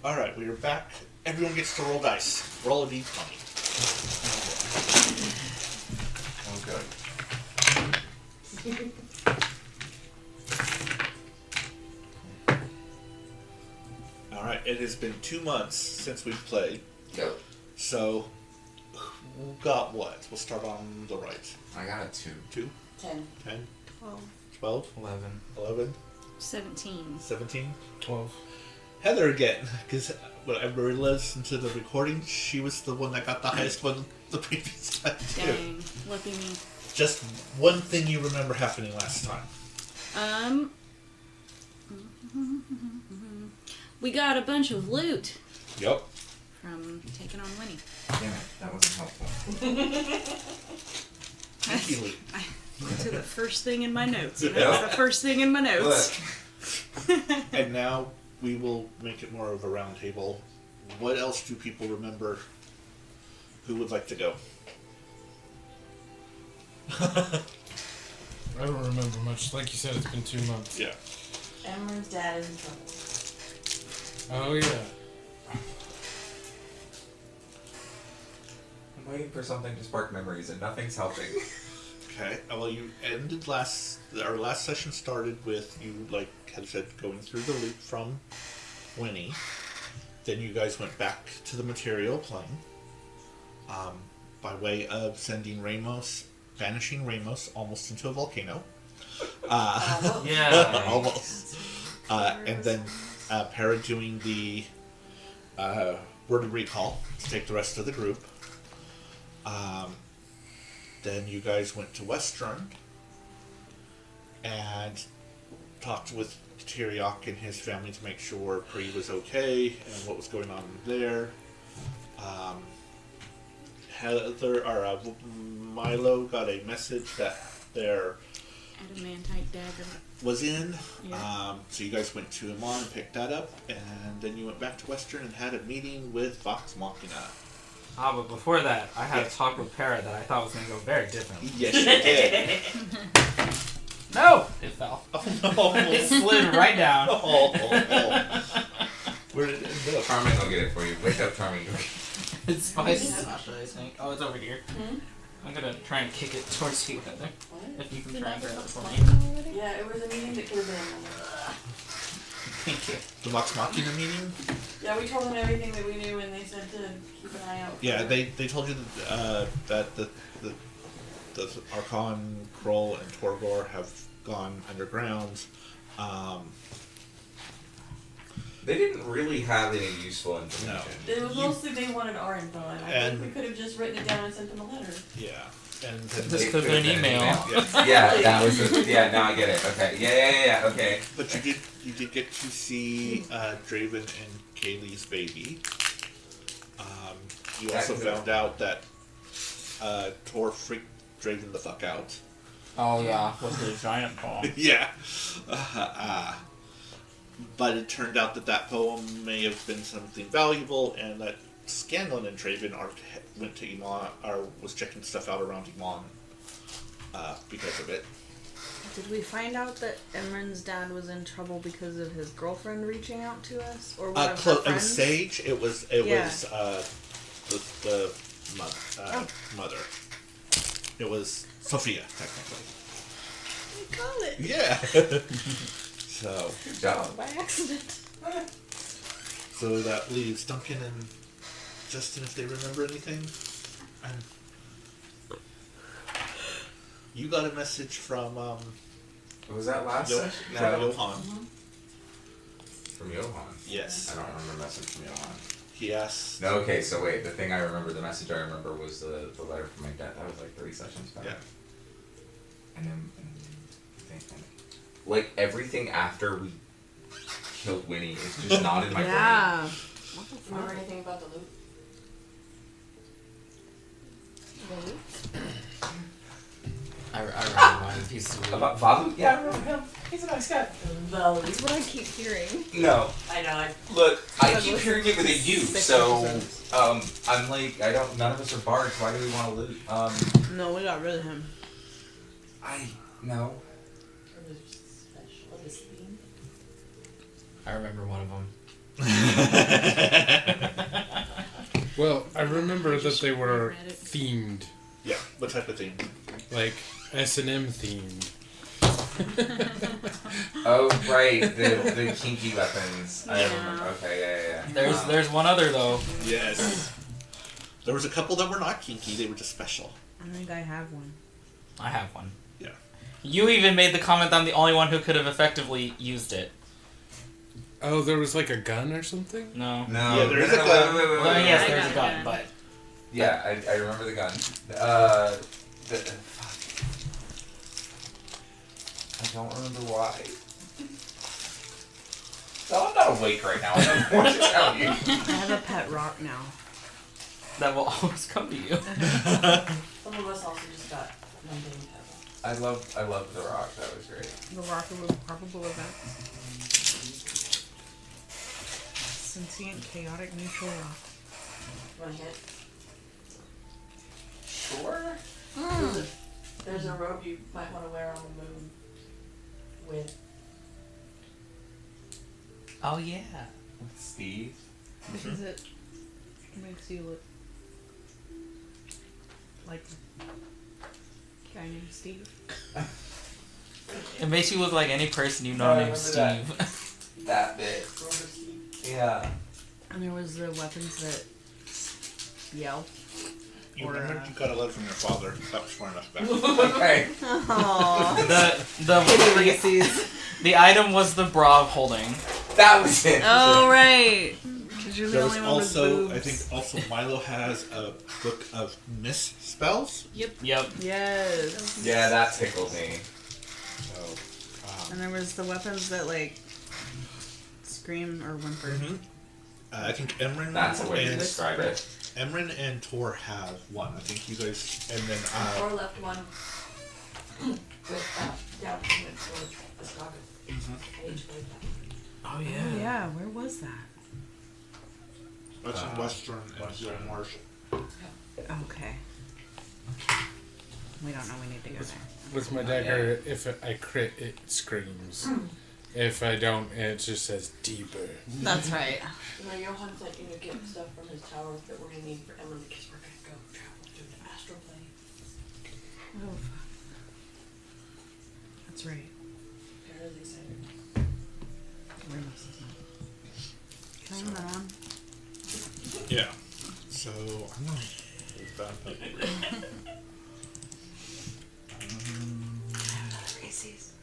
Alright, we are back. Everyone gets to roll dice. Roll a d20. Oh, good. Alright, it has been 2 months since we've played. Yep. So, who got what? We'll start on the right. I got a 2. 2? 10. 10? 12. 12? 11. 11? 17. 17? 12. Heather again, because when I listened to the recording, she was the one that got the highest one the previous time too. Dang. Lucky me. Just one thing you remember happening last time. We got a bunch of loot Yep. from taking on Winnie. Damn it, that wasn't helpful. Thank you, Lee. I went to the first thing in my notes. And that was the first thing in my notes. And now we will make it more of a round table. What else do people remember? Who would like to go? I don't remember much. Like you said, it's been 2 months. Yeah. Emryn's dad is in trouble. Oh, yeah. I'm waiting for something to spark memories and nothing's helping. Okay. Well, you ended our last session started with you, like had said, going through the loot from Winnie. Then you guys went back to the material plane. By way of sending banishing Ramos almost into a volcano. Yeah. Almost. And then Para doing the word of recall to take the rest of the group. Then you guys went to Western and talked with Tyriok and his family to make sure Pri was okay and what was going on there. Heather or Milo got a message that their Adamantite dagger. was in. Yeah. So you guys went to Amon and picked that up, and then you went back to Western and had a meeting with Vox Machina. But before that, I had a talk with Para that I thought was going to go very differently. Yes, you did. No! It fell. Oh, no. It slid right down. Oh. Where did it end up? Charming will get it for you. Wake up, Charming. It's by Sasha, I think. Oh, it's over here. Hmm? I'm going to try and kick it towards you, Heather. If you can try and grab it for me. Yeah, it was a meeting that could have been. Thank you. The Vox Machina meeting? Yeah, we told them everything that we knew, and they said to keep an eye out. Yeah, they told you that the Archon, Kroll, and Torgor have gone underground. They didn't really have any useful information. It was mostly they wanted our info, and I And- think we could have just written it down and sent them a letter. Yeah. And then This It could have been an email. Yeah. Yeah, that was yeah, now I get it. Okay. Yeah, okay. But you did get to see Draven and Kaylee's baby. You also found out that Tor freaked Draven the fuck out. Oh, yeah. With the giant bomb. Yeah. But it turned out that poem may have been something valuable, and that Scanlan and Draven went to Iman, or was checking stuff out around Iman because of it. Did we find out that Emryn's dad was in trouble because of his girlfriend reaching out to us, or one of her It was friends? Sage. It was Yeah. the mother. It was Sophia, technically. We call it. Yeah. So. Good job. By accident. So that leaves Duncan and Justin if they remember anything. And you got a message from Was that last session? from Johan. From Johan? Yes. I don't remember a message from Johan. He asked. No, okay, so wait, the thing I remember, the message I remember was the letter from my dad. That was like 3 sessions back. Yeah. And then, like, everything after we killed Winnie is just not in my Yeah. Remember anything about the loot? I remember one piece of brain. About Babu? Yeah, I remember him. He's a nice guy. That's what I keep hearing. No. I know. Look, I I've keep listened hearing it with a to U, 6 so, episodes. I'm like, none of us are bards, why do we want to loot? No, we got rid of him. No. I remember one of them. Well, I remember that they were read it. themed, Yeah. What type of thing? like S&M themed. Oh right, the kinky weapons. I remember. Okay, yeah. There's one other though. Yes. There was a couple that were not kinky. They were just special. I think I have one. I have one. Yeah. You even made the comment that I'm the only one who could have effectively used it. Oh, there was like a gun or something? No. No. Yeah, there is no, a no, gun. wait, Well, yes, I there's got a gun, it. but Yeah, I remember the gun. Fuck. I don't remember why. No, I'm not awake right now. I don't know what to tell you. I have a pet rock now. that will always come to you. Some of us also just got mundane pebble. I love the rock. That was great. The rock of probable events. Sentient, chaotic, neutral rock. Want to hit? Sure. There's a robe you might want to wear on the moon with. Oh yeah. Steve. Because it makes you look like a guy named Steve. It makes you look like any person you know I named remember Steve. That bit. Robe of Steve. Yeah. And there was the weapons that yell. You Or, remembered you got a letter from your father. That was far enough back. Okay. Reese's. The item was the bra holding. That was it. Oh right. Because you're the There was only one with also, boobs. I think, also Milo has a book of miss spells. Yep. Yes. Yeah, that tickled me. So, And there was the weapons that like scream or whimper. mhm. I think Emryn That's a way to and describe it. Emryn and Tor have one. I think you guys, and then Or left one with down payment for the Scottish. I each played that. Oh Oh yeah, where was that? that's in Western and Zero Marsh. Okay. We don't know. We need to go there. With my dagger, if I crit, it screams. If I don't, it just says deeper. That's right. You know, Johan said you know get stuff from his tower that we're gonna need for Emryn because we're gonna go travel through the astral plane. Oh fuck. That's right. Apparently they said. Where else is that? Can I turn that on? Yeah. So I'm gonna hold that up. Reese's.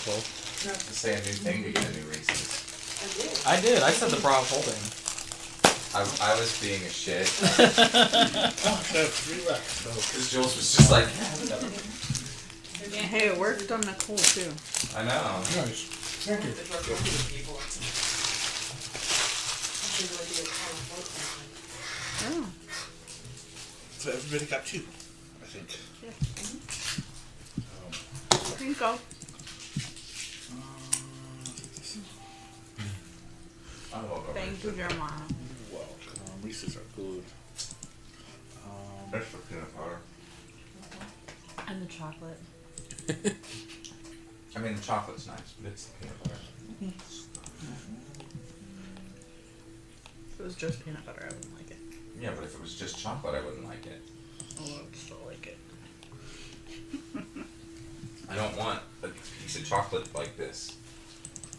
Well, You have to say a new thing to get a new Reese's. I did. I did. I said the bra holding. I was being a shit. I have 3 left. So Because Jules was just like, Hey, it worked on Nicole too. I know. Nice. Thank you. It's working with people. I should really do a kind of float something. Oh. So everybody got 2, I think. Yeah. So, Here you go. I will go. Thank you, Jeremiah. welcome. Reese's are good. That's for peanut butter. And the chocolate. I mean, the chocolate's nice, but it's the peanut butter. If it was just peanut butter, I wouldn't like it. Yeah, but if it was just chocolate, I wouldn't like it. Oh, I would still like it. I don't want a piece of chocolate like this.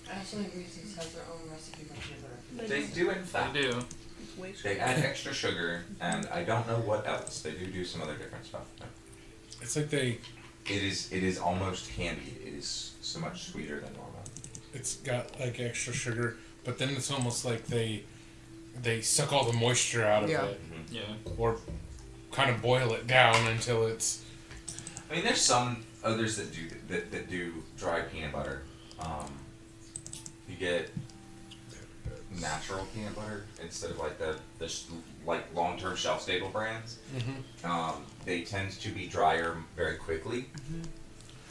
I also think Reese's has their own recipe for peanut butter. They do, in I fact. do. It's way They sweeter. add extra sugar, and I don't know what else. They do some other different stuff. But It's like they, it is almost candy. It is so much sweeter than normal. it's got like extra sugar, but then it's almost like they suck all the moisture out of Yeah. it, Yeah. or kind of boil it down until it's. I mean, there's some others that do dry peanut butter. You get natural peanut butter instead of like the like long-term shelf-stable brands. They tend to be drier very quickly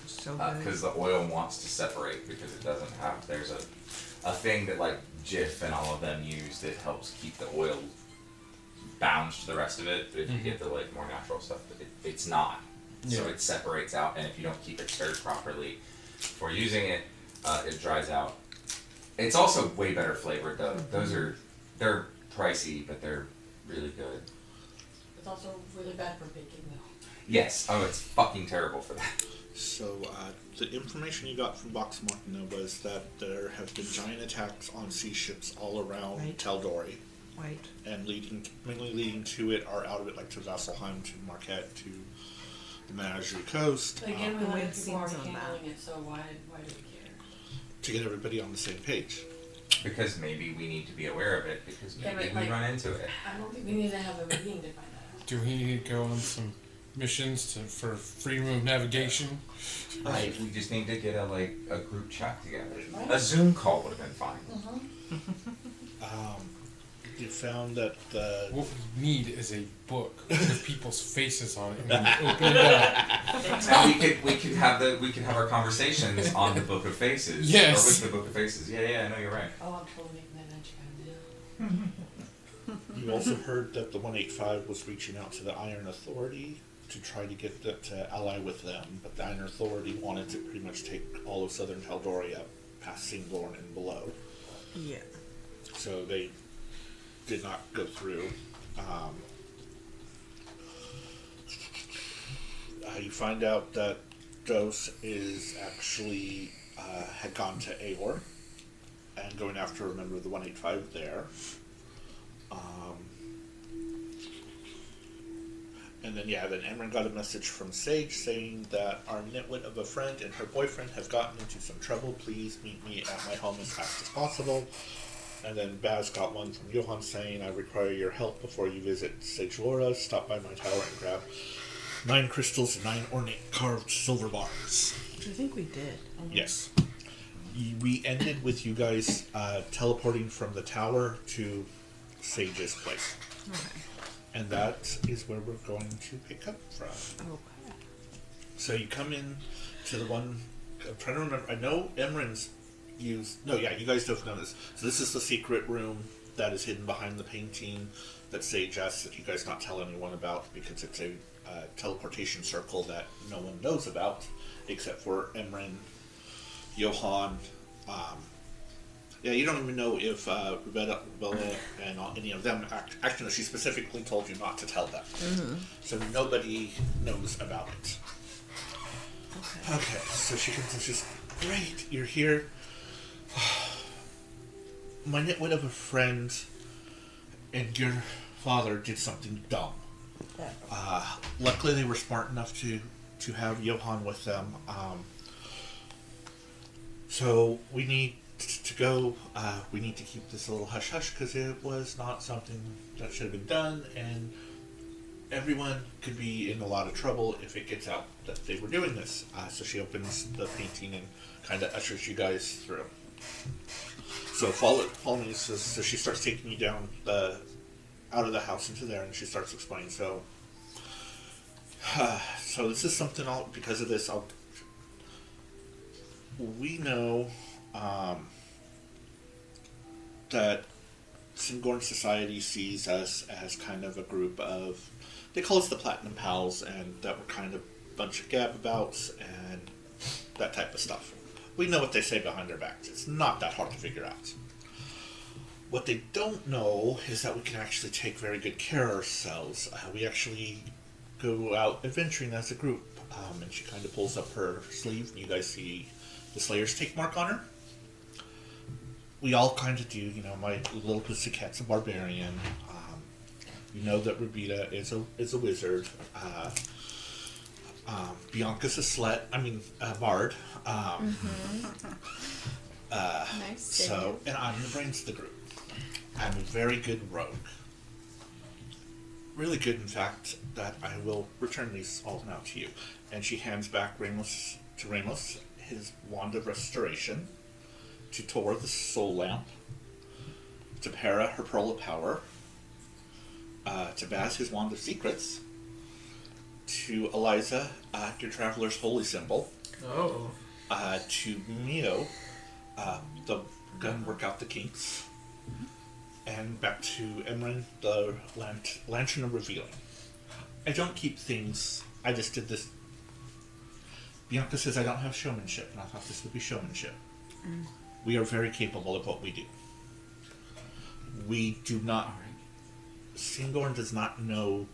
So good. because the oil wants to separate because it doesn't have. There's a thing that like Jif and all of them use that helps keep the oil bound to the rest of it. But if you get the like more natural stuff, it's not. so Yeah. it separates out, and if you don't keep it stirred properly before using it, it dries out. It's also way better flavored though. They're pricey, but they're really good. It's also really bad for baking though. Yes. Oh, it's fucking terrible for that. So, the information you got from Vox Machina was that there have been giant attacks on sea ships all around Right. Taldori, Right. and mainly leading to it or out of it, like to Vasselheim, to Marquette, to the Menagerie Coast, But again, The we wind let people already seems on handling it, so why do we care? to get everybody on the same page. Because maybe we need to be aware of it, because Yeah, maybe but, we like- run into it. I don't think we need to have a meeting to find that out. Do we need to go on some missions for freedom of navigation? We just need to get a group chat together. Right. A Zoom call would have been fine. You found that the What we need is a book with people's faces on it, and when you open it up, And we could have our conversations on the Book of Faces. Yes. Or with the Book of Faces. Yeah, I know you're right. Oh, I'm totally making that magic idea. you also heard that the 185 was reaching out to the Iron Authority to try to get them to ally with them, but the Iron Authority wanted to pretty much take all of southern Tal'Dorei up past Singborn and below. Yeah. So they did not go through. You find out that Dos is actually had gone to Aor and going after a member of the 185 there. And then Emryn got a message from Sage saying that our nitwit of a friend and her boyfriend have gotten into some trouble. Please meet me at my home as fast as possible. And then Baz got one from Johan saying, I require your help before you visit Sage Laura. Stop by my tower and grab 9 crystals and 9 ornate carved silver bars. Which I think we did. Yes. We ended with you guys teleporting from the tower to Sage's place. Okay. And that is where we're going to pick up from. Okay. So you come in to the one. I'm trying to remember. I know Emryn's used. No, yeah, you guys don't know this. So this is the secret room that is hidden behind the painting that Sage asks that you guys not tell anyone about because it's a teleportation circle that no one knows about except for Emryn, Johan. Yeah, you don't even know if Rebecca and any of them actually, she specifically told you not to tell them. Mm-hmm. So nobody knows about it. Okay. Okay, so she comes and she's, great, you're here. My nitwit of a friend and your father did something dumb. Luckily they were smart enough to have Johan with them. So we need to go, we need to keep this a little hush-hush because it was not something that should have been done, and everyone could be in a lot of trouble if it gets out that they were doing this. So she opens the painting and kind of ushers you guys through. So follow me. So she starts taking you down out of the house into there, and she starts explaining. So this is something because of this. We know that Singorn Society sees us as kind of a group of, they call us the Platinum Pals, and that we're kind of a bunch of gababouts and that type of stuff. We know what they say behind their backs. It's not that hard to figure out. What they don't know is that we can actually take very good care of ourselves. We actually go out adventuring as a group. And she kind of pulls up her sleeve, and you guys see the Slayer's take mark on her. We all kind of do, my little pussycat's a barbarian. You know that Rabita is a wizard. Bianca's a bard. Nice. So, and I'm the brains of the group. I'm a very good rogue. Really good, in fact, that I will return these all now to you. And she hands back Ramos his wand of restoration, to Tor the soul lamp, to Para her pearl of power, to Baz his wand of secrets, to Eliza your traveler's holy symbol, Oh. to Mio the gun work out the kinks, and back to Emryn the lantern of revealing. I don't keep things. I just did this Bianca says I don't have showmanship, and I thought this would be showmanship. We are very capable of what we do. We do not... Singorn does not know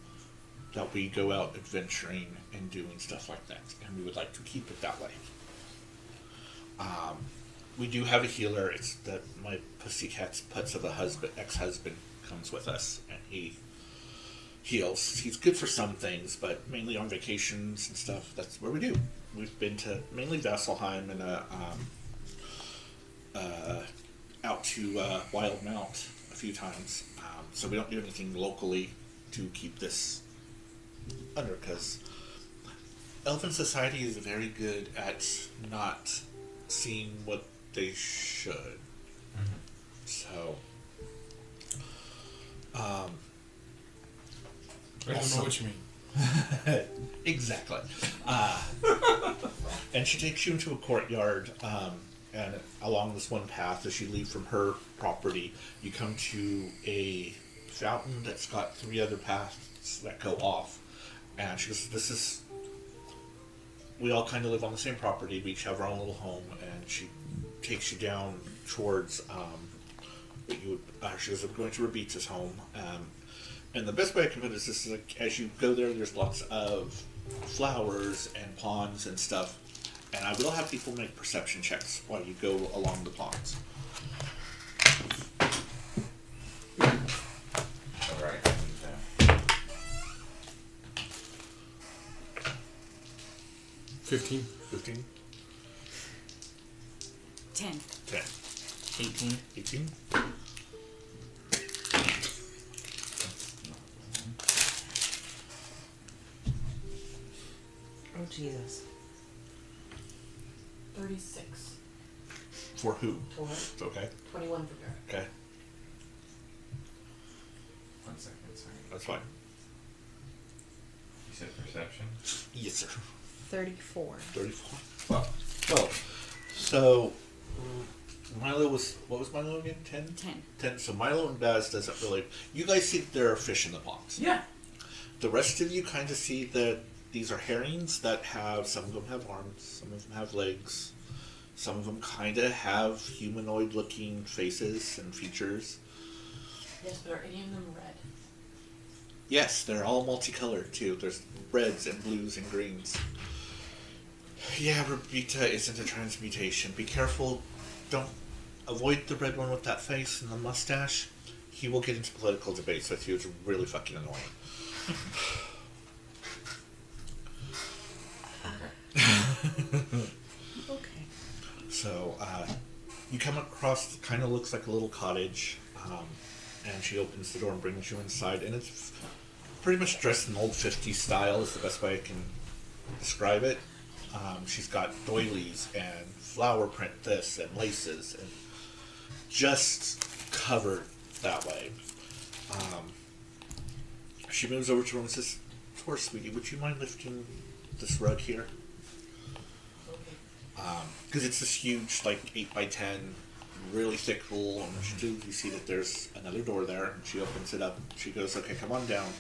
that we go out adventuring and doing stuff like that, and we would like to keep it that way. We do have a healer. It's that my pussycat's putz of a ex-husband comes with us, and he heals. He's good for some things, but mainly on vacations and stuff. That's where we do. We've been to mainly Vasselheim and out to Wild Mount a few times. So we don't do anything locally to keep this under, because Elven society is very good at not seeing what they should. So, I don't know what you mean. exactly. And she takes you into a courtyard, and along this one path, as you leave from her property, you come to a fountain that's got 3 other paths that go off. And she goes, this is... We all kind of live on the same property. We each have our own little home, and she takes you down towards... she goes, I'm going to Rabita's home. And the best way I can put it is this: like, as you go there, there's lots of flowers and ponds and stuff. And I will have people make perception checks while you go along the ponds. Alright. 15. 15? 10. 10. 18. 18? Oh, Jesus. 36 For who? for It's okay. 21 for Garrett. Okay, 1 second, sorry. that's fine. You said perception? Yes, sir. 34. 34. Well, so Milo was, what was Milo again? 10? 10. 10. So Milo and Baz doesn't really... You guys see that there are fish in the ponds. Yeah. The rest of you kind of see that these are herrings that have... Some of them have arms, some of them have legs. Some of them kind of have humanoid-looking faces and features. Yes, but are any of them red? Yes, they're all multicolored, too. There's reds and blues and greens. Yeah, Rabita isn't a transmutation. Be careful. Don't avoid the red one with that face and the mustache. He will get into political debates with you. It's really fucking annoying. Okay. So, you come across, kind of looks like a little cottage, and she opens the door and brings you inside, and it's pretty much dressed in old 50s style is the best way I can describe it. She's got doilies and flower print this and laces, and just covered that way. She moves over to her and says, "Poor sweetie, would you mind lifting this rug here?" Okay. Because it's this huge, like 8x10, really thick wool, and you see that there's another door there, and she opens it up. She goes, "Okay, come on down."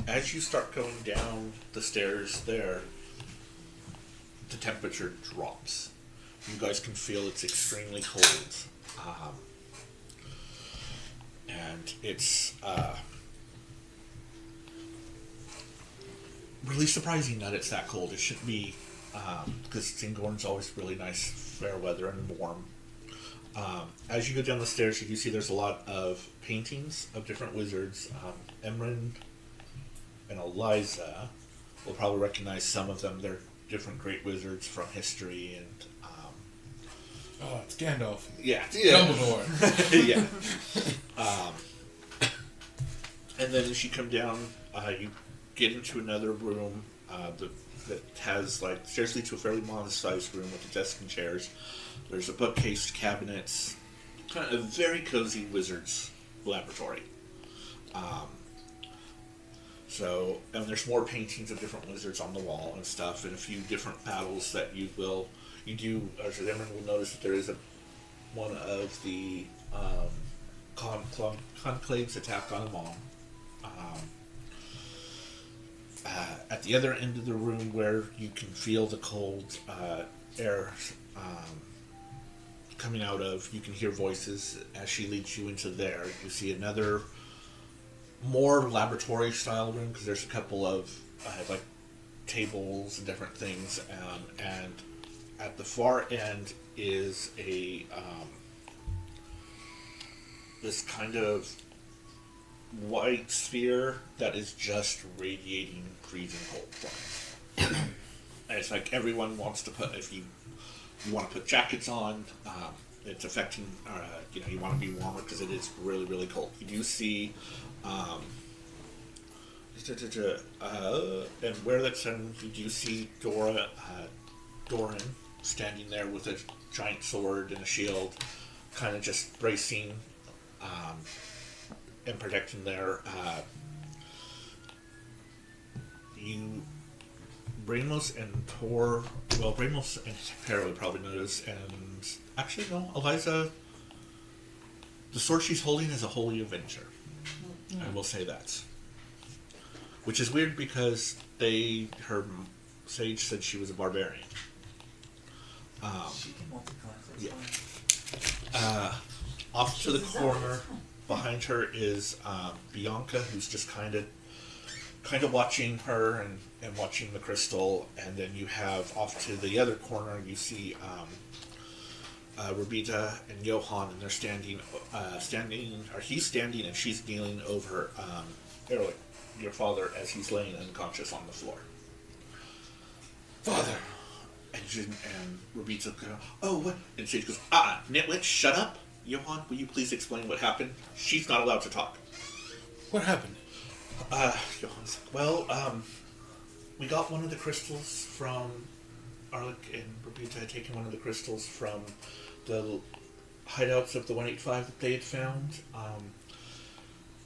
As you start going down the stairs there, the temperature drops. You guys can feel it's extremely cold. And it's really surprising that it's that cold. It shouldn't be, because Singorn's always really nice, fair weather and warm. As you go down the stairs, you do see there's a lot of paintings of different wizards. Emryn and Eliza will probably recognize some of them. They're different great wizards from history and... Oh, it's Gandalf. yeah. Dumbledore. Yeah. And then as you come down, you get into another room that has, like, stairs lead to a fairly modest-sized room with a desk and chairs. There's a bookcase, cabinets, kind of a very cozy wizard's laboratory. And there's more paintings of different wizards on the wall and stuff, and a few different battles that you do, as Emryn will notice that there is one of the conclave's attack on a mom. At the other end of the room, where you can feel the cold air coming out of, you can hear voices as she leads you into there. You see another more laboratory style room, because there's a couple of like tables and different things, and at the far end is a this kind of white sphere that is just radiating freezing cold from it. And it's like everyone wants to put, if you want to put jackets on, it's affecting, you want to be warmer because it is really, really cold. You do see, and where that's in, you do see Doran standing there with a giant sword and a shield, kind of just bracing, and protecting there. Ramos and Ramos and Tara would probably notice, and actually no, Eliza, the sword she's holding is a Holy Avenger. I will say that. Which is weird because her sage said she was a barbarian. She can multi-class, that's Yeah. fine. Off to the corner behind her is Bianca, who's just kind of watching her and watching the crystal, and then you have off to the other corner you see Robita and Johan, and they're standing, or he's standing and she's kneeling over Erlich, your father, as he's laying unconscious on the floor. Father! And Robita goes, oh, what? And Sage goes, nitwit, shut up! Johan, will you please explain what happened? She's not allowed to talk. What happened? Johan's, well, we got one of the crystals from Arlick, and Robita had taken one of the crystals from the hideouts of the 185 that they had found,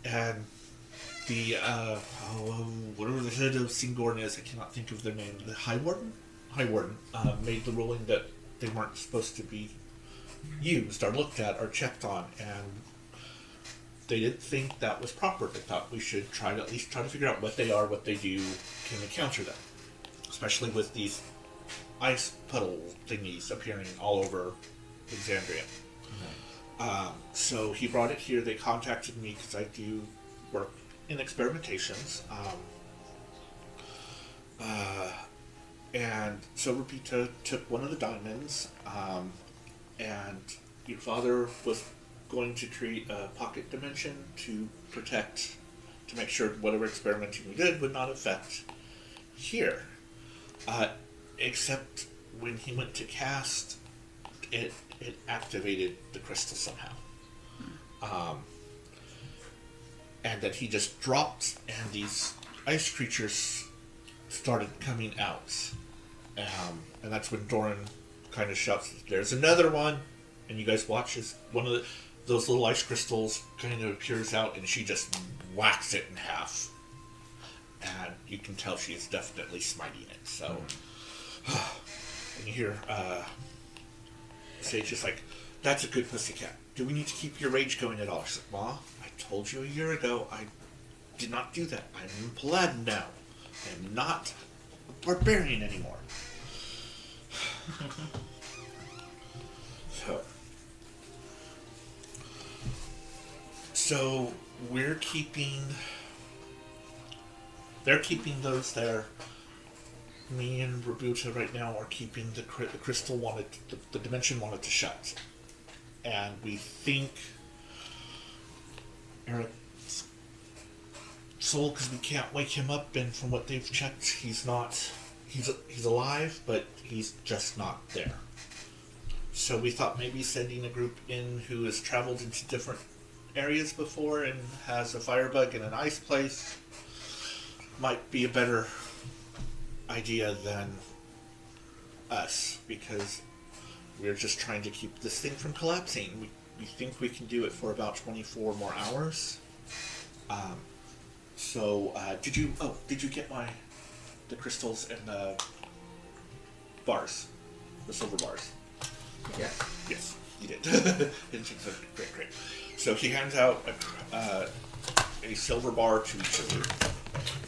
and the, whatever the head of Singorn is, I cannot think of their name, the High Warden, made the ruling that they weren't supposed to be used, or looked at, or checked on, and they didn't think that was proper. They thought we should at least try to figure out what they are, what they do, can we counter them, especially with these ice puddle thingies appearing all over Alexandria. So he brought it here. They contacted me because I do work in experimentations. And so Rupita took one of the diamonds, and your father was going to create a pocket dimension to make sure whatever experimenting we did would not affect here. Except when he went to cast, it activated the crystal somehow. And that he just dropped, and these ice creatures started coming out. And that's when Doran kind of shouts, there's another one! And you guys watch as one of those little ice crystals kind of appears out, and she just whacks it in half. And you can tell she is definitely smiting it, so... And you hear Sage just like, that's a good pussycat. Do we need to keep your rage going at all? She's like, Ma, I told you a year ago I did not do that. I'm in Paladin now. I am not a barbarian anymore. So they're keeping those there. Me and Robuta right now are keeping the crystal the dimension wanted to shut, and we think Eric's soul, because we can't wake him up, and from what they've checked, he's alive, but he's just not there. So we thought maybe sending a group in who has traveled into different areas before and has a firebug and an ice place might be a better idea than us, because we're just trying to keep this thing from collapsing. We think we can do it for about 24 more hours. Did you get the crystals and the bars, the silver bars? Yeah. Yes, you did. Great. So he hands out a silver bar to each of you,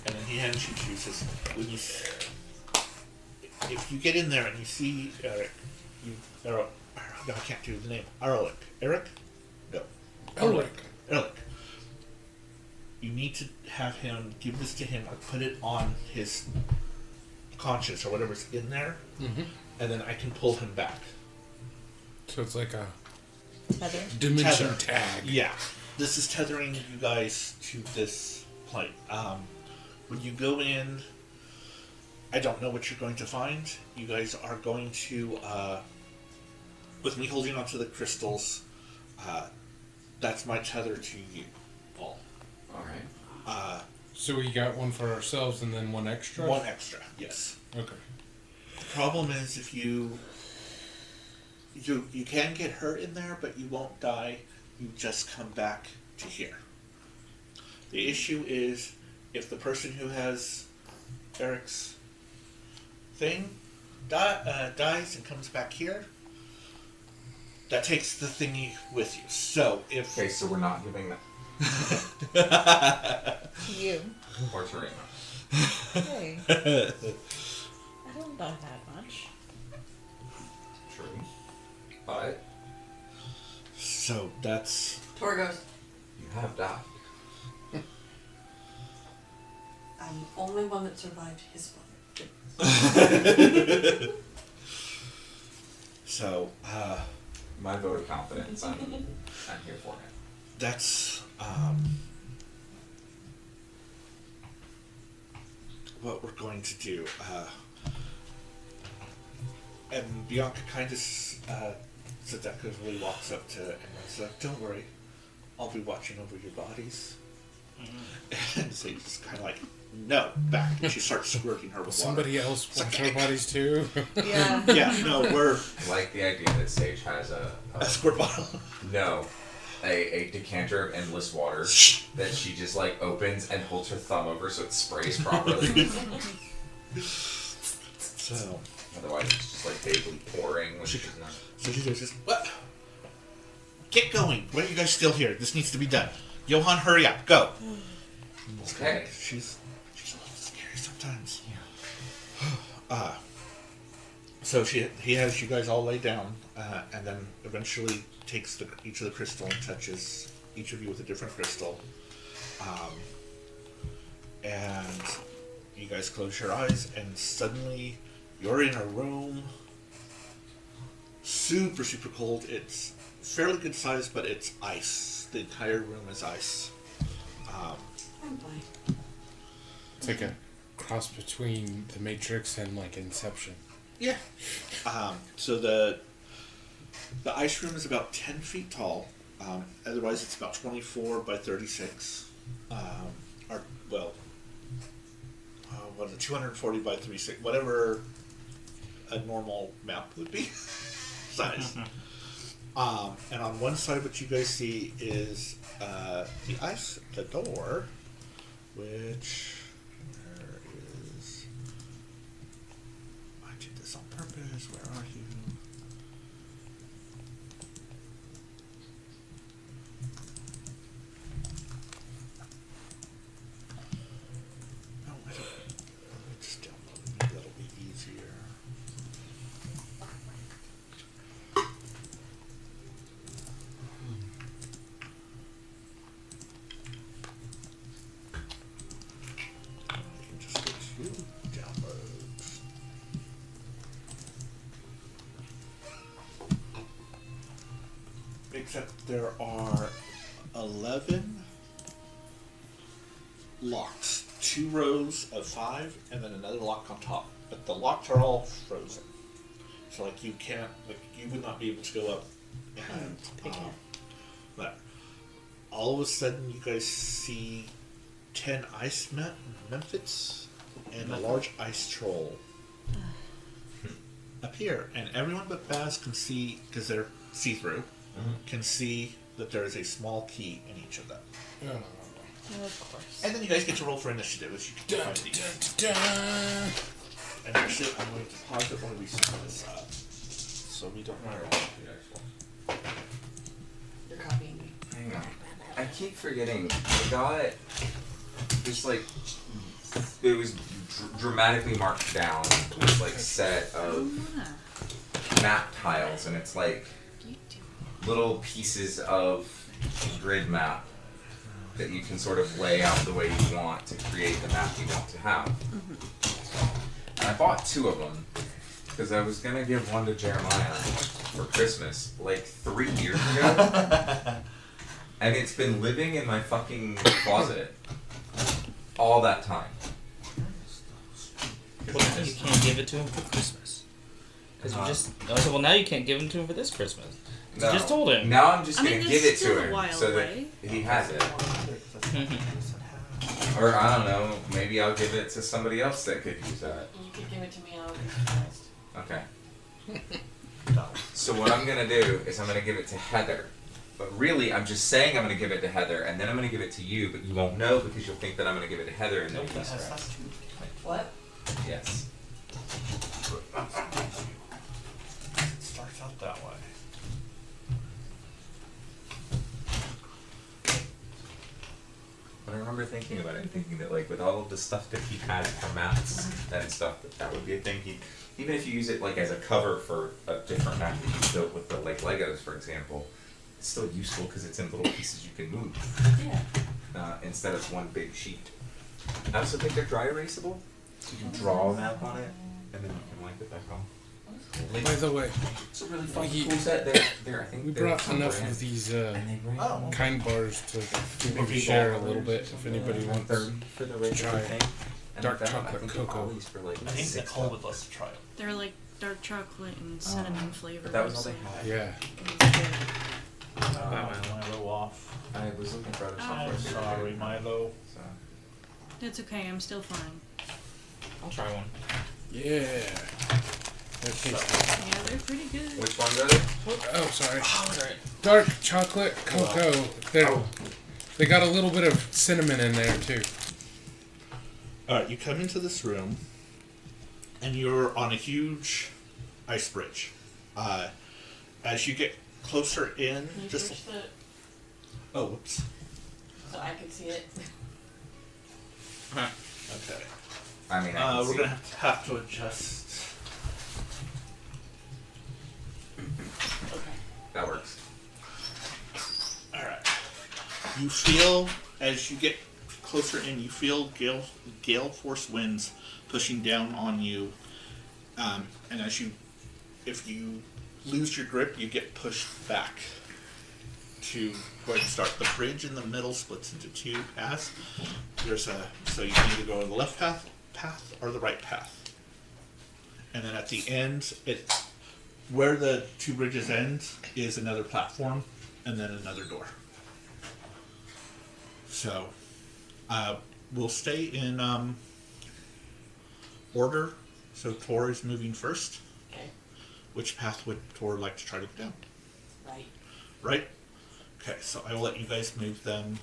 and then he hands you to you. Says, when you, if you get in there and you see Eric, no, I can't do the name. Eric? No. Eric. You need to have him give this to him or put it on his conscience or whatever's in there, and then I can pull him back. So it's like a Tether? dimension tag. Yeah. This is tethering you guys to this plane. When you go in, I don't know what you're going to find. You guys are going to, with me holding onto the crystals, that's my tether to you, Paul. Alright. So we got one for ourselves and then one extra? One extra, yes. Okay. The problem is if you can get hurt in there, but you won't die. You just come back to here. The issue is if the person who has Eric's thing dies and comes back here, that takes the thingy with you. So if Okay, so we're not giving that. You. Or Tarina. Hey. I don't die that much. True. But so that's Torgos, you have died. I'm the only one that survived his mother. so My vote of confidence, I'm here for it. that's what we're going to do. And Bianca kind of seductively walks up to Emryn and says, "Don't worry, I'll be watching over your bodies." And so he's just kind of like, "No, back." And she starts squirting her with Somebody else wants our bodies too. Yeah. water. Yeah, no, we're I like the idea that Sage has a squirt bottle. a decanter of endless water that she just like opens and holds her thumb over so it sprays properly. So Otherwise it's just like vaguely pouring when she's not. So she goes, "What? Get going. Why are you guys still here? This needs to be done. Johan, hurry up. Go." Okay. She's a little scary sometimes. Yeah. So he has you guys all lay down, and then eventually takes each of the crystal and touches each of you with a different crystal. And you guys close your eyes, and suddenly you're in a room. Super, super cold. It's fairly good size, but it's ice. The entire room is ice. I'm fine. It's like a cross between the Matrix and like Inception. Yeah. So the ice room is about 10 feet tall. Otherwise, it's about 24 by 36. What is it? 240 by 36. Whatever a normal map would be size. And on one side, what you guys see is the door, which where is? I did this on purpose. Where are you? No, I don't. Let me just download it. Maybe that'll be easier. I can just go to downloads. Except there are 11 locks. 2 rows of 5 and then another lock on top. But the locks are all frozen. So like you can't, like you would not be able to go up and but all of a sudden you guys see 10 ice memphits and a large ice troll appear, and everyone but Baz can see, because they're see-through, can see that there is a small key in each of them. Oh. Well, of course. And then you guys get to roll for initiative as you can Dun, find these. dun, dun. And actually, I'm going to pause it while we set this up, so we don't Where know. are the actual? You're copying me. Hang on. I keep forgetting. I got this like it was dramatically marked down. This like set of map tiles, and it's like little pieces of grid map that you can sort of lay out the way you want to create the map you want to have. And I bought 2 of them because I was gonna give one to Jeremiah for Christmas like 3 years ago. And it's been living in my fucking closet all that time. Well, now you can't give it to him for Christmas. Because you just. Okay, well, now you can't give it to him for this Christmas. You just told him. Now I'm just I gonna mean, give it still to a him while so that away. he has it. Or I don't know, maybe I'll give it to somebody else that could use that. You could give it to me, I'll be surprised. Okay. So what I'm gonna do is I'm gonna give it to Heather. But really, I'm just saying I'm gonna give it to Heather, and then I'm gonna give it to you, but you won't know because you'll think that I'm gonna give it to Heather and then be surprised. What? Yes. It starts out that way. But I remember thinking about it and thinking that like with all of the stuff that he had for maps and stuff, that would be a thing. Even if you use it like as a cover for a different map that you built with the like Legos, for example, it's still useful because it's in little pieces you can move Yeah. instead of one big sheet. I also think they're dry erasable, so you can draw a map on it and then you can wipe it back on. By the way, It's a really fun We- tool set. I think we they're brought some enough brand. of these And they range Oh. kind bars to maybe Okay. share a little bit if anybody wants. 30 for the regular try thing. And dark I found, chocolate I think cocoa. Ollie's for like I think $6. Nicole would let us try it. They're like dark chocolate and cinnamon flavor. But that was all they mostly. had. Yeah. Milo off. I was looking for other I'm software. Sorry, Milo. So. It's okay, I'm still fine. I'll try one. Yeah. Okay. Yeah, they're pretty good. Which ones are they? Oh, sorry. Alright. Dark chocolate cocoa. They got a little bit of cinnamon in there too. Alright, you come into this room, and you're on a huge ice bridge. As you get closer in, Can you just... push the, Oh, whoops. so I could see it? Okay. I mean, I can We're see. gonna have to adjust. Okay. That works. Alright. You feel, as you get closer in, you feel gale force winds pushing down on you. And if you lose your grip, you get pushed back to where to start. The bridge in the middle splits into 2 paths. So you can either go on the left path or the right path. And then at the end, where the 2 bridges end is another platform and then another door. So, we'll stay in order. So Tor is moving first. Okay. Which path would Tor like to try to go down? Right. Right? Okay, so I will let you guys move them.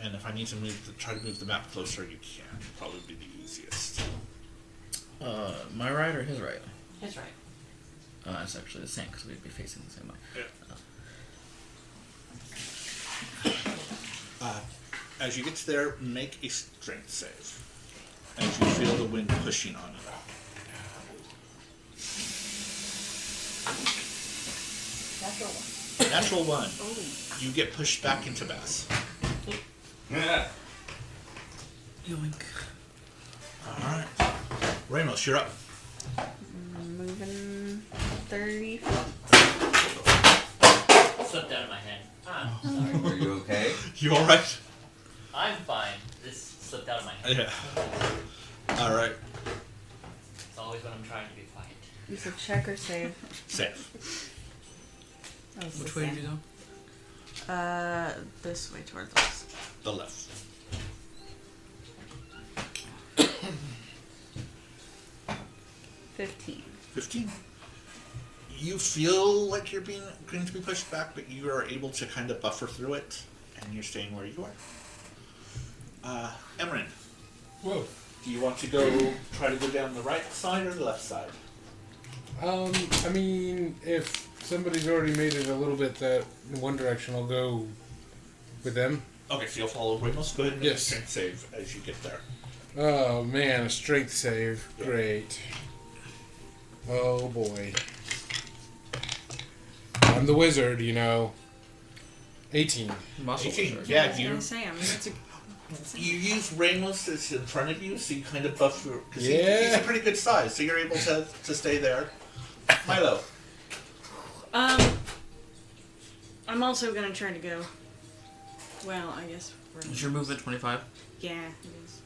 And if I need to try to move the map closer, you can. Probably be the easiest. My right or his right? His right. It's actually the same because we'd be facing the same way. Yeah. As you get to there, make a strength save. As you feel the wind pushing on you. Natural one. Natural 1. You get pushed back into Bass. Yeah. Yoink. Alright. Ramos, you're up. Moving 30 feet. Slipped out of my hand. Ah, sorry. Are you okay? You alright? I'm fine. This slipped out of my hand. Yeah. Alright. It's always when I'm trying to be quiet. You said check or save? Save. That was Which the way same. did you go? This way towards us. The left. $15. 15. You feel like you're going to be pushed back, but you are able to kind of buffer through it, and you're staying where you are. Emryn, Whoa. do you want to go try to go down the right side or the left side? I mean, if somebody's already made it a little bit that in one direction, I'll go with them. Okay, so you'll follow Ramos. Go ahead and make a Yes. strength save as you get there. Oh man, a strength save. Yeah. Great. Oh boy. I'm the wizard, you know. 18. Muscle 18. wizard. Yeah, I was you gonna say, I mean, you use Ramos that's in front of you, so you kind of buff your. Because Yeah. he's a pretty good size, so you're able to stay there. Milo. I'm also gonna try to go. Well, I guess. Is your movement 25? Yeah, it is.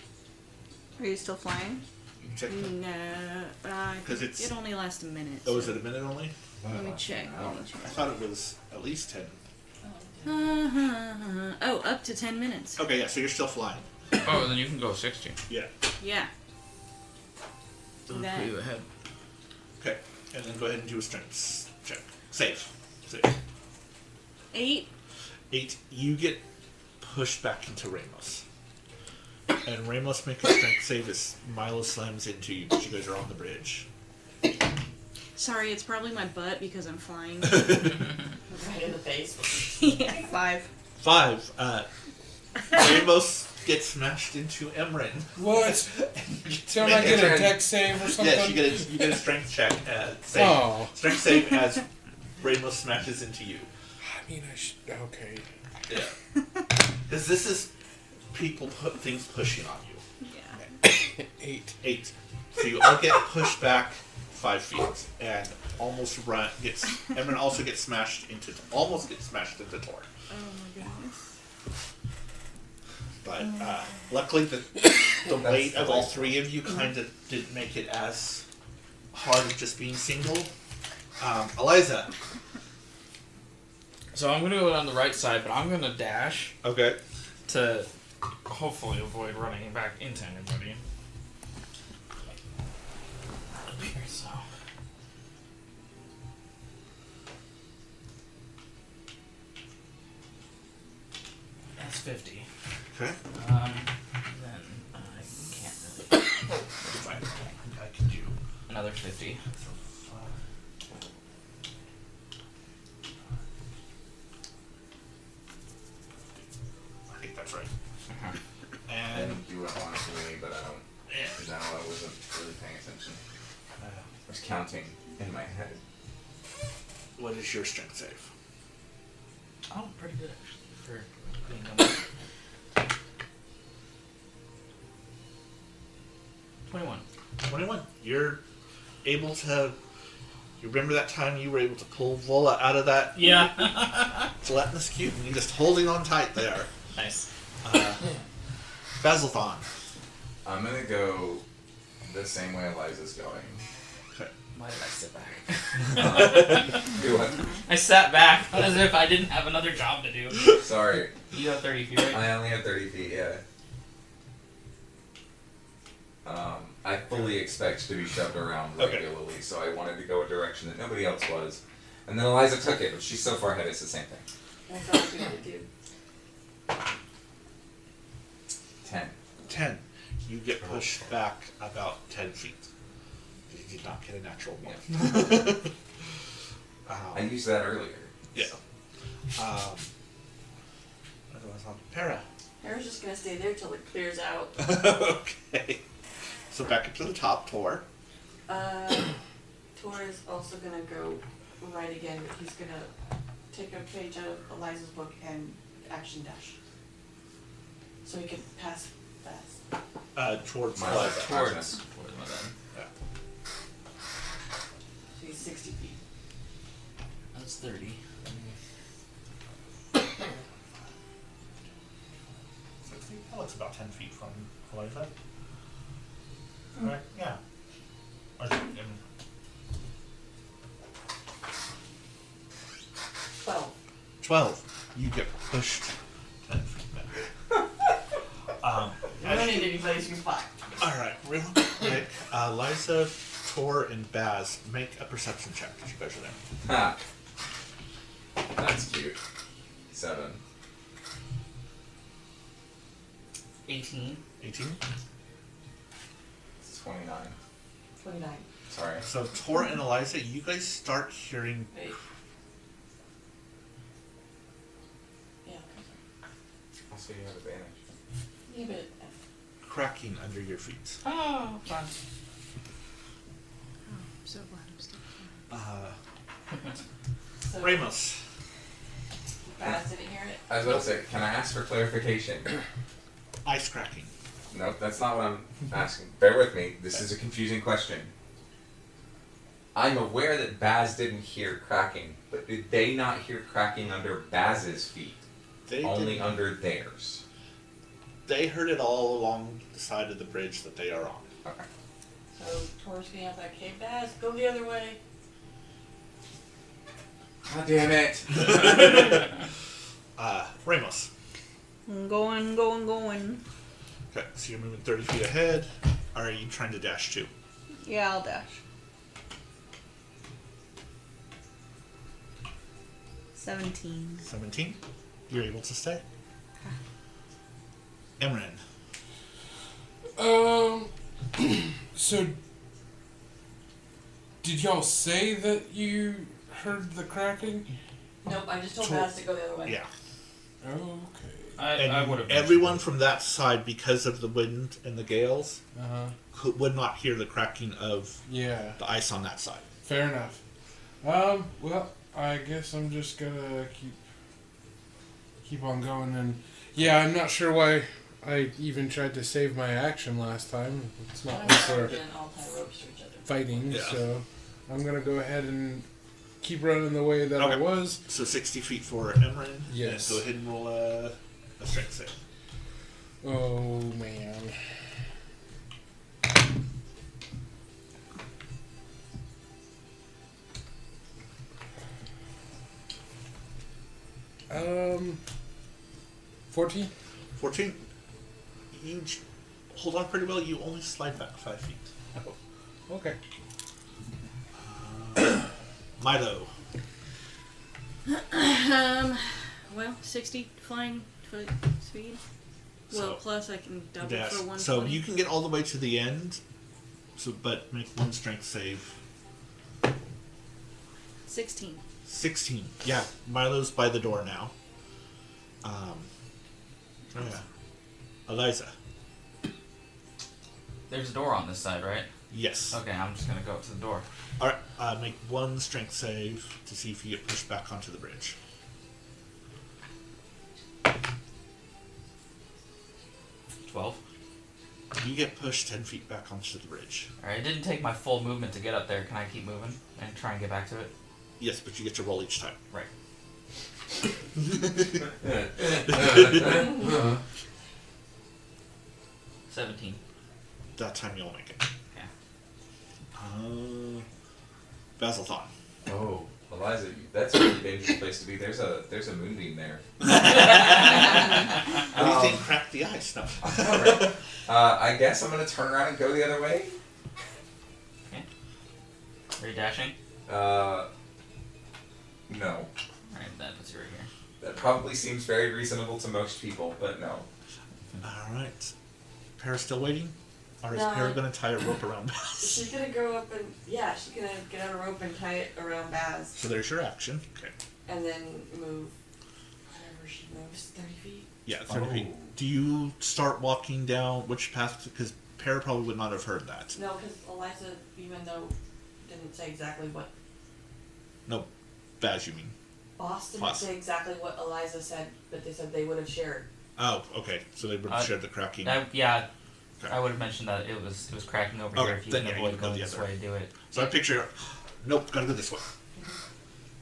Are you still flying? You can check that. No, 'Cause it's- it only lasts a minute. Oh, is so- it a minute only? Let me check. Let me I check. thought it was at least 10. Oh, up to 10 minutes. Okay, yeah, so you're still flying. Oh, then you can go 60. Yeah. Yeah. I'll That- put you ahead. Okay, and then go ahead and do a strength check. Save. 8. 8. You get pushed back into Ramos. And Ramos makes a strength save as Milo slams into you, but you guys are on the bridge. Sorry, it's probably my butt because I'm flying. Right in the face. Yeah. 5. 5. Ramos gets smashed into Emryn. What? So I get a dex save or something? Yes, you get a strength check. Save. Oh. Strength save as Ramos smashes into you. I mean, I should. Okay. Yeah. Because this is people put things pushing on you. Yeah. 8. 8. So you all get pushed back 5 feet and almost Emryn also gets smashed into Tor. Oh my goodness. But luckily the weight of all 3 of you kind of didn't make it as hard as just being single. Eliza. So I'm gonna go on the right side, but I'm gonna dash Okay. to hopefully avoid running back into anybody. Here, so. That's 50. Okay. Then I can't really. Fine. I can do. Another 50. I think that's right. And And you went on to me, but I don't. yeah. Now I wasn't really paying attention. I was counting in my head. What is your strength save? Oh, pretty good actually for being on 21. 21. You're able to. You remember that time you were able to pull Vola out of that Yeah. gelatinous cube and you're just holding on tight there. Nice. Basilthon. I'm gonna go the same way Eliza's going. Okay. Why did I sit back? Do what? I sat back as if I didn't have another job to do. Sorry, You have 30 feet, right? I only have 30 feet. Yeah. I fully expect to be shoved around Okay. regularly, so I wanted to go a direction that nobody else was. And then Eliza took it, but she's so far ahead, it's the same thing. I thought we would do. 10. 10. You get pushed back about 10 feet. You did not get a natural one. I used that earlier. Yeah. Otherwise, on Para. Hera's just gonna stay there till it clears out. Okay. So back up to the top, Tor. Tor is also gonna go right again, but he's gonna take a page out of Eliza's book and action dash. So he can pass fast. Towards My Eliza. Towards my bad. So he's 60 feet. That's 30. 60? That looks about 10 feet from Eliza. Right? Yeah. Or, 12. 12. You get pushed 10 feet back. I as don't you- need anybody to five. Alright, real quick. Liza, Tor, and Baz, make a perception check as you guys are there. Ha! That's cute. 7. 18. 18? It's 29. 29. Sorry. So Tor and Eliza, you guys start hearing Wait. Yeah. Also, you have advantage. Yeah, but cracking under your feet. Oh, fun. I'm so glad I'm still so Ramos. Baz didn't hear it. I was about to say, can I ask for clarification? Ice cracking. Nope, that's not what I'm asking. Bear with me. This is a confusing question. I'm aware that Baz didn't hear cracking, but did they not hear cracking under Baz's feet? They Only did- under theirs. They heard it all along the side of the bridge that they are on. Okay. So Tor's getting out like, hey Baz, go the other way. God damn it! Ramos. Going. Okay, so you're moving 30 feet ahead. Or are you trying to dash too? Yeah, I'll dash. 17. 17. You're able to stay. Emryn. So, did y'all say that you heard the cracking? Nope, I just told Tor- Baz to go the other way. Yeah. Okay. And I would have. everyone from that side, because of the wind and the gales, would not hear the cracking of Yeah. the ice on that side. Fair enough. Well, I guess I'm just gonna keep on going, and yeah, I'm not sure why I even tried to save my action last time. It's not like we're Then I'll tie ropes to each other. fighting, Yeah. so I'm gonna go ahead and keep running the way that I Okay. was. So 60 feet for Emryn. Yes. And go ahead and roll a strength save. Oh man. Um, 14? 14. You hold on pretty well. You only slide back 5 feet. Okay. Milo. Well, 60 flying foot speed. Well, So, plus I can double dash. for 120. So you can get all the way to the end. So, but make one strength save. 16. 16. Yeah, Milo's by the door now. Oh yeah. Eliza. There's a door on this side, right? Yes. Okay, I'm just gonna go up to the door. All right. Make one strength save to see if you get pushed back onto the bridge. 12. You get pushed 10 feet back onto the bridge. Alright, it didn't take my full movement to get up there. Can I keep moving and try and get back to it? Yes, but you get to roll each time. Right. 17. That time you'll make it. Yeah. Basilthon. Oh, Eliza, that's a really dangerous place to be. There's a moonbeam there. What do you think cracked the ice? No. Alright. I guess I'm gonna turn around and go the other way. Okay. Are you dashing? No. Alright, that puts you right here. That probably seems very reasonable to most people, but no. All right. Para's still waiting? Or is No. Para going to tie a rope around Baz? She's gonna go up and, yeah, she's gonna get out a rope and tie it around Baz. So there's your action. Okay. And then move whatever she moves, 30 feet. Yeah, 30 feet. Oh. Do you start walking down which path? Because Para probably would not have heard that. No, because Eliza, even though didn't say exactly what No, Baz, you mean? Boss didn't Boss. say exactly what Eliza said, but they said they would have shared. Oh, okay. So they would have shared the cracking. Yeah, Okay. I would have mentioned that it was cracking over Okay, here. If you then can yeah, you avoid can go going the this other way, do it. So I picture, nope, gotta go this way.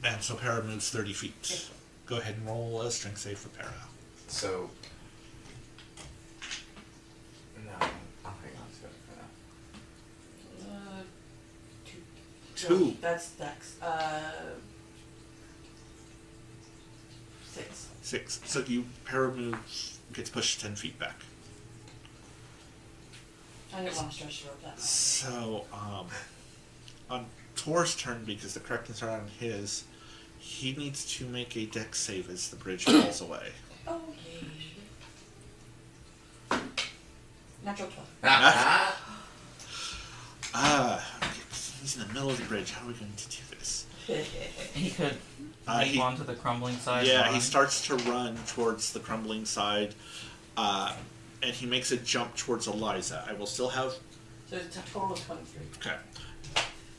And so Para moves 30 feet. Go ahead and roll a strength save for Para. So. No, I'll hang on to it for now. Two. No, that's Dex. 6. 6. So you, Para moves, gets pushed 10 feet back. I didn't want to stretch the rope that much. So, on Tor's turn, because the correctness are on his, he needs to make a dex save as the bridge falls away. Okay. Natural 12. Okay. He's in the middle of the bridge. How are we going to do this? He could He- leap onto the crumbling side. Yeah, and he run. starts to run towards the crumbling side, and he makes a jump towards Eliza. I will still have So it's a total of 23. okay.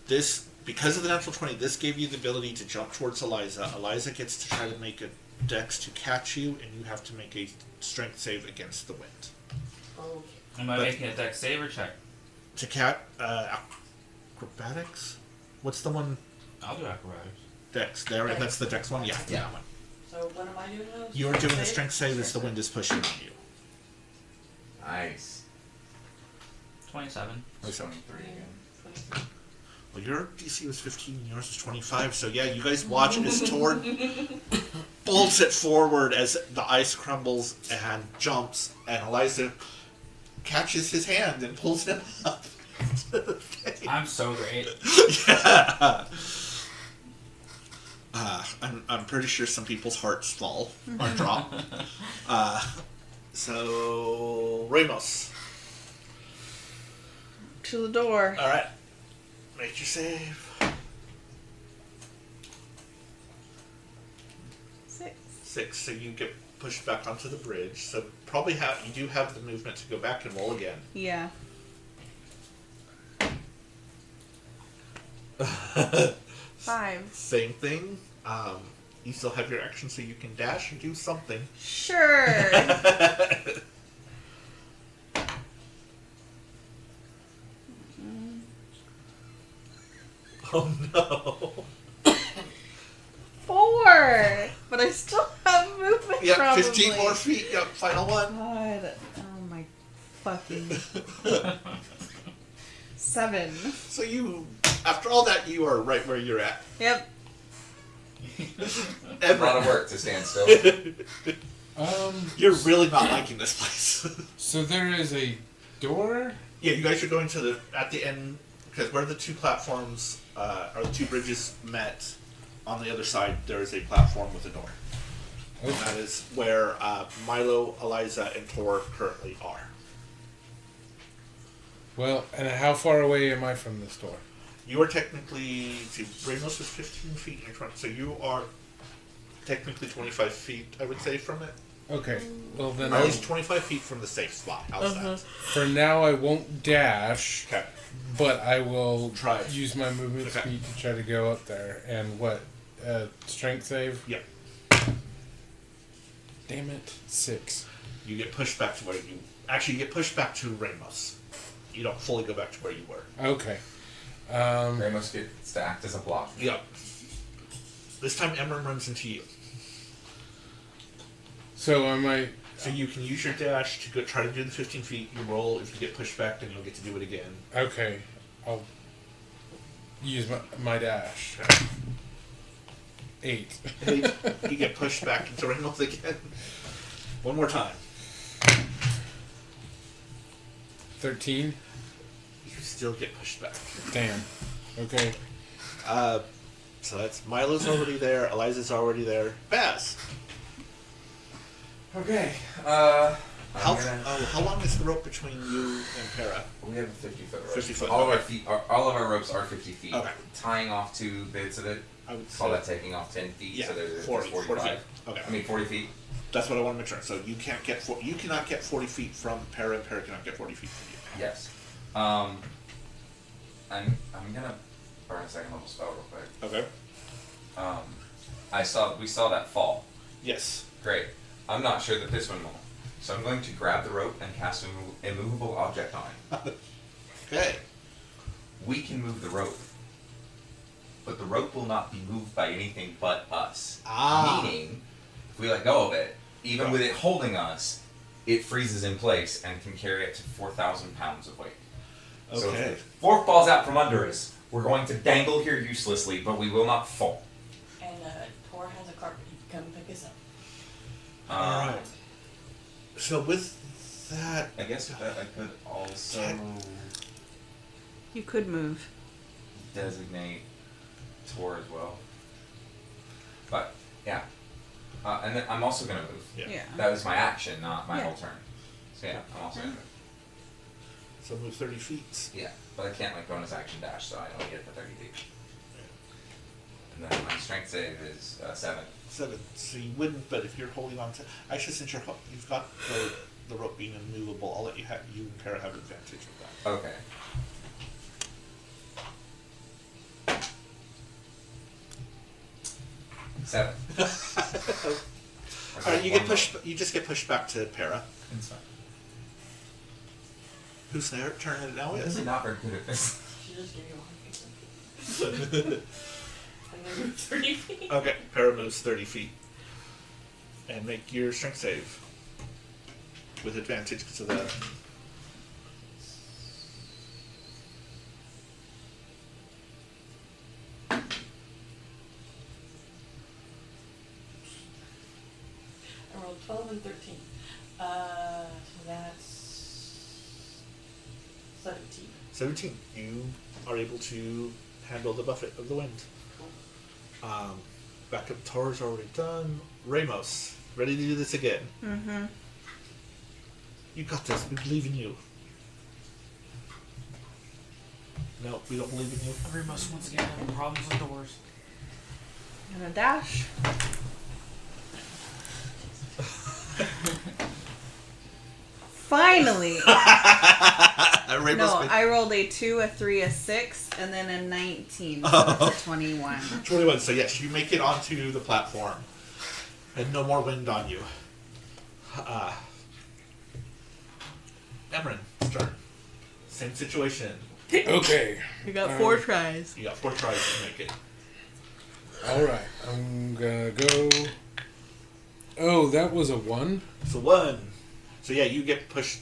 This because of the natural 20. This gave you the ability to jump towards Eliza. Eliza gets to try to make a dex to catch you, and you have to make a strength save against the wind. Okay. Am I but- making a dex saver check? To acrobatics. What's the one? I'll do acrobatics. Dex. There. That's the dex one. Yeah. That one. So what am I doing now? You're doing a strength save as the wind is pushing on you. Nice. 27. Or 23 again. 23. Well, your DC was 15, and yours was 25. So yeah, you guys watch as Tor bolts it forward as the ice crumbles and jumps, and Eliza catches his hand and pulls him up. I'm so great. Yeah. I'm pretty sure some people's hearts fall or drop. So Ramos. To the door. All right. Make your save. 6. 6, so you get pushed back onto the bridge. So probably you do have the movement to go back and roll again. Yeah. 5. Same thing. You still have your action, so you can dash and do something. Sure. Oh no. 4. But I still have movement. Yep, probably. 15 more feet. Yep, final one. God. Oh my fucking. 7. So you, after all that, you are right where you're at. Yep. A lot of work to stand still. You're really not liking this place. So there is a door? Yeah, you guys are going to at the end, because where the two platforms, or the two bridges met, on the other side, there is a platform with a door. And that is where Milo, Eliza, and Tor currently are. Well, and how far away am I from this door? You are technically, Ramos is 15 feet in front, so you are technically 25 feet, I would say, from it. Okay. Well, then Or at least 25 feet from the safe spot. How's that? for now I won't dash, Okay. but I will Try. use my movement Okay. speed to try to go up there. And what? Strength save? Yep. Damn it. 6. You get pushed back to where you... Actually, you get pushed back to Ramos. You don't fully go back to where you were. Okay. Ramos gets to act as a block. Yep. This time Emryn runs into you. So am I... So you can use your dash to go try to do the 15 feet. You roll. If you get pushed back, then you'll get to do it again. Okay. I'll use my dash. 8. You get pushed back into Ramos again. One more time. 13. You still get pushed back. Damn. Okay. So that's Milo's already there. Eliza's already there. Baz. Okay. How long is the rope between you and Para? We have a 50-foot rope. 50 foot, All of our okay. feet, all of our ropes are 50 feet. Okay. Tying off two bits of it. I would Call say that taking off 10 feet. Yeah, So there's 40 45. feet. Okay. I mean 40 feet. That's what I want to make sure. So you cannot get 40 feet from Para, and Para cannot get 40 feet from you. Yes. I'm gonna burn a second level spell real quick. Okay. We saw that fall. Yes. Great. I'm not sure that this one will. So I'm going to grab the rope and cast a immovable object on it. Okay. We can move the rope, but the rope will not be moved by anything but us. Ah. Meaning, if we let go of it, even with it holding us, it freezes in place and can carry up to 4,000 pounds of weight. So Okay. if the fork falls out from under us, we're going to dangle here uselessly, but we will not fall. And Tor has a carpet. He can come pick us up. All right. So with that, I guess with that I could also You could move. designate Tor as well. But, yeah. And then I'm also going to move. Yeah. Yeah. That was my action, not my Yeah. whole turn. So yeah, I'm also going to move. So move 30 feet. Yeah, but I can't like bonus action dash, so I only get the 30 feet. And then my strength save is 7. 7. So you wouldn't, but if you're holding on to... Actually, since you've got the rope being immovable, I'll let you and Para have advantage with that. Okay. Seven. Alright, you just get pushed back to Para. It's fine. Whose turn it now I'm is? really not very good at this. She just gave you 100 feet. And then move 30 feet. Okay, Para moves 30 feet. And make your strength save. With advantage because of that. I rolled 12 and 13. So that's 17. 17. You are able to handle the buffet of the wind. Backup tower's already done. Ramos, ready to do this again. Mm-hmm. You got this. We believe in you. No, we don't believe in you. Ramos once again having problems with doors. And a dash. Finally! Ramos No, made- I rolled a 2, a 3, a 6, and then a 19. So that's a 21. 21. So yes, you make it onto the platform. And no more wind on you. Emryn, turn. Same situation. Okay. You got 4 tries. You got 4 tries to make it. Alright. I'm gonna go. Oh, that was a 1? So 1. So yeah, you get pushed.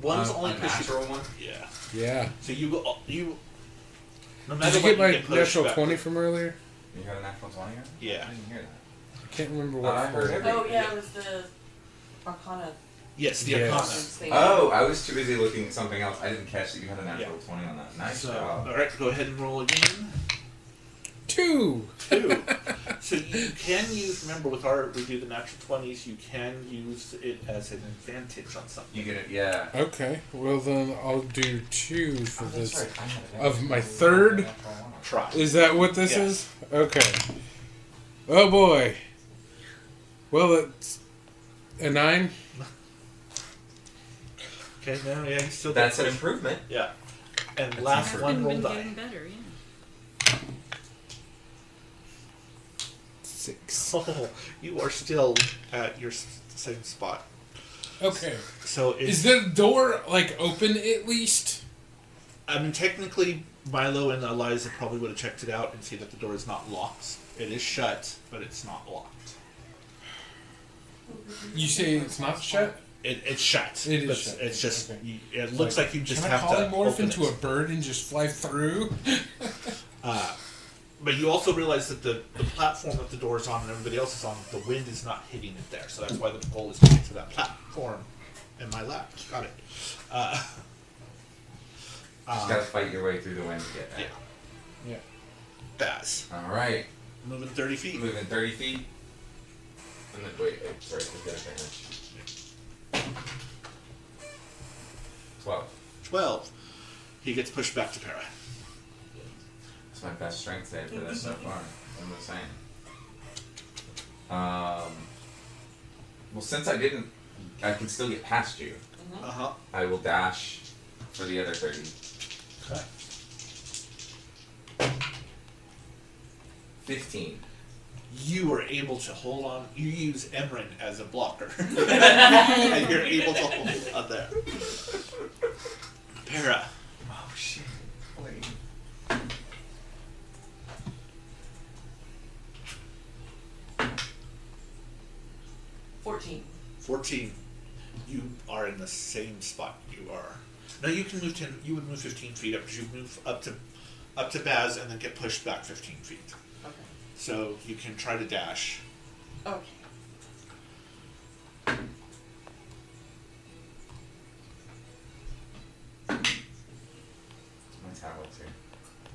One's only a pushed. natural one? Yeah. Yeah. So you. No Did matter you what, get my get pushed natural back. 20 from earlier? You had a natural 20? Yeah. I didn't hear that. I can't remember what. I heard every- Oh, yeah, it was the Arcana. Yes, the Yes. Arcana. Oh, I was too busy looking at something else. I didn't catch that you had a natural 20 on that. Nice So, job. alright, go ahead and roll again. 2! 2. So you can use, remember with we do the natural 20s, you can use it as an advantage on something. You get it, yeah. Okay. Well, then I'll do 2 for That's this. right. I had it. Of my third? Try. Is that what this Yes. is? Okay. Oh boy. Well, it's a 9. Okay, no, yeah, you still That's get an pushed. improvement. Yeah. And That's last an one, roll been die. getting better, yeah. 6. Oh, you are still at your same spot. Okay. So Is the door, like, open at least? I mean, technically, Milo and Eliza probably would have checked it out and see that the door is not locked. It is shut, but it's not locked. You say it's not shut? It's shut. It is but shut. It's just. Okay. It looks like you just Can have I to polymorph open into it. a bird and just fly through? But you also realize that the platform that the door is on and everybody else is on, the wind is not hitting it there. So that's why the goal is to get to that platform in my lap. Got it. Just gotta fight your way through the wind to get there. Yeah. Yeah. Baz. Alright. Moving 30 feet. Moving 30 feet. And then, wait, sorry, we gotta finish. 12. 12. He gets pushed back to Para. That's my best strength save for this so far. I'm just saying. Well, since I can still get past you. Uh-huh. I will dash for the other 30. Okay. 15. You were able to hold on. You use Emryn as a blocker. And you're able to hold on there. Para. Oh shit. Wait. $14. 14. You are in the same spot you are. Now you can move 10. You would move 15 feet up because you move up to Baz and then get pushed back 15 feet. Okay. So you can try to dash. Okay. My tablet's here.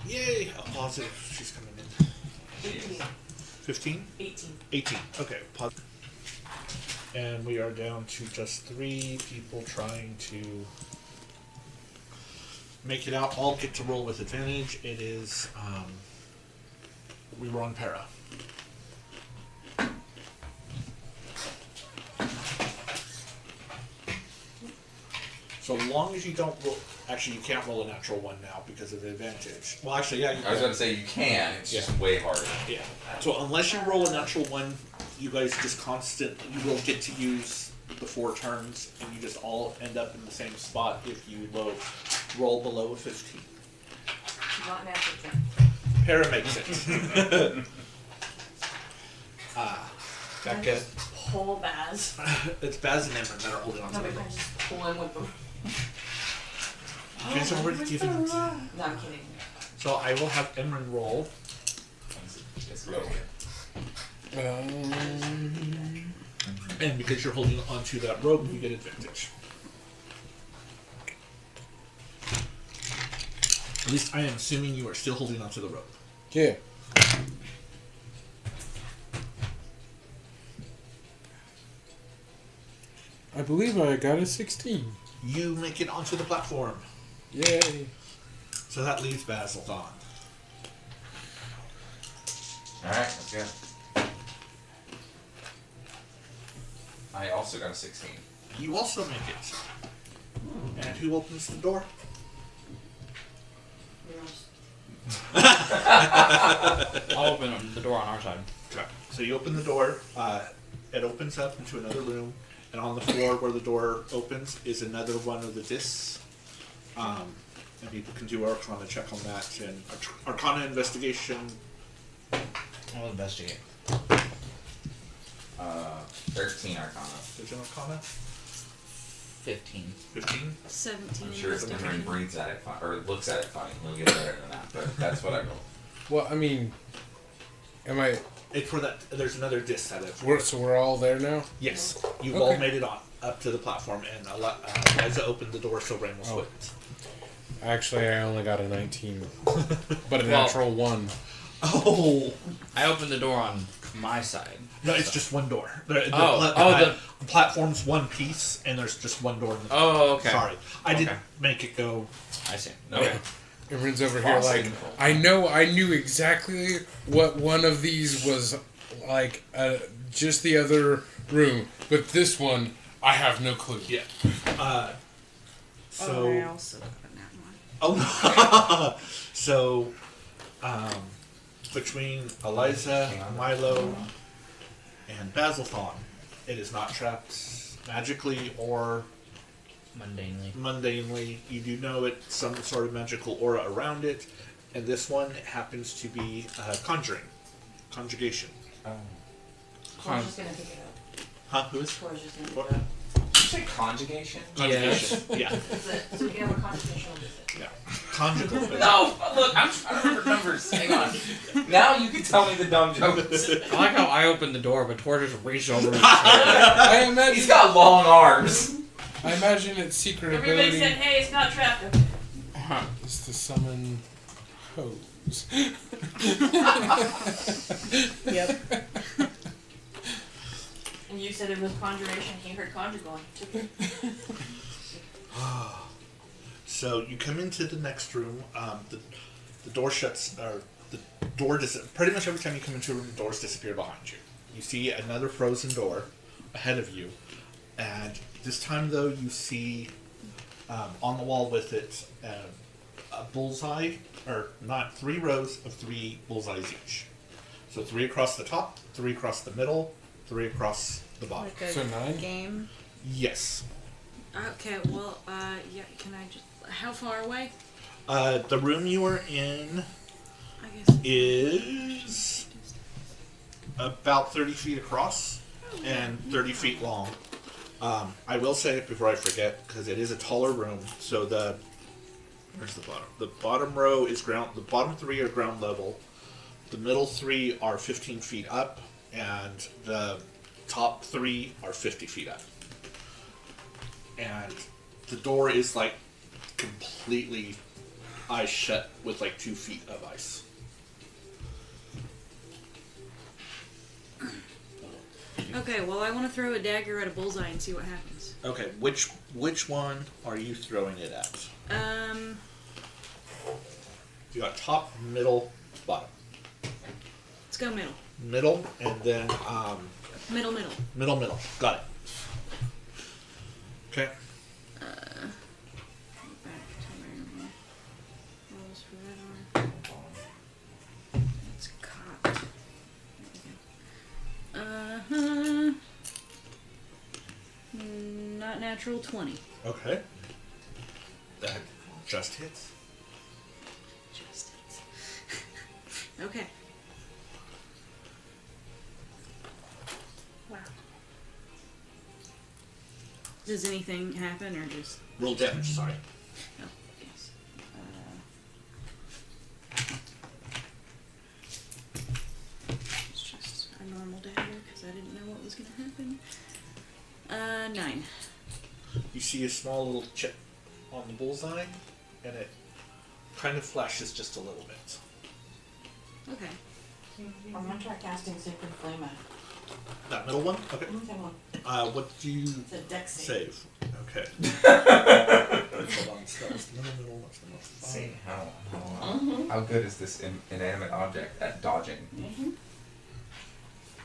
Yay! A positive. She's coming in. 18. 15? 18. 18. Okay. Positive. And we are down to just 3 people trying to make it out. All get to roll with advantage. It is we were on para. So long as you don't roll, actually you can't roll a natural one now because of the advantage. Well, actually, yeah, you I was can. going to say you can. It's just way harder. Yeah. So unless you roll a natural one, you guys just you will get to use the 4 turns, and you just all end up in the same spot if you roll below a 15. Not natural 10. Para makes it. Becca. Pull Baz. It's Baz and Emryn that are holding on to No, the but I rope. just pull in with them. You guys are already giving it. No, I'm kidding. So I will have Emryn roll. It's low. And because you're holding onto that rope, you get advantage. At least I am assuming you are still holding onto the rope. Yeah. I believe I got a 16. You make it onto the platform. Yay. So that leaves Basil on. Alright, let's go. I also got a 16. You also make it. And who opens the door? I'll open the door on our side. Okay. So you open the door. It opens up into another room. And on the floor where the door opens is another one of the discs. And people can do Arcana check on that. And Arcana investigation. I'll investigate. 13 Arcana. Is it Arcana? 15. 15? 17. I'm sure if investigation. Emryn breathes at it or looks at it funny, he'll get better than that. But that's what I rolled. Well, I mean, am I... It's for that. There's another disc that it's. So we're all there now? Yes. You've Okay. all made it up to the platform. And Eliza opened the door so Rain was Oh. wouldn't. Actually, I only got a 19. But a Well- natural 1. Oh! I opened the door on my side. No, it's just one door. The platform's one piece, and there's just one door. In the Oh, okay. Sorry, I didn't Okay. make it go. I see. Okay. Everyone's over here Awesome. like, I knew exactly what one of these was like, just the other room. But this one, I have no clue. Yeah. So. Oh, I also got a nat one. Oh no. So, between Eliza, Milo, and Basilthon, it is not trapped magically or mundanely. You do know it's some sort of magical aura around it, and this one happens to be conjugation. Cora's just gonna pick it up. Huh? Who is? Cora's just gonna pick What? it up. Did you say conjugation? Conjugation. Yeah. That's it. So we can have a conversation with it. Yeah. Conjugal. No, look, I'm trying to remember numbers. Hang on. Now you can tell me the dumb jokes. I like how I opened the door, but Tor just reached over and I He's imagine, got long arms. I imagine its secret Everybody ability said, hey, it's not trapped. is to summon hoes. Yep. And you said it was conjuration. He heard conjugal. Took it. So you come into the next room. The door shuts, or the door pretty much every time you come into a room, the doors disappear behind you. You see another frozen door ahead of you, and this time though you see on the wall with it a bullseye, or not 3 rows of 3 bullseyes each. So 3 across the top, 3 across the middle, 3 across the bottom. Like a So 9? game. Yes. Okay, well, yeah, can I just... How far away? The room you are in I guess... is about 30 feet across and 30 feet long. I will say it before I forget, because it is a taller room. So where's the bottom? The bottom row is ground. The bottom 3 are ground level. The middle 3 are 15 feet up, and the top 3 are 50 feet up. And the door is like completely ice shut with like 2 feet of ice. Okay, well, I want to throw a dagger at a bullseye and see what happens. Okay, which one are you throwing it at? You got top, middle, bottom. Let's go middle. Middle, and then Middle. middle. Got it. Okay. Back to where rolls for red arm. It's caught. There we go. Not natural 20. Okay. That just hits. Just okay. Wow. Does anything happen or just? Roll damage, sorry. Oh, yes. It's just a normal dagger because I didn't know what was going to happen. 9. You see a small little chip on the bullseye, and it kind of flashes just a little bit. Okay. I'm gonna try casting Sacred Flame at it. That middle one? Okay. Come on. What do you It's a dex save. save? Okay. Hold on, so that's the middle, that's the most fun. See how good is this inanimate object at dodging?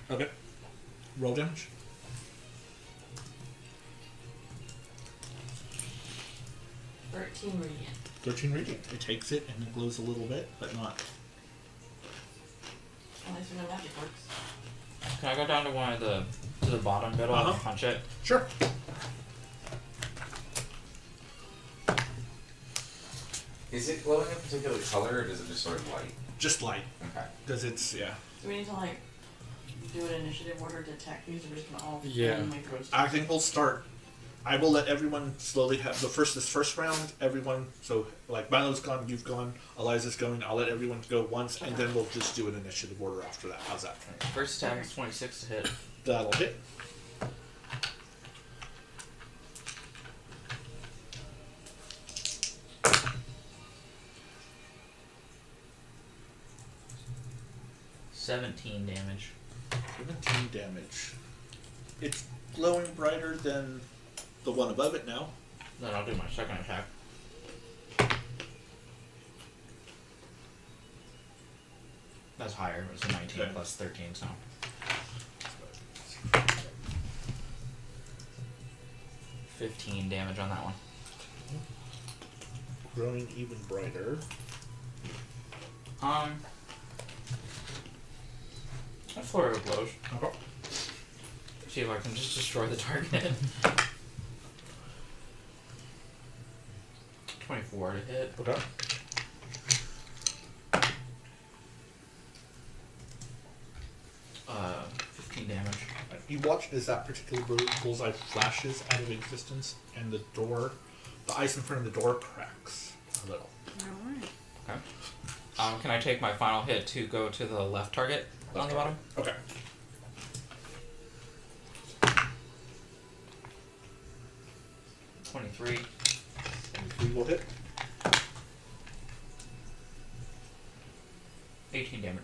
Okay. Roll damage. 13 radiant. 13 radiant. It takes it and it glows a little bit, but not. At least we know magic works. Can I go down to one of the bottom middle and punch it? Sure. Is it glowing a particular color, or does it just sort of light? Just light. Okay. Because it's, yeah. Do we need to like do an initiative order to attack these, or we're just gonna all Yeah. randomly throw stuff? I think we'll start. I will let everyone slowly have this first round. Everyone, so like Milo's gone, you've gone, Eliza's going. I'll let everyone go once, and then we'll just do an initiative order after that. How's that? First attack is 26 to hit. That'll hit. $17 damage. 17 damage. It's glowing brighter than the one above it now. Then I'll do my second attack. That's higher. It's a 19 Okay. plus 13, so. $15 damage on that one. Growing even brighter. A flurry of blows. Okay. See if I can just destroy the target. 24 to hit. Okay. Uh, 15 damage. You watch as that particular bullseye flashes out of existence, and the door, the ice in front of the door cracks a little. Alright. Okay. Can I take my final hit to go to the left target on the bottom? Okay. $23. 23 will hit. 18 damage.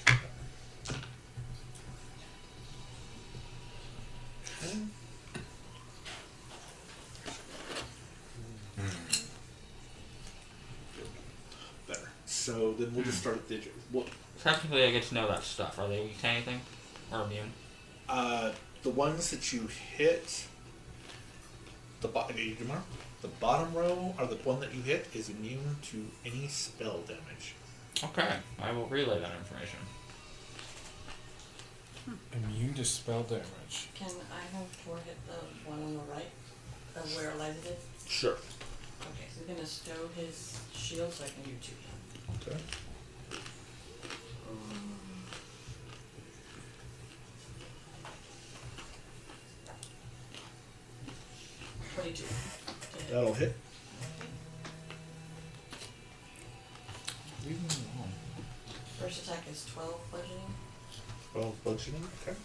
Okay. Better. So then we'll just start at the what? Technically, I get to know that stuff. Are they weak to anything? Or immune? The ones that you hit, the bottom row, or the one that you hit, is immune to any spell damage. Okay, I will relay that information. Immune to spell damage. Can I have Tor hit the one on the right of where Eliza did? Sure. Okay, so he's gonna stow his shield so I can do 2. Okay. 22. That'll hit. First attack is 12 bludgeoning. 12 bludgeoning. Okay.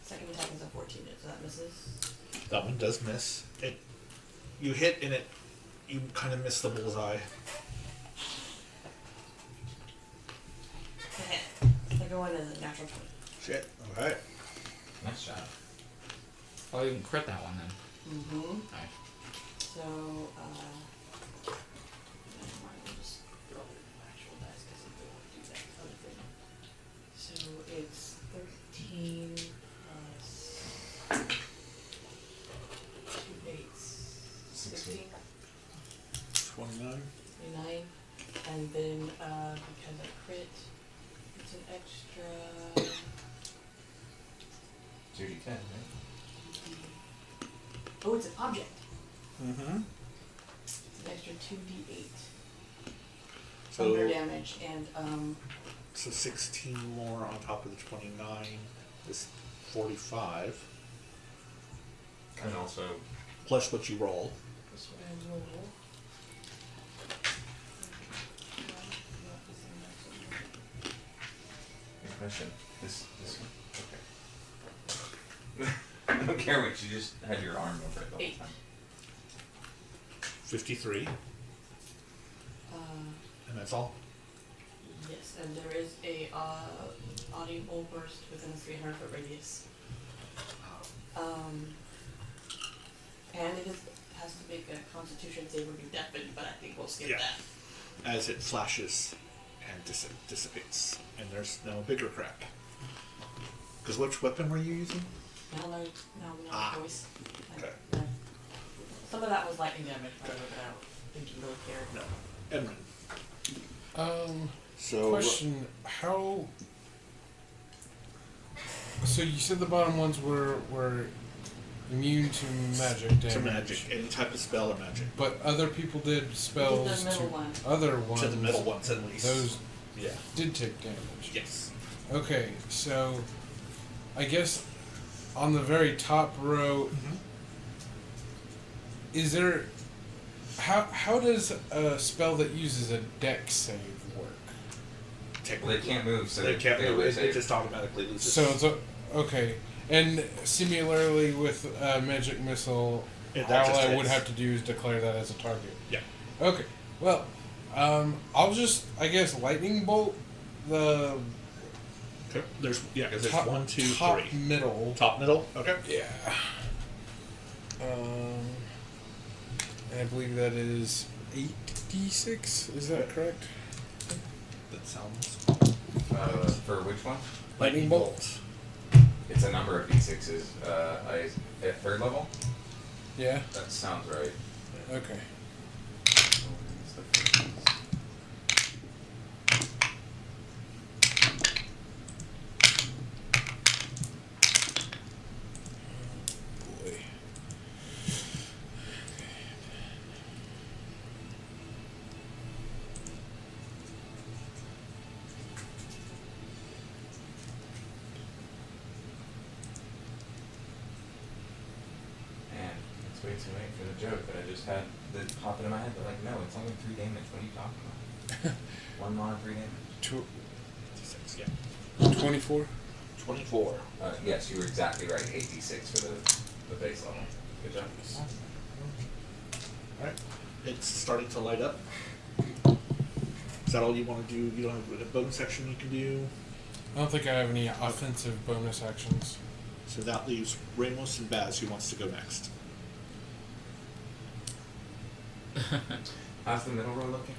Second attack is a 14, so that misses. That one does miss. You hit and you kind of miss the bullseye. I go in as a natural 20. Shit. Okay. Nice job. Oh, you can crit that one then. Mm-hmm. Nice. So, never mind, we'll just roll actual dice because I don't want to do that other thing. So it's 13 plus 2 8s, 16, 29. 29, and then because I crit, it's an extra 2d10, right? oh, it's an object. Mm-hmm. It's an extra 2d8 So, thunder damage, and so 16 more on top of the 29 is 45. And also, Plus what you roll. that's what I roll. good question. This okay. I don't care what, you just had your arm over it the whole 8. time. 53. And that's all. Yes, and there is a audible burst within a 300-foot radius. And it has to make a Constitution save or be deafened, but I think we'll skip that. As it flashes and dissipates. And there's no bigger crap. Because which weapon were you using? No voice. Okay. Some of that was lightning damage, but I don't think you really cared. No. Emryn. So Question: How? So you said the bottom ones were immune to magic damage. to magic, any type of spell or magic. But other people did spells the middle to one. other ones. To the middle ones at least. Those Yeah. did take damage. Yes. Okay, so I guess on the very top row, is there? How does a spell that uses a dex save work? Well, they can't move, so They can't move. always It save. just automatically loses. So it's okay, and similarly with magic missile, Yeah, that all just I would hits. have to do is declare that as a target. Yeah. Okay. Well, I'll just lightning lightning bolt the Okay. There's because there's top, 1, 2, top 3. middle. Top middle. Okay. Yeah. And I believe that is 8d6. Is that correct? That sounds. For which one? Lightning bolt. It's a number of d6s. At 3rd level? Yeah. That sounds right. Okay. Boy. Man, it's way too late for the joke that I just had that pop into my head, but like, no, it's only 3 damage. What are you talking about? 1 mod, 3 damage. 6, yeah. 24. 24. Yes, you were exactly right. 8d6 for the base level. Good job. Alright. It's starting to light up. Is that all you want to do? You don't have a bonus action you can do? I don't think I have any offensive bonus actions. So that leaves Ramos and Baz, who wants to go next. How's the middle row looking?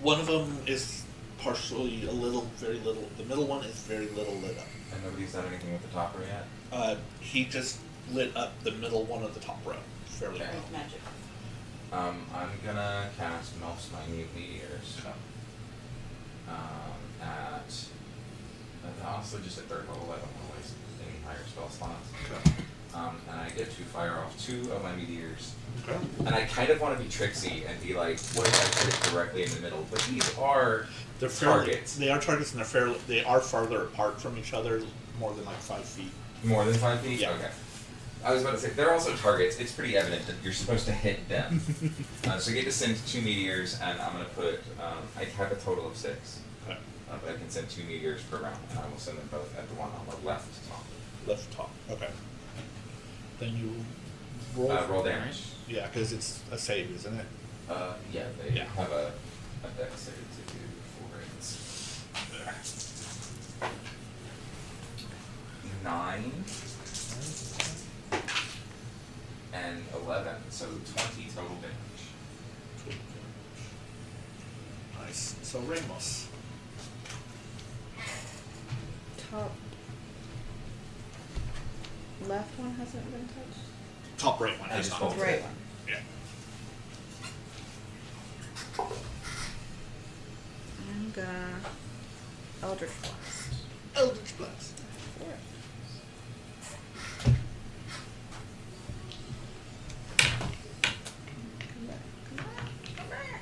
One of them is partially very little. The middle one is very little lit up. And nobody's done anything with the top row yet? He just lit up the middle one of the top row fairly Okay. well. With magic. I'm gonna cast Melf's Minute Meteors. Also just at 3rd level, I don't want to waste any higher spell slots. Okay. And I get to fire off 2 of my meteors. Okay. And I kind of want to be tricksy and be like, what if I put it directly in the middle? But these are They're fairly, targets. They are targets, and they are farther apart from each other, more than like 5 feet. More than 5 feet? Yeah. Okay. I was about to say, they're also targets. It's pretty evident that you're supposed to hit them. So I get to send 2 meteors, and I'm going to put, I have a total of 6. Okay. But I can send 2 meteors per round, and I will send them both at the one on the left top. Left top. Okay. Then you roll. Roll damage. Yeah, because it's a save, isn't it? Yeah, they Yeah. have a dex save to do for it. 9. and 11, so 20 total damage. Nice. So Ramos. Top left one hasn't been touched. Top right one I has just not. rolled. Right one. Yeah. I'm gonna Eldritch Blast. Eldritch Blast. Come back, come back, come back.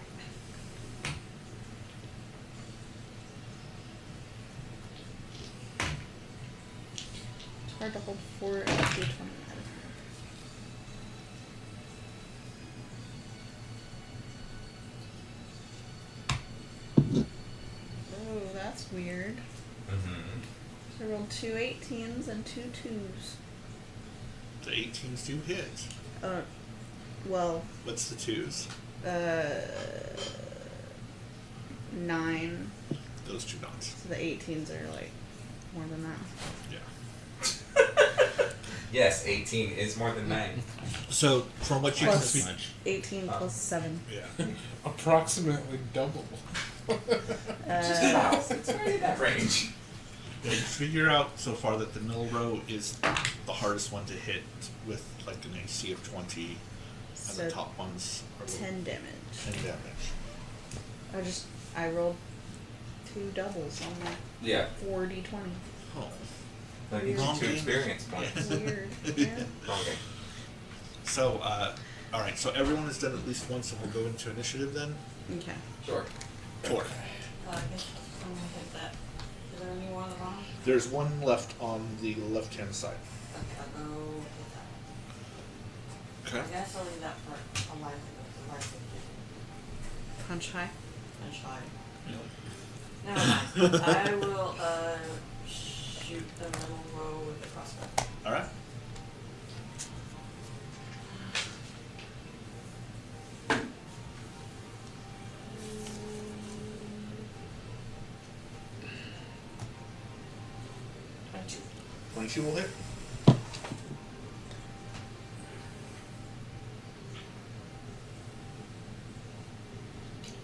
It's hard to hold 4 and 2 20 at a time. Oh, that's weird. Mm-hmm. So I rolled 2 18s and 2 2s. The 18s do hit. Well, What's the 2s? 9. Those two dots. So the 18s are like more than that. Yeah. Yes, 18 is more than 9. So from what you can Plus see, 18 plus 7. yeah. Approximately double. Just about. It's right in that range. Yeah, you figure out so far that the middle row is the hardest one to hit with like an AC of 20, and So the top ones are 10 damage. 10 damage. I rolled 2 doubles on my Yeah. 4d20. Oh. That gives you Wrong 2 game. experience points. Weird. Yeah. Wrong game. So, alright, so everyone has done at least once, and we'll go into initiative then. Okay. Sure. 4. I guess I'm gonna hit that. Is there any more on the bottom? There's one left on the left-hand side. Okay, I'll go hit that. Okay. I guess I'll leave that for Eliza. Punch high. And shy. Never mind. I will shoot the middle row with the crossbow. Alright. And 2. 22 will hit.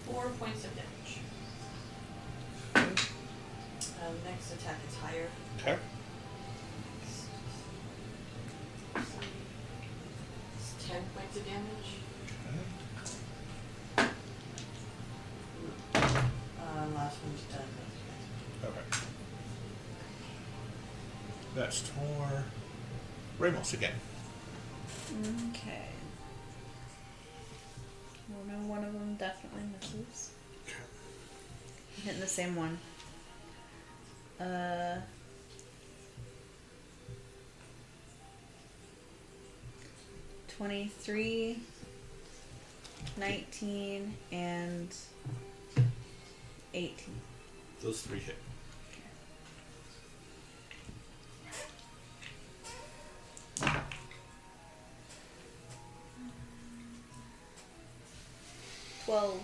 Four points of damage. Next attack is higher. Okay. It's 10 points of damage. Last one's 10 points of damage. Okay. That's for Ramos again. Okay. Well, no, one of them definitely misses. I'm hitting the same one. 23, 19, and 18. Those 3 hit. $12.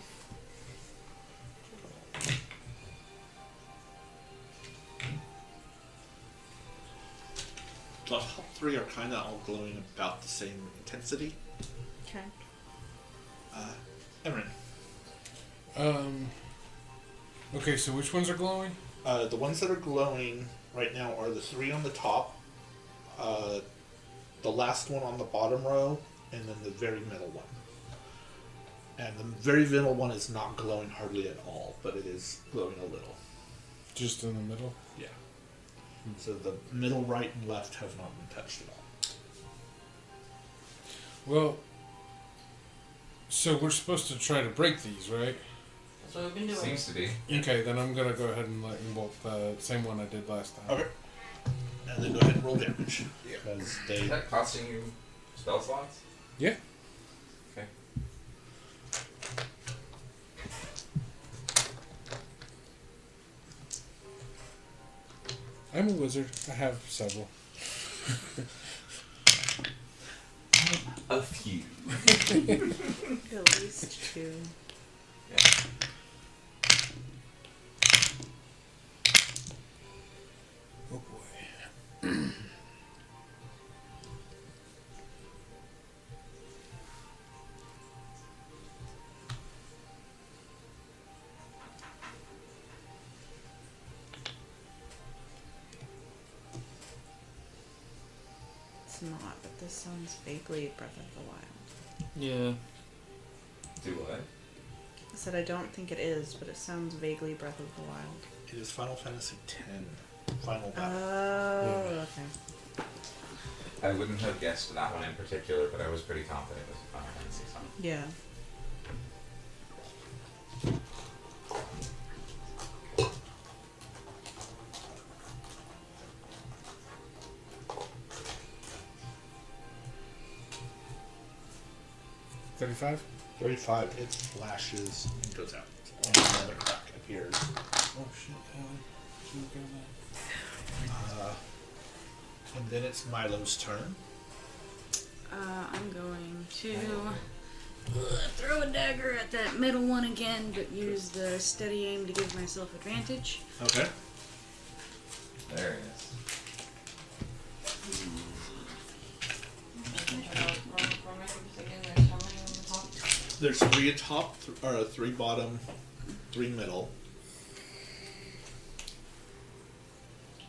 The top 3 are kind of all glowing about the same intensity. Okay. Emryn. Okay, so which ones are glowing? The ones that are glowing right now are the 3 on the top, the last one on the bottom row, and then the very middle one. And the very middle one is not glowing hardly at all, but it is glowing a little. Just in the middle? Yeah. So the middle, right, and left have not been touched at all. Well, so we're supposed to try to break these, right? That's what we've been doing. Seems to be. Okay, then I'm gonna go ahead and lightning bolt the same one I did last time. Okay. And then go ahead and roll damage. Yeah. Because Is they... that costing you spell slots? Yeah. Okay. I'm a wizard. I have several. A few. At least 2. Yeah. Oh boy. it's not, but this sounds vaguely Breath of the Wild. Yeah. Do what? I said I don't think it is, but it sounds vaguely Breath of the Wild. It is Final Fantasy X. Final battle. Oh, okay. I wouldn't have guessed that one in particular, but I was pretty confident it was Final Fantasy song. Yeah. $35? 35, it flashes and goes out. And another crack appears. Oh shit, And then it's Milo's turn. I'm going to throw a dagger at that middle one again, but use the steady aim to give myself advantage. Okay. There it is. There's 3 at top, or 3 bottom, 3 middle.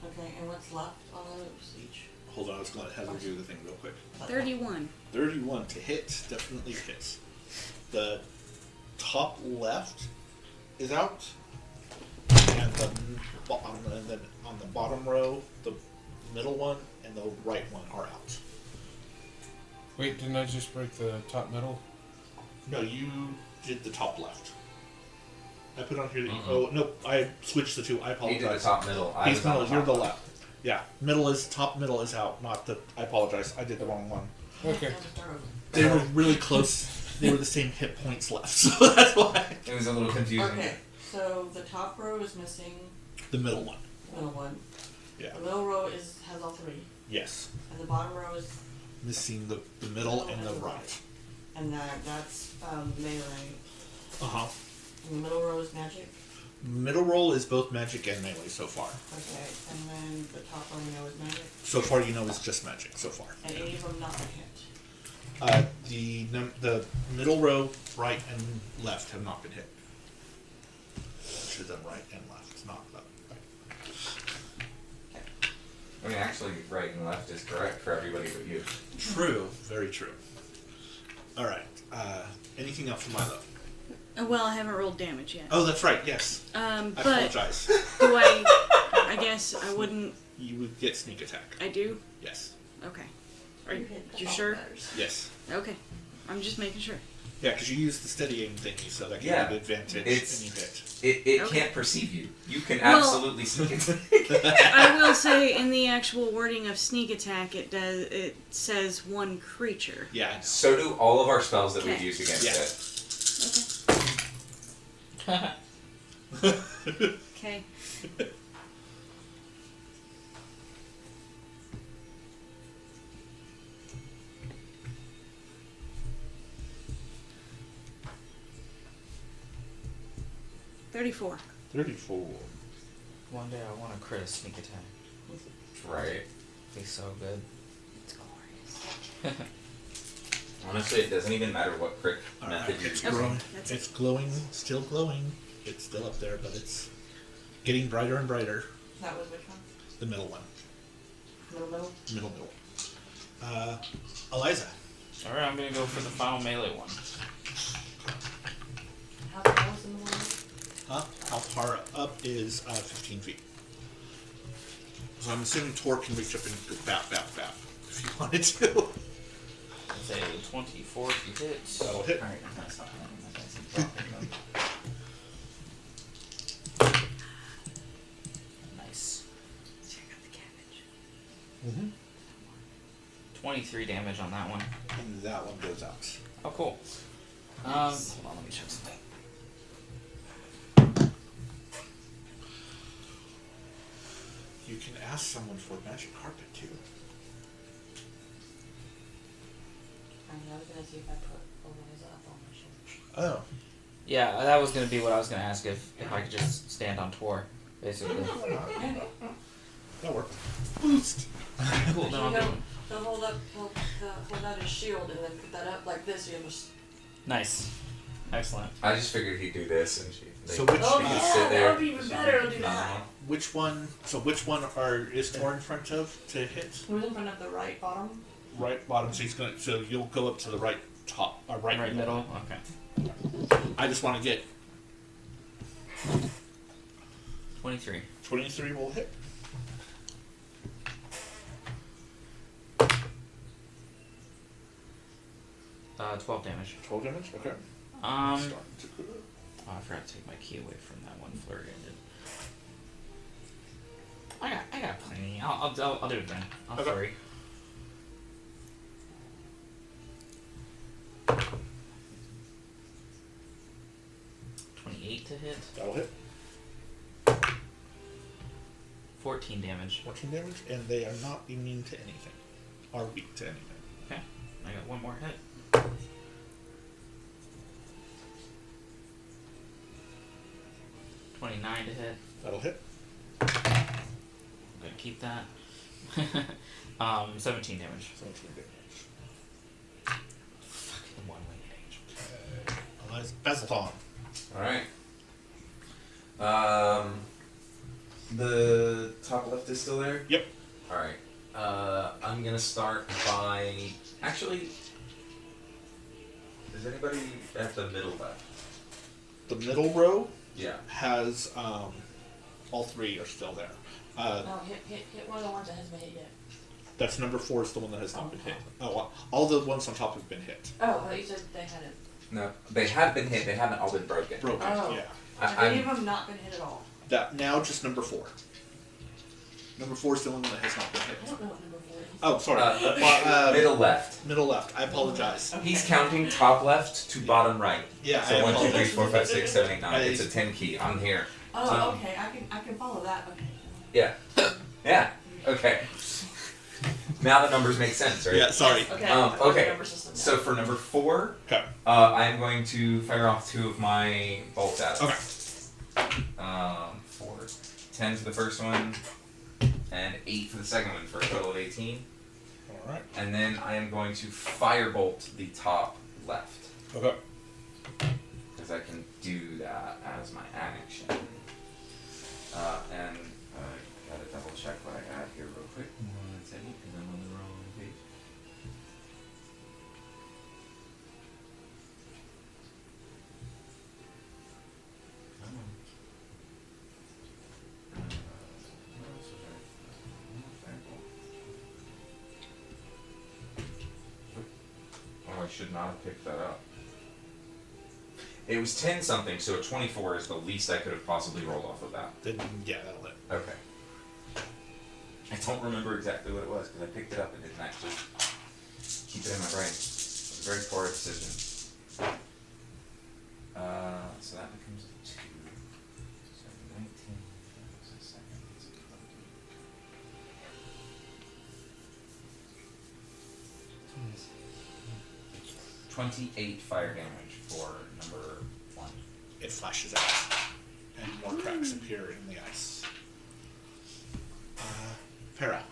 Okay, and what's left on those each? Hold on, I was going to have her do the thing real quick. 31. 31 to hit, definitely hits. The top left is out, and then on the bottom row, the middle one and the right one are out. Wait, didn't I just break the top middle? No, you did the top left. I put on here that you, oh, no, I switched the two, I He apologize. did the top middle. I He's was on middle, the you're top the one. left. Yeah, top middle is out, not the, I apologize, I did the wrong one. Okay. They were really close, they were the same hit points left, so that's why. It was a little confusing. Okay, so the top row is missing The middle one, the middle one. yeah, The middle row has all three. yes. And the bottom row is, Missing the middle and the right. and that's melee. Uh-huh. And the middle row is magic. Middle roll is both magic and melee so far. Okay, and then the top one we know is magic. So far, you know it's just magic so far. And any of them not been hit. The middle row, right and left have not been hit. Should have done right and left, not left. Right. I mean, actually, right and left is correct for everybody but you. True, very true. All right. Anything else from Milo? Well, I haven't rolled damage yet. Oh, that's right. Yes. I But apologize. do I guess I wouldn't. You would get sneak attack. I do? Yes. Okay. Are you hit the you top sure? letters. Yes. Okay. I'm just making sure. Yeah, because you use the steady aim thingy, so that gives Yeah, you advantage it's- and you hit. It Okay. can't perceive you. You can Well- absolutely sneak it. I will say in the actual wording of sneak attack, it says one creature. Yeah. So do all of our spells that we've Okay. used against Yeah. it. Okay. $34. 34. One day I want to crit a sneak attack. Right. Be so good. It's glorious. Honestly, it doesn't even matter what crit All right. method you It's use. growing. That's It's glowing. Still glowing. It's still up there, but it's getting brighter and brighter. That was which one? The middle one. Middle. Middle. Eliza. Alright, I'm gonna go for the final melee one. How tall is in the one? Huh? How far up is 15 feet. So I'm assuming Tor can reach up and go bap, if you wanted to. It's a 24 if you hit. That'll hit. Alright, that's not happening. That's dropping them. Nice. Check out the cabbage. Mm-hmm. 23 damage on that one. And that one goes out. Oh, cool. Hold on, let me check something. You can ask someone for magic carpet too. I was gonna see if I put Eliza up on my shoulder. Oh. Yeah, that was gonna be what I was gonna ask if I could just stand on Tor, basically. That worked. Boost. Cool, then I'll do it. He'll hold out his shield and then put that up like this. You just. Nice. Excellent. I just figured he'd do this and she. So which- Oh she could yeah, sit there. that would be even better. I'll do that. Uh-huh. Which one? So which one is Tor in front of to hit? Who's in front of the right bottom? right bottom. So you'll go up to the right top, right middle. Okay. I just want to get 23. 23 will hit. 12 damage. 12 damage. Okay. Oh, Starting to cool. I forgot to take my key away from that one flurry I did. I got plenty. I'll do it then. I'll Okay. flurry. $28 to hit. That'll hit. 14 damage. 14 damage, and they are not immune to anything. Are weak to anything. Okay. I got one more hit. 29 to hit. That'll hit. I'm gonna keep that. 17 damage. 17 damage. Fucking one wing range. Basilton. Alright. The top left is still there? Yep. Alright. I'm gonna start by... Actually... Is anybody at the middle left? The middle row Yeah. has all three are still there. No, hit one of the ones that hasn't been hit yet. That's number 4 is the one that has not been hit. Oh, all the ones on top have been hit. Oh, I thought you said they hadn't. No, they have been hit. They haven't all been broken. Broken. Oh. Yeah. Have any of them not been hit at all? That now just number 4. Number 4 is the only one that has not been I hit. don't know what number 4 is. Oh, sorry. Middle left. Middle left. I apologize. He's counting top left to bottom right. Yeah, So I 1, 2, 3, apologize. 4, 5, 6, 7, 8, 9. I- It's a 10 key. I'm here. Oh, okay. I can follow that. Okay. Yeah. Yeah. Okay. Now the numbers make sense, right? Yeah, sorry. Okay. Okay. Number system now. So for number 4, Okay. I am going to fire off 2 of my bolts at it. Okay. 4, 10 for the first one, and 8 for the second one for a total of 18. Alright. And then I am going to firebolt the top left. Okay. Because I can do that as my action. And gotta double check what I got here real quick. 1 second, because I'm on the wrong page. Come on. What else was I? Oh, I should not have picked that up. It was 10 something, so a 24 is the least I could have possibly rolled off of that. Then, yeah, that'll hit. Okay. I don't remember exactly what it was because I picked it up and didn't actually keep it in my brain. It was a very poor decision. So that becomes a 2. So 19. That was a second. It's a 20. 28 fire damage for number 1. It flashes out, and more cracks appear in the ice. Para.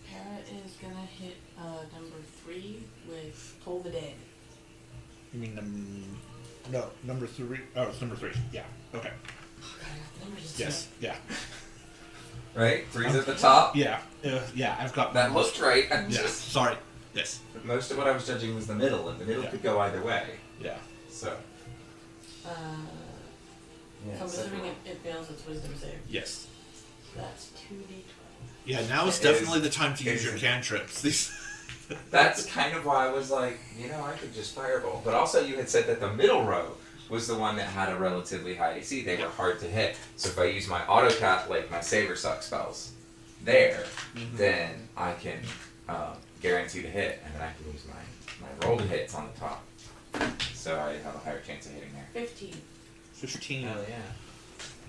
Para is gonna hit number 3 with Toll the Dead. You mean no, number 3. Oh, it's number 3. Yeah. Okay. Oh god, I got the numbers just Yes. Yeah. Right? 3's at the top. Yeah. Yeah. I've got That looked right. I'm Yeah. just Sorry. Yes. most of what I was judging was the middle, and the middle Yeah. could go either way. Yeah. So So yeah. I'm so- assuming it fails its wisdom save. Yes. That's 2d12. Yeah. Now is It definitely is- the time to use it your is- cantrips. These. That's kind of why I was like, I could just firebolt. But also, you had said that the middle row was the one that had a relatively high AC. They were hard to hit. So if I use my autocat, like my Saber Suck spells, there, then I can guarantee the hit, and then I can use my roll to hits on the top. So I have a higher chance of hitting there. 15. 15 yeah.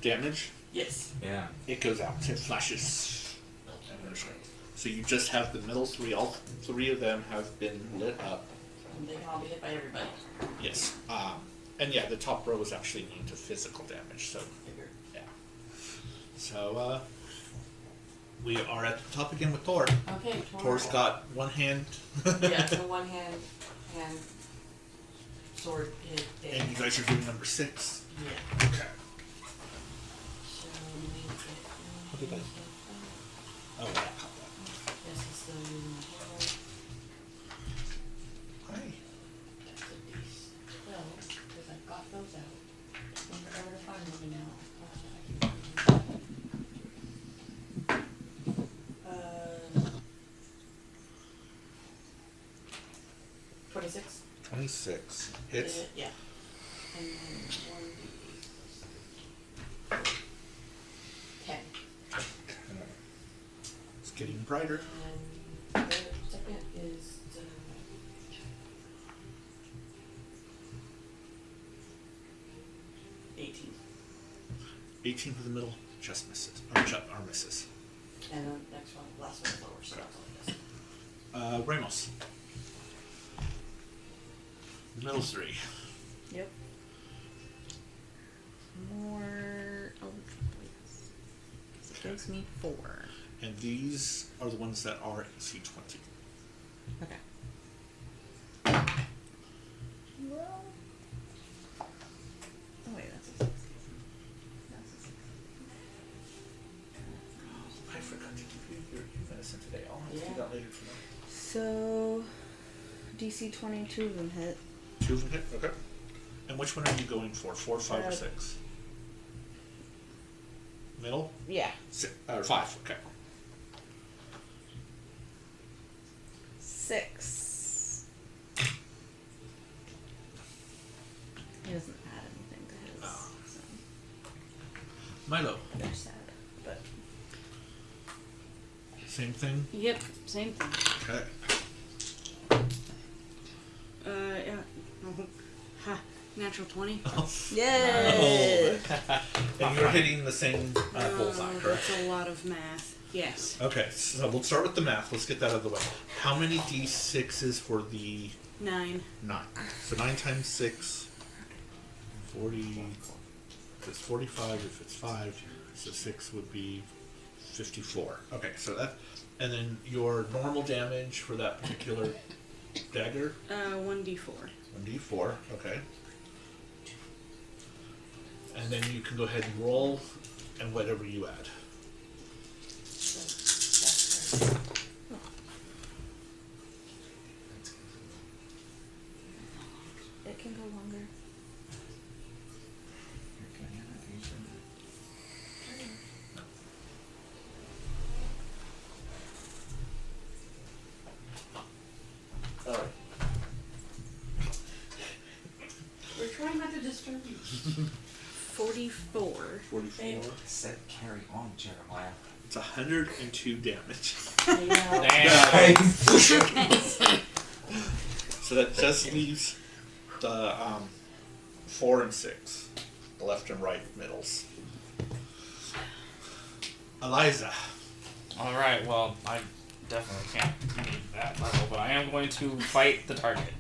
damage. Yes. Yeah. It goes out. It flashes. So you just have the middle 3. All 3 of them have been lit up. And they can all be hit by everybody. Yes. And yeah, the top row is actually immune to physical damage. So Figure. yeah. So we are at the top again with Thor. Okay, Tor. Thor's got one hand. Yeah, so one hand, sword hit. And you guys are doing number 6. Yeah. Okay. So we need to What did I- Oh, yeah, I caught that. Yes, it's still using my hammer. 26. 26 hits. Yeah. And then 1d8 plus 10. It's getting brighter. And the second is 18. 18 for the middle, just misses. Or misses. And the next one, last one is lower, so that's all it does. Ramos. The middle 3. Yep. More eligibles. It takes me 4. And these are the ones that are C20. Okay. Well. Oh wait, that's a 16. That's a 16. I forgot to give you your medicine today. I'll have to do that later tonight. So, DC 22 of them hit. 2 of them hit? Okay. And which one are you going for? 4, 5, or 6? Middle? Yeah. 5, okay. 6. He doesn't add anything to his. Oh. So Milo. they're sad, but Same thing? Yep, same thing. Okay. Yeah. Ha. Natural 20. yay! And you're hitting the same bullseye, correct? That's a lot of math. Yes. Okay, so we'll start with the math. Let's get that out of the way. How many d6s for the 9. 9? So 9 times 6, 40. If it's 45, if it's 5, so 6 would be 54. Okay, so that, and then your normal damage for that particular dagger? 1d4. 1d4, okay. And then you can go ahead and roll, and whatever you add. That's right. It can go longer. Alright. We're trying not to disturb you. 44. 44. Said carry on, Jeremiah. It's 102 damage. Damn. So that just leaves the 4 and 6, the left and right middles. Eliza. Alright, well, I definitely can't meet that level, but I am going to fight the target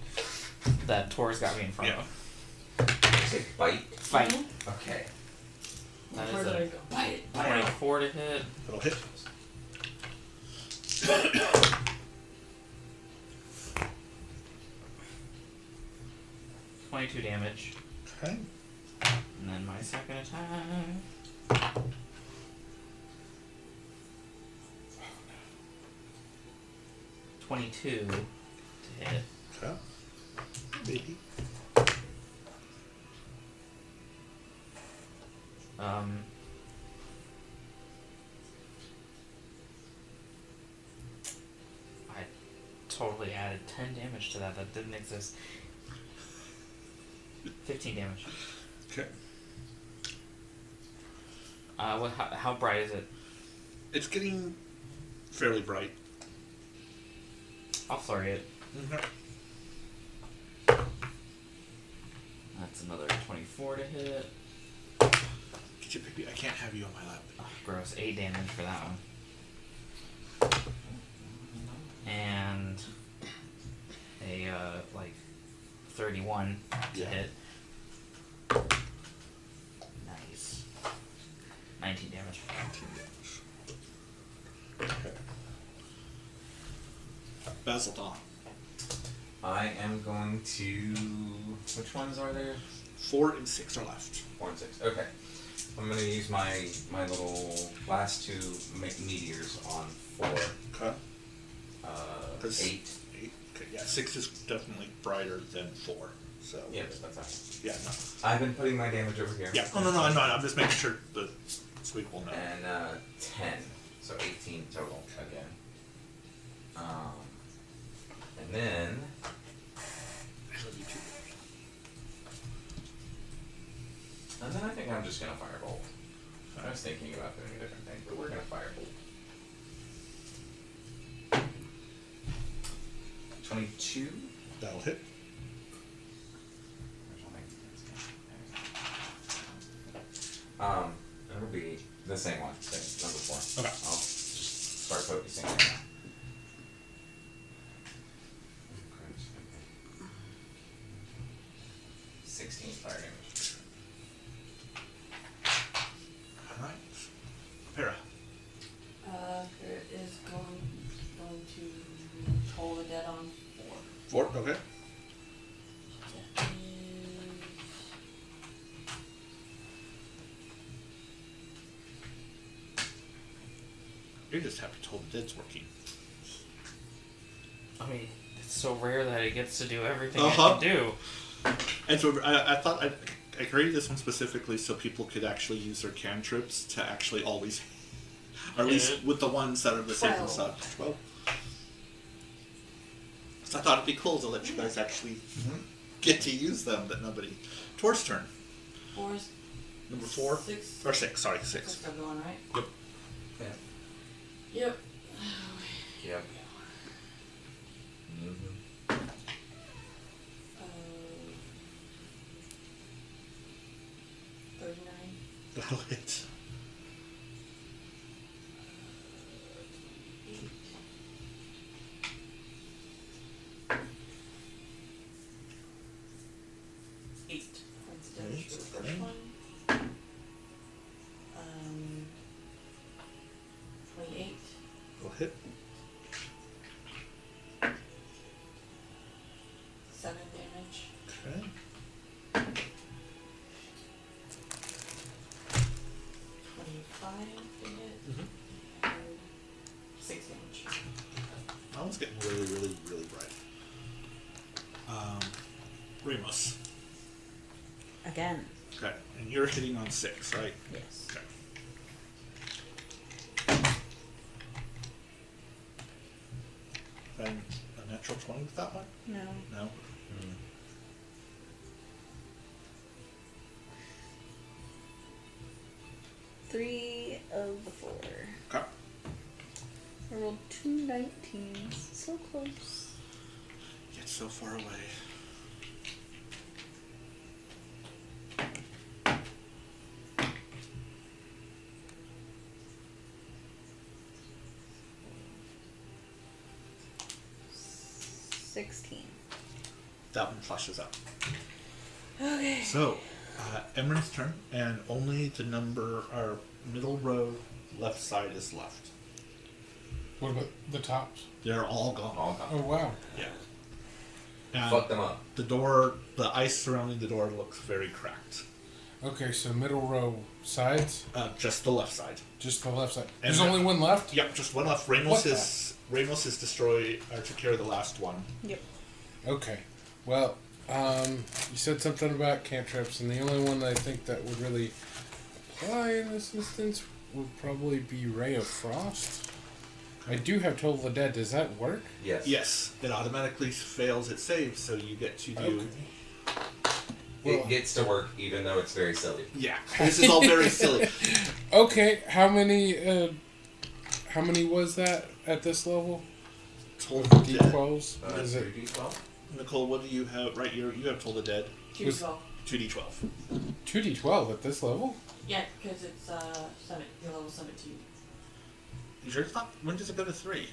that Tor's got me in front of. Say bite. Fight. Okay. That Where is do I a go? Bite it. 24 to hit. It'll hit. $22 damage. Okay. And then my second attack. $22 to hit. Okay. Baby. I totally added 10 damage to that. That didn't exist. 15 damage. Okay. How bright is it? It's getting fairly bright. I'll flurry it. Okay. That's another 24 to hit. Get you, baby. I can't have you on my lap. Oh, gross. 8 damage for that one. And a, 31 to hit. Nice. 19 damage. 19 damage. Okay. Basildon. I am going to. Which ones are there? 4 and 6 are left. 4 and 6. Okay. I'm gonna use my little last 2 meteors on 4. Okay. 8. 8. Okay, yeah, 6 is definitely brighter than 4. So. Yeah, that's fine. Yeah, no. I've been putting my damage over here. Yeah. Oh, no, I'm not. I'm just making sure the Sweet will know. And 10, so 18 total again. And then I'm just gonna firebolt. I was thinking about doing a different thing, but we're gonna firebolt. 22. That'll hit. It'll be the same one, number 4. Okay. I'll just start focusing on that. 16 fire damage. Alright. Para. There is going to toll the dead on 4. 4, okay. That is... You're just happy told the dead's working. I mean, it's so rare that it gets to do everything Uh-huh. it can do. And so I thought I created this one specifically so people could actually use their cantrips to actually always, or at least with the ones that are the safe and such. Well, so I thought it'd be cool to let you guys actually get to use them, but nobody. Tor's turn. 4's Number 4 6. or 6. Sorry, That's 6. still going, right? Yep. Yep. Yep. Uh, 39. That'll hit. 8 points of damage for the first Okay. one. 28. Will hit. 7 damage. Okay. 25 to hit. Mhm. And 6 damage. That one's getting really, really, really bright. Ramos. Again. Okay, and you're hitting on 6, right? Yes. Okay. Then a natural 20 with that one? No. No? 3 of the 4. Okay. I rolled 2 19s. So close. Yet so far away. That one flashes up. Okay. So, Emryn's turn, and only the number, our middle row left side is left. What about the tops? They're all gone. All gone. Oh wow. Yeah. And Fuck them up. the door, the ice surrounding the door looks very cracked. Okay, so middle row sides, Just the left side. just the left side. And There's only one left. Yep, just one left. What Ramos is destroyed, or took care of the last one. Yep. Okay. Well, you said something about cantrips, and the only one I think that would really apply in this instance would probably be Ray of Frost. I do have Toll of the Dead. Does that work? Yes. Yes, it automatically fails its save, so you get to do. Okay. It gets to work even though it's very silly. Yeah, this is all very silly. Okay, how many was that at this level? Toll of the Dead. D12s? Is it 3d12? Nicole, what do you have right here? You have Toll the Dead. 2d12. 2d12. 2d12 at this level? Yeah, because it's 7. You're level 17. You sure it's not? When does it go to 3?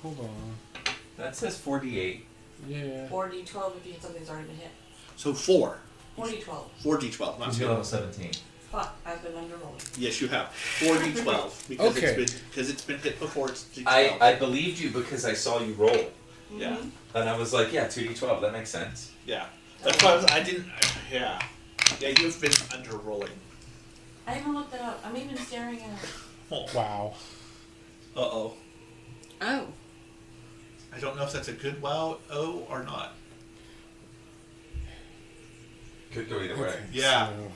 Hold on. That says 4d8. Yeah. 4d12 if you hit something that's already been hit. So 4. 4d12. 4d12, not He's 2. level 17. Fuck, I've been underrolling. Yes, you have 4d12 because Okay. it's been hit before. It's d12. I believed you because I saw you roll. Yeah, And I was like, yeah, 2d12, that makes sense. yeah. That's why I didn't. Yeah, you've been under rolling. I haven't looked that up. I'm even staring at it. Oh. Wow. Oh. Oh. I don't know if that's a good wow or not. Could go either way. Okay, Yeah. so-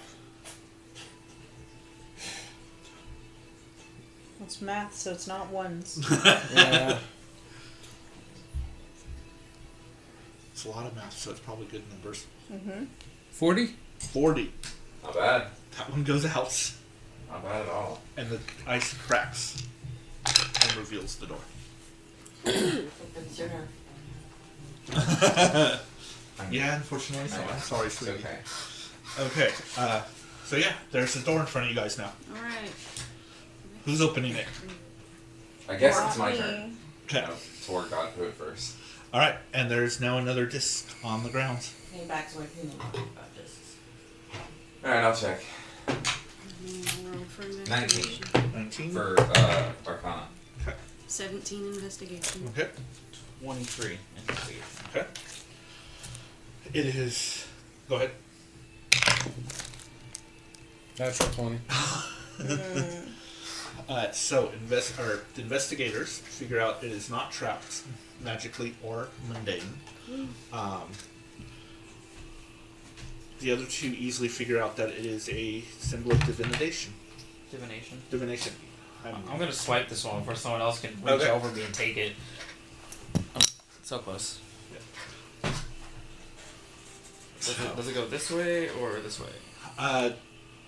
It's math, so it's not ones. yeah. It's a lot of math, so it's probably good numbers. Mm-hmm. 40? 40. Not bad. That one goes out, Not bad at all. and the ice cracks and reveals the door. Open sooner. Yeah, unfortunately, so I'm sorry, It's sweetie. okay. Okay, so yeah, there's the door in front of you guys now. Alright. Who's opening it? I guess Not it's my me. turn. Okay. No, Tor got to it first. Alright, and there's now another disc on the ground. He backs away from him. Just Alright, I'll check. Roll for 19. investigation. 19. For Arcana. 17 investigation. Okay. 23 investigation. Okay. It is. Go ahead. Natural 20. So, investigators figure out it is not trapped magically or mundane. The other two easily figure out that it is a symbol of divination. Divination. Divination. I'm gonna swipe this one before someone else can reach Okay. over me and take it. Oh, so close. Does it go this way or this way? That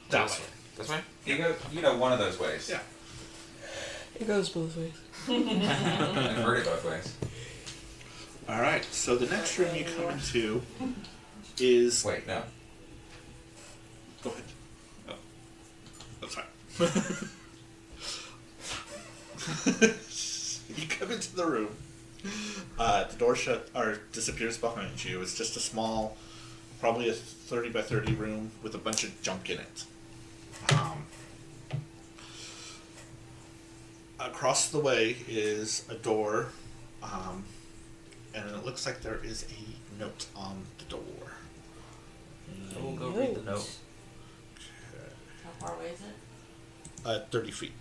This way. This way? You go one of those ways. Yeah. It goes both ways. Invert it both ways. All right. So the next room you come into is. Wait, no. Go ahead. Oh, that's fine. You come into the room. The door shut or disappears behind you. It's just a small, probably a 30 by 30 room with a bunch of junk in it. Across the way is a door, and it looks like there is a note on the door. I will go read the note. how far away is it? 30 feet.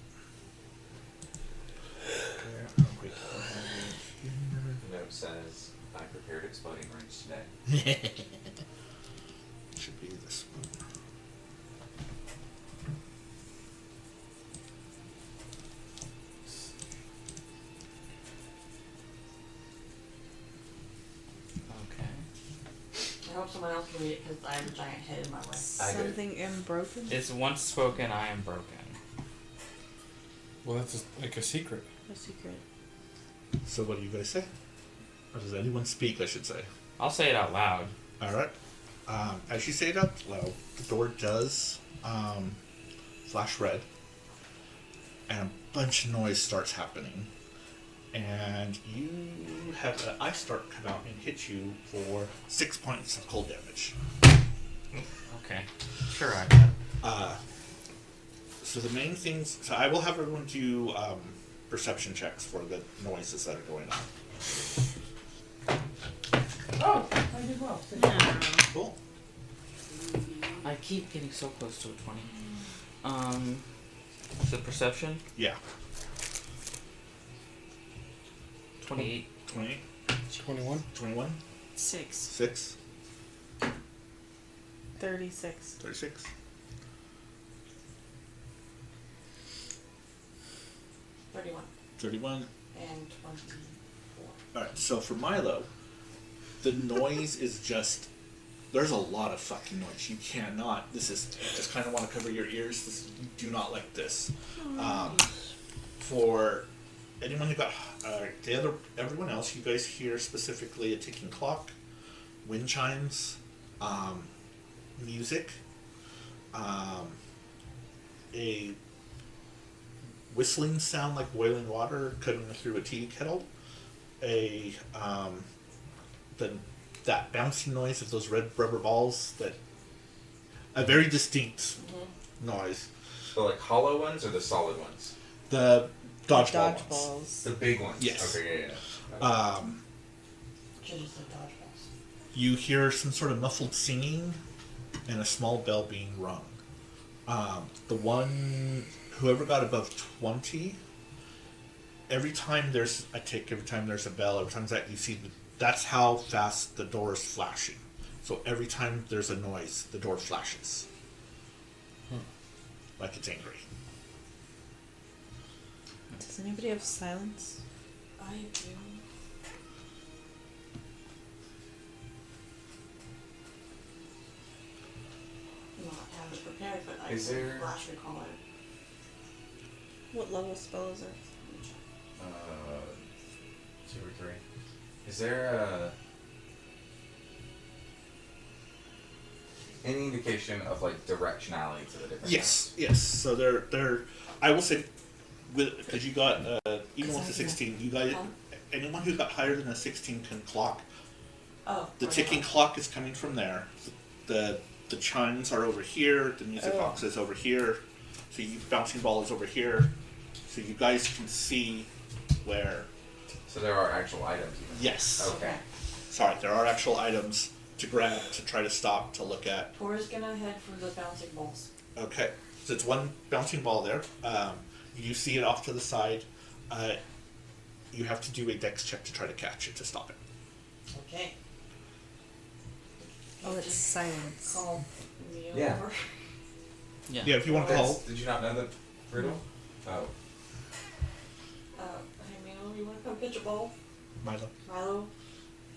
The note says, I prepared exploding range today. Should be this one. Okay. I hope someone else can read it because I have a giant head in my way. I did. Something unbroken? It's once spoken, I am broken. Well, that's like a secret. A secret. So what do you guys say? Or does anyone speak, I should say? I'll say it out loud. Alright. As you say it out loud, the door does flash red. And a bunch of noise starts happening. And you have an ice dart come out and hit you for 6 points of cold damage. Okay. Sure, I can. So the main things... So I will have everyone do perception checks for the noises that are going on. Oh, I did well. Cool. I keep getting so close to a 20. Is it perception? Yeah. 28. 28, 21. 21, 6. 6, 36. 36. $31 31. and 24. Alright, so for Milo, the noise is just... There's a lot of fucking noise. You cannot... This is... You just kind of want to cover your ears. You do not like this. For anyone who got... everyone else, you guys hear specifically a ticking clock, wind chimes, music, a whistling sound like boiling water coming through a tea kettle, that bouncing noise of those red rubber balls, a very distinct noise. The like hollow ones or the solid ones? The dodgeball ones. Dodgeballs. The big ones. Yes. Okay, yeah. Should just say dodgeballs. You hear some sort of muffled singing and a small bell being rung. Whoever got above 20, every time there's a tick, every time there's a bell, every time that you see, that's how fast the door is flashing. So every time there's a noise, the door flashes. Like it's angry. Does anybody have silence? I do. Not have it I Is there- flash recall it. What level spell is it? 2 or 3. Is there any indication of like directionality to the different? Yes, yes. So they're. I will say, because you got even with the 16, you guys, anyone who got higher than a 16 can clock. Oh. The ticking clock is coming from there. The chimes are over here. The music box is over here. So you bouncing ball is over here. So you guys can see where. So there are actual items. Even. Yes. Okay. Sorry, there are actual items to grab, to try to stop, to look at. Tor's gonna head for the bouncing balls. Okay, so it's one bouncing ball there. You see it off to the side. You have to do a dex check to try to catch it, to stop it. Okay. Oh, it's silence. Call me Yeah. over. Yeah. Yeah, if you want to call. Did you not know the riddle? Oh. Hey Milo, you wanna come pitch a ball? Milo. Milo?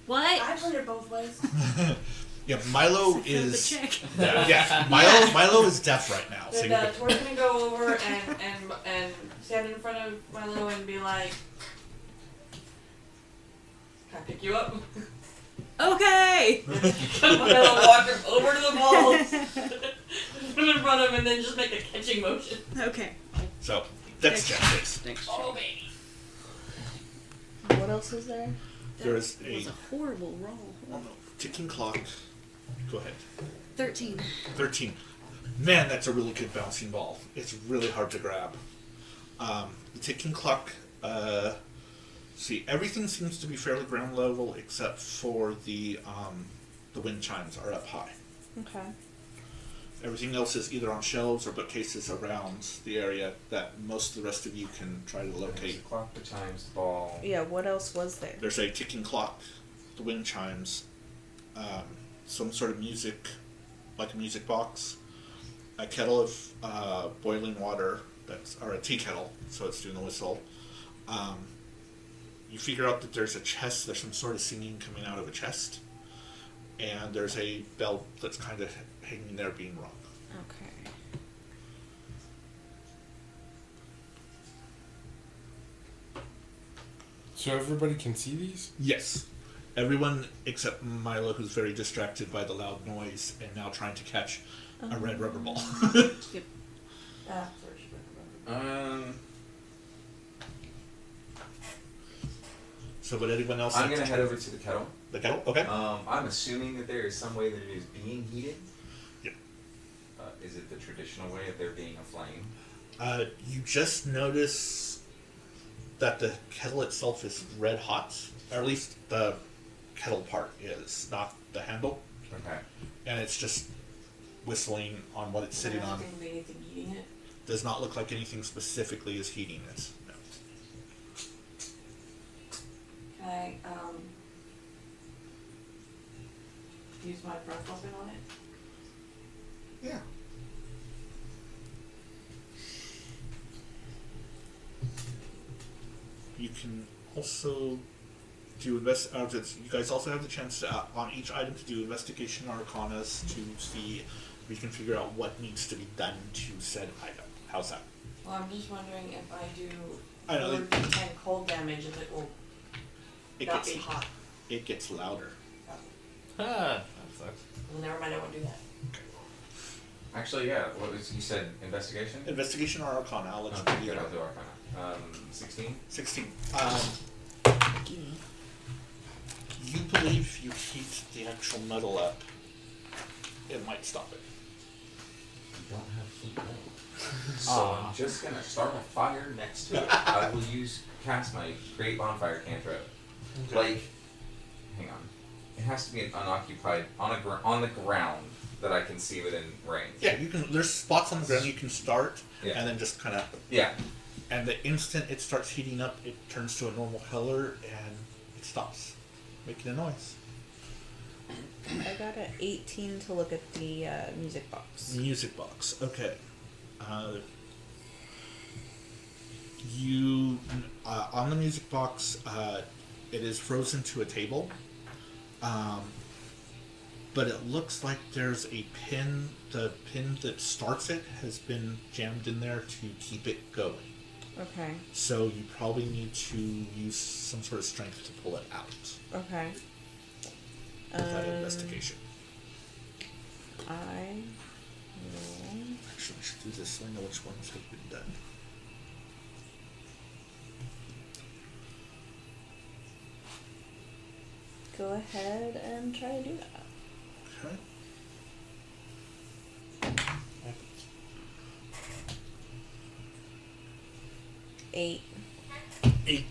What? I played it both ways. Yeah, Milo Fill the is. check. Yeah, Milo is deaf right now. So Then you can, Tor's gonna go over and stand in front of Milo and be like, "Can I pick you up?" Okay. Milo walk him over to the balls, put him in front of him, and then just make a catching motion. Okay. so dex check, please. Thanks. Oh, baby. What else is there? There is That was a a horrible roll. ticking clock. Go ahead. 13. 13. Man, that's a really good bouncing ball. It's really hard to grab. The ticking clock, see, everything seems to be fairly ground level except for the wind chimes are up high. Okay. Everything else is either on shelves or bookcases around the area that most of the rest of you can try to There's locate. the clock, the chimes, the ball. Yeah, what else was there? There's a ticking clock, the wind chimes, some sort of music, like a music box, a kettle of boiling water, or a tea kettle, so it's doing the whistle. You figure out that there's a chest, there's some sort of singing coming out of a chest, and there's a bell that's kind of hanging there being rung. Okay. So everybody can see these? Yes. Everyone except Milo, who's very distracted by the loud noise and now trying to catch a red rubber ball. Um, So would anyone else I'm like gonna to head over to the kettle. the kettle? Okay. I'm assuming that there is some way that it is being heated. Yeah. Is it the traditional way of there being a flame? You just notice that the kettle itself is red hot, or at least the kettle part is, not the handle, Okay. and it's just whistling on what it's sitting on. Anything eating it? Does not look like anything specifically is heating it. No. Can I use my breath weapon on it? Yeah. You can also do you guys also have the chance to, on each item, to do investigation arcanas to see if you can figure out what needs to be done to said item. How's that? Well, I'm just wondering if I do I know, 4d10 cold damage, if it will It not gets be hot. it gets louder. Ah, that sucks. Well, never mind, I won't do that. Actually, yeah. What was you said? Investigation. Investigation or arcana, I'll let you Okay, do good. either. I'll do Arcana. 16. 16. You believe if you heat the actual metal up, it might stop it. You don't have heat metal. So I'm just gonna start a fire next to it. I will cast my great bonfire cantrip. Like, hang on. It has to be an unoccupied on the ground that I can see within range. Yeah, you can. There's spots on the ground you can start, Yeah. and then just kind of. Yeah. And the instant it starts heating up, it turns to a normal color, and it stops making a noise. I got an 18 to look at the music box. Music box. Okay. You on the music box, it is frozen to a table. but it looks like there's a pin. The pin that starts it has been jammed in there to keep it going. Okay. So you probably need to use some sort of strength to pull it out. Okay. With that investigation. I will Actually, I should do this so I know which ones have been done. go ahead and try to do that. Okay. 8. 8.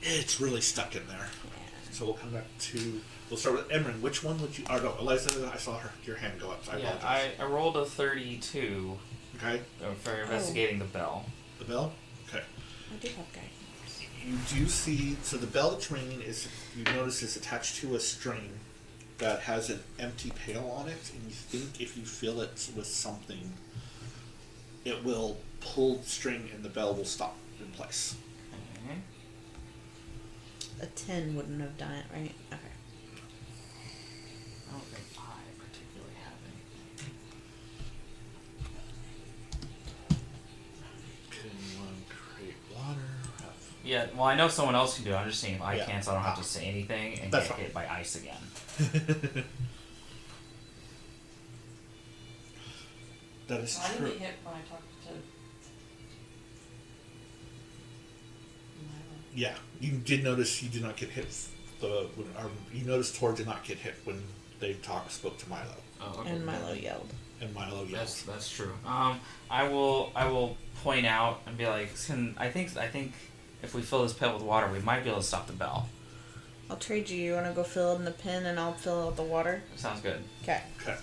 It's really stuck in there. Yeah. So we'll come back to. We'll start with Emryn. Which one would you? Oh no, Eliza. I saw your hand go up. So I Yeah, apologize. I rolled a 32 Okay. for investigating the bell. The bell. Okay. I do have guidance. You do see. So the bell that's ringing is. You notice is attached to a string that has an empty pail on it, and you think if you fill it with something, it will pull the string and the bell will stop in place. Okay. A 10 wouldn't have done it, right? Okay. I don't think I particularly have anything. Can one create water? Yeah, well, I know someone else can do it. I'm just saying if I Yeah. can't, so I don't have to say anything and That's get fine. hit by ice again. That is I didn't true. get hit when I talked to Milo. Yeah, you did notice you did not get hit. You noticed Tor did not get hit when they spoke to Milo, Oh, And Milo yelled. and Milo yelled. That's true. I will point out and be like, I think if we fill this pit with water, we might be able to stop the bell. I'll trade you. You want to go fill in the pin and I'll fill out the water? Sounds good. Okay. Okay,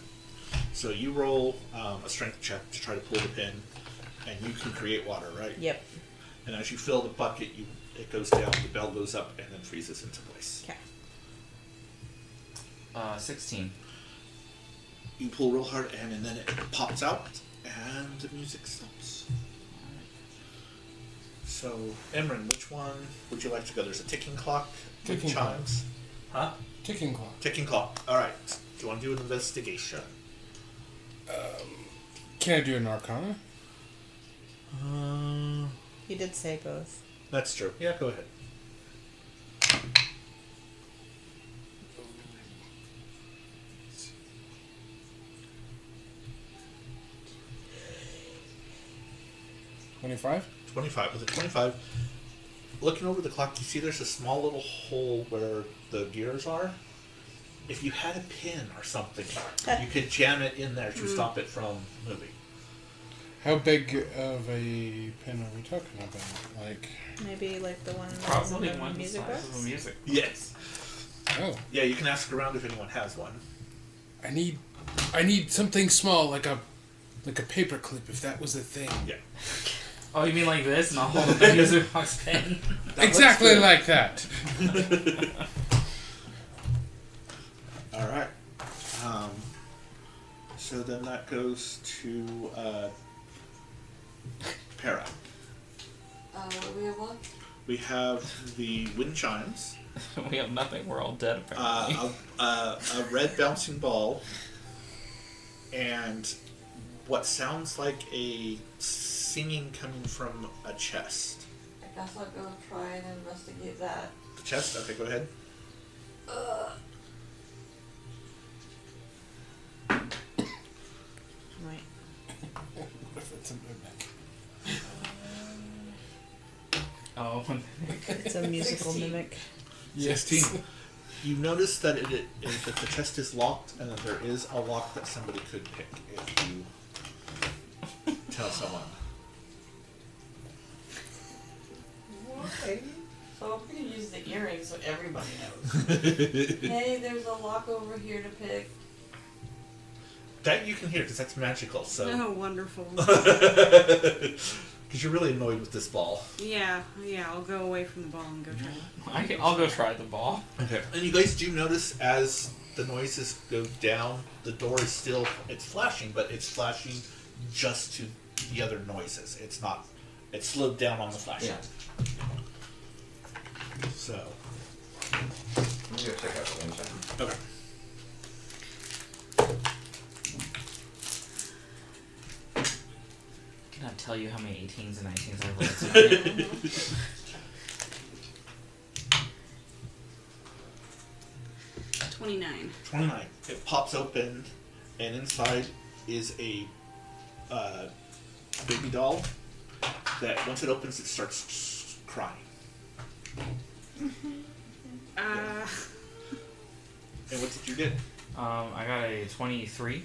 so you roll a strength check to try to pull the pin, and you can create water, right? Yep. And as you fill the bucket, it goes down, the bell goes up, and then freezes into place. Okay. 16. You pull real hard, and then it pops out, and the music stops. So, Emryn, which one would you like to go? There's a ticking clock with Ticking clock. chimes. Huh? Ticking clock. Ticking clock. All right. Do you want to do an investigation? Can I do an arcana? He did say both. That's true. Yeah, go ahead. $25? 25. With a 25, looking over the clock, you see there's a small little hole where the gears are. If you had a pin or something, you could jam it in there to stop it from moving. How big of a pin are we talking about? Like, Maybe like the one that's Probably in the one the music size box? of a music. Yes. oh, Yeah, you can ask around if anyone has one. I need something small, like a paper clip, if that was a thing. Yeah. Oh, you mean like this? And I'll hold up the music box pin? Exactly good. like that. All right. So then that goes to Para. What do we have one? We have the wind chimes, We have nothing. We're all dead, apparently. a red bouncing ball, and what sounds like a singing coming from a chest. I guess I'll go try and investigate that. The chest? Okay, go ahead. Right. What if it's a mimic? Oh, It's a musical 16. mimic. 16. You notice that that the chest is locked, and that there is a lock that somebody could pick if you tell someone. Okay. So I'm gonna use the earrings so everybody knows. Hey, there's a lock over here to pick. That you can hear because that's magical. So, Oh, wonderful. because you're really annoyed with this ball. Yeah, I'll go away from the ball and go try it. I'll go try the ball. Okay. And you guys do notice as the noises go down, the door is still flashing, but it's flashing just to the other noises. It's not. It's slowed down on the flashing. Yeah. So. I'm gonna go check out the wind chime. Okay. tell you how many 18s and 19s I rolled tonight. 29. 29. It pops open, and inside is a baby doll that once it opens, it starts crying. And what did you get? I got a 23.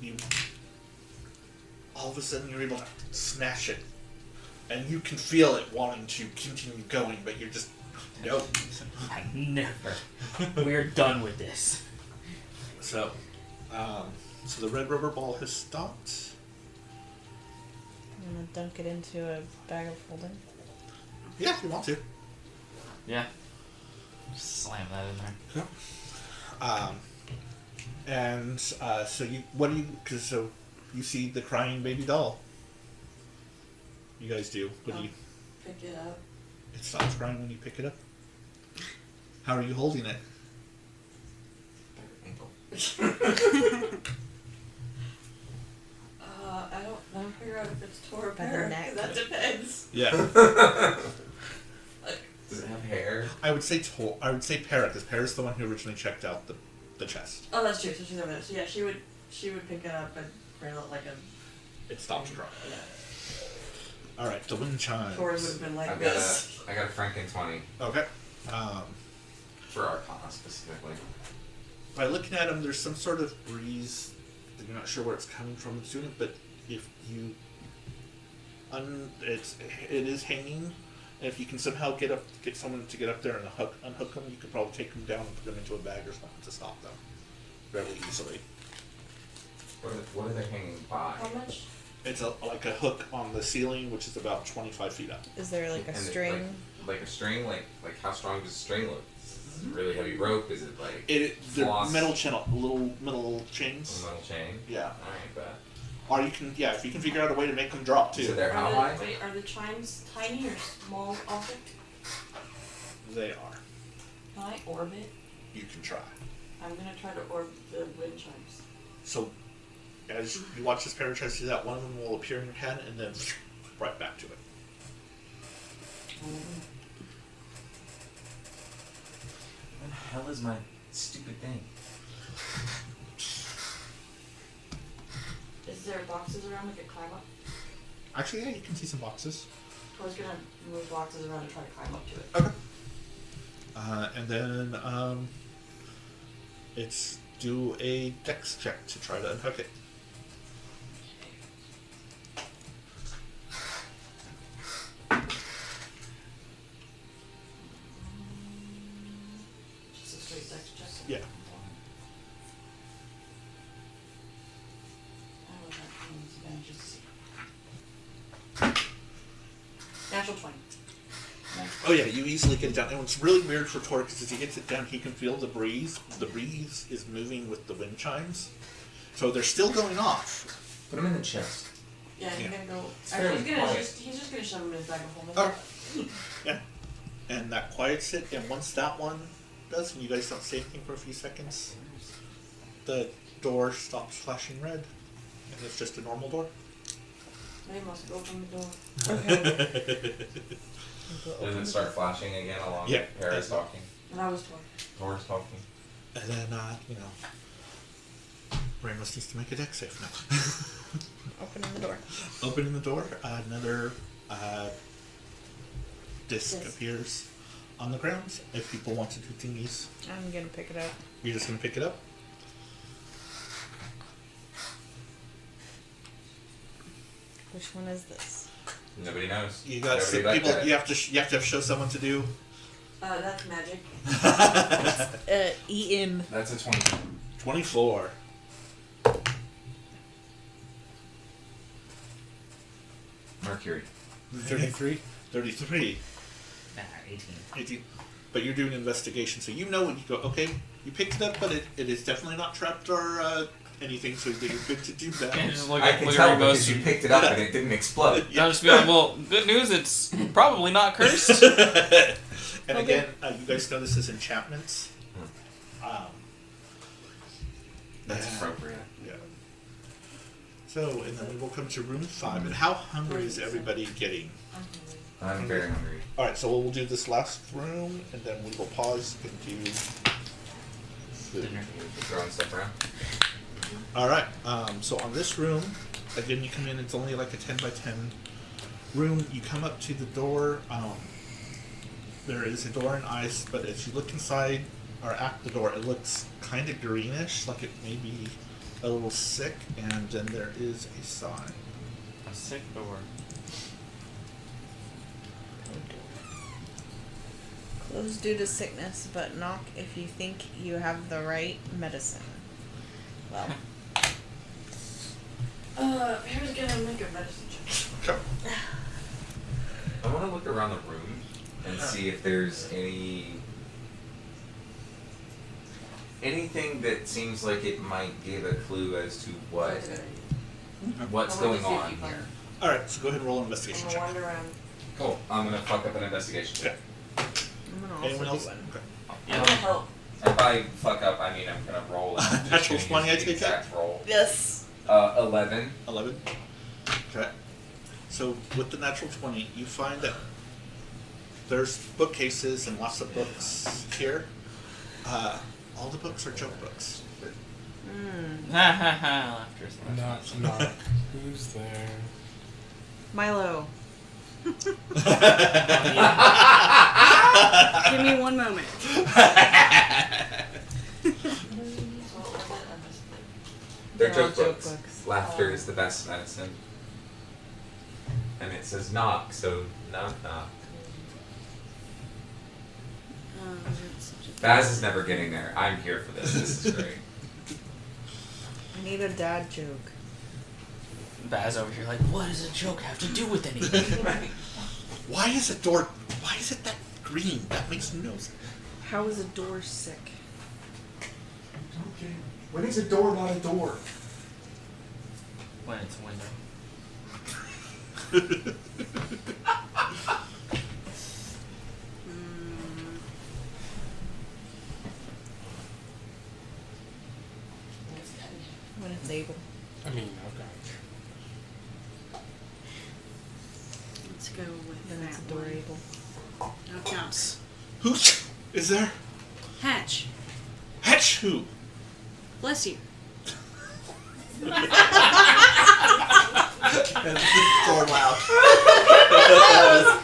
You all of a sudden you're able to snatch it, and you can feel it wanting to continue going, but you're just nope. I never. We're done with this. So, so the red rubber ball has stopped. I'm gonna dunk it into a bag of holding. Yeah, if you want to. Yeah. Just slam that in there. And so you, what do you? Because so you see the crying baby doll. You guys do. What do you? Pick it up. It stops crying when you pick it up. How are you holding it? Ankle. I don't figure out if it's tore or By the parrot, neck. 'cause that depends. Yeah. Does it have hair? I would say parrot, because parrot's the one who originally checked out the chest. Oh, that's true. So she's over there. So yeah, she would pick it up and bring it like a. It stops crying. Yeah. All right, the wind chimes. Tori would have been like I this. got a Franken 20 Okay. for Arcana specifically. By looking at them, there's some sort of breeze. You're not sure where it's coming from. It's doing it, but if you it is hanging. And if you can somehow get someone to get up there and unhook them, you could probably take them down and put them into a bag or something to stop them fairly easily. What are they hanging by? How much? It's like a hook on the ceiling, which is about 25 feet up. Is there like a And string? Like a string? Like how strong does a string look? Is it really heavy rope? Is it like They're floss? metal little metal chains. A metal chain? Yeah. Alright, bet. Or you can, if you can figure out a way to make them drop too. So they're how high? Are the chimes tiny or small object? They are. Can I orbit? You can try. I'm gonna try to orb the wind chimes. So, as you watch this parrot try to do that, one of them will appear in your hand and then right back to it. What the hell is my stupid thing? Is there boxes around we could climb up? Actually, yeah, you can see some boxes. I was gonna move boxes around and try to climb up to it. Okay. And then it's do a dex check to try to unhook it. Just a straight dex check. Yeah. I don't know what that means. Advantages. Natural 20. Oh yeah, you easily get it down. And what's really weird for Tor, because as he gets it down, he can feel the breeze. The breeze is moving with the wind chimes, so they're still going off. Put them in the chest. Yeah, he's Yeah. gonna go. It's Actually, fairly quiet. he's just gonna shove him in his bag of holding. Okay. Yeah, and that quiets it. And once that one does, and you guys don't say anything for a few seconds, the door stops flashing red, and it's just a normal door. They must open the door. Does it start flashing again along Yeah. with Paris talking? And I was told. Doors talking? And then Ramos needs to make a deck save now. Opening the door. Opening the door, another disc Disc. appears on the ground. If people want to do thingies, I'm gonna pick it up. you're just gonna pick it up. Which one is this? Nobody knows. You got Nobody six looked people. at it. You have to show someone to do. That's magic. EM. That's a 20. 24. Mercury. 33. 33. 18. 18. But you're doing an investigation, so you know when you go, okay, you picked it up, but it is definitely not trapped or anything, so you're good to do that. And just look I at can look tell at Ramos. because you picked it up and it didn't explode. I'll just be like, well, good news, it's probably not cursed. And again, you guys know this is enchantments. That's appropriate. Yeah. So, and then we will come to room 5. And how hungry is everybody getting? I'm very hungry. Alright, so we'll do this last room, and then we will pause and do food. Dinner. Throwing stuff around. Alright, so on this room, again, you come in, it's only like a 10 by 10 room. You come up to the door, there is a door in ice, but as you look inside, or at the door, it looks kind of greenish, like it may be a little sick, and then there is a sign. A sick door. Close due to sickness, but knock if you think you have the right medicine. Well, Who's gonna make a medicine check? Sure. I want to look around the room and see if there's anything that seems like it might give a clue as to what's I wanna going see if on you find- here. Alright, so go ahead and roll an I'm investigation gonna check. wander around. Cool. I'm gonna fuck up an investigation check. I'm gonna also Anyone do else? one. Okay. I'm gonna help. If I fuck up, I mean I'm gonna roll. And I'm just Natural gonna 20, use I the take that? exact roll. Yes. 11. 11. Okay. So with the natural 20, you find that there's bookcases and lots of books here. All the books are joke books. Ha ha ha. Laughter's last. Knock. Who's there? Milo. Give me one moment. They're They're all joke joke books. books. Laughter is the best medicine. And it says knock, so knock knock. Baz is never getting there. I'm here for this. This is great. I need a dad joke. Baz over here like, what does a joke have to do with anything? Why is it that green? That makes no sense. How is a door sick? Okay. When is a door not a door? When it's a window. When it's able. I mean, I've got Let's go with Then it's a that door one. able. No counts. Who is there? Hatch. Hatch who? Bless you. And the door loud.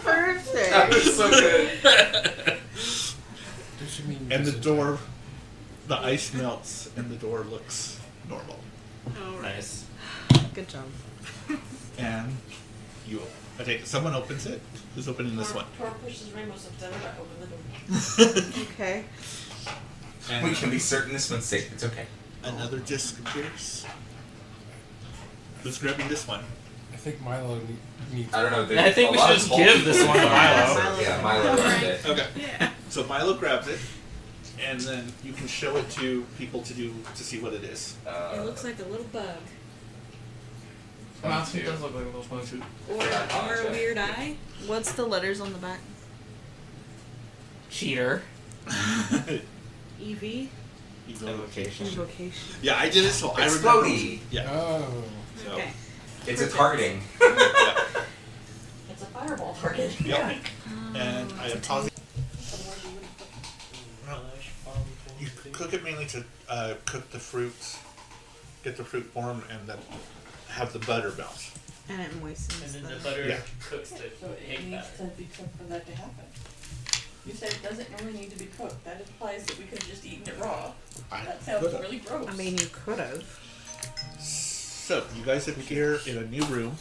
Perfect. That was so good. Does she mean And the visitor? door, the ice melts, and the door looks normal. All right. Nice. Good job. And I take it, someone opens it. Who's opening this one? Tor pushes Rainbow's up, then I open the door. Okay. And We can be certain this one's safe. It's okay. another disc appears. Who's grabbing this one? I think Milo needs. I don't know. I think we should just give this one to Milo. Yeah, Milo runs it. Okay. Yeah. So Milo grabs it, and then you can show it to people to see what it is. It looks like a little bug. Mouse 22. does look like a little sponge. Or a weird eye. What's the letters on the back? Cheater. EV. Evocation. Invocation. Yeah, I did it, so I remember. Explodey. Yeah. Oh. So, Okay. It's a targeting. yeah. It's a fireball target. Yep. And I am pausing. Otherwise you wouldn't put You cook it mainly to cook the fruits, get the fruit formed, and then have the butter melt. And it moistens And then the the... butter Yeah. cooks the So it egg needs batter. to be cooked for that to happen. You said it doesn't really need to be cooked. That implies that we could have just eaten it raw. That sounds could've. really gross. I mean, you could have. So you guys appear in a new room.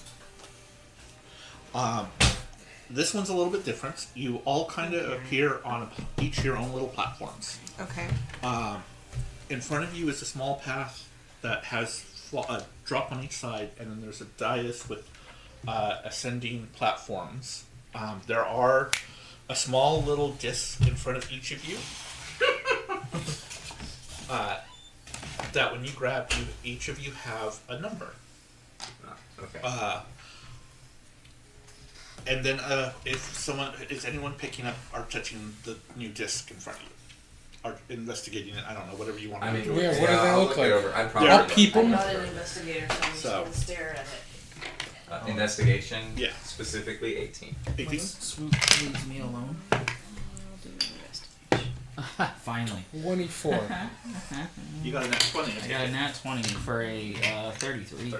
This one's a little bit different. You all kind of appear on each your own little platforms. Okay. In front of you is a small path that has a drop on each side, and then there's a dais with ascending platforms. There are a small little disc in front of each of you. That when you grab, each of you have a number. Okay. And then is anyone picking up or touching the new disc in front of you? Or investigating it. I don't know, whatever you want to I mean, do. Yeah, what do they I'll look look like? it over. I'd probably Yeah. I'll peep I'm them. not an investigator, so I'm just So- gonna stare at it. Investigation. Yeah. Specifically 18. 18? Swoop leaves me alone. I'll do investigation. Finally. 24. You got a nat 20. I got a nat 20 for a 33.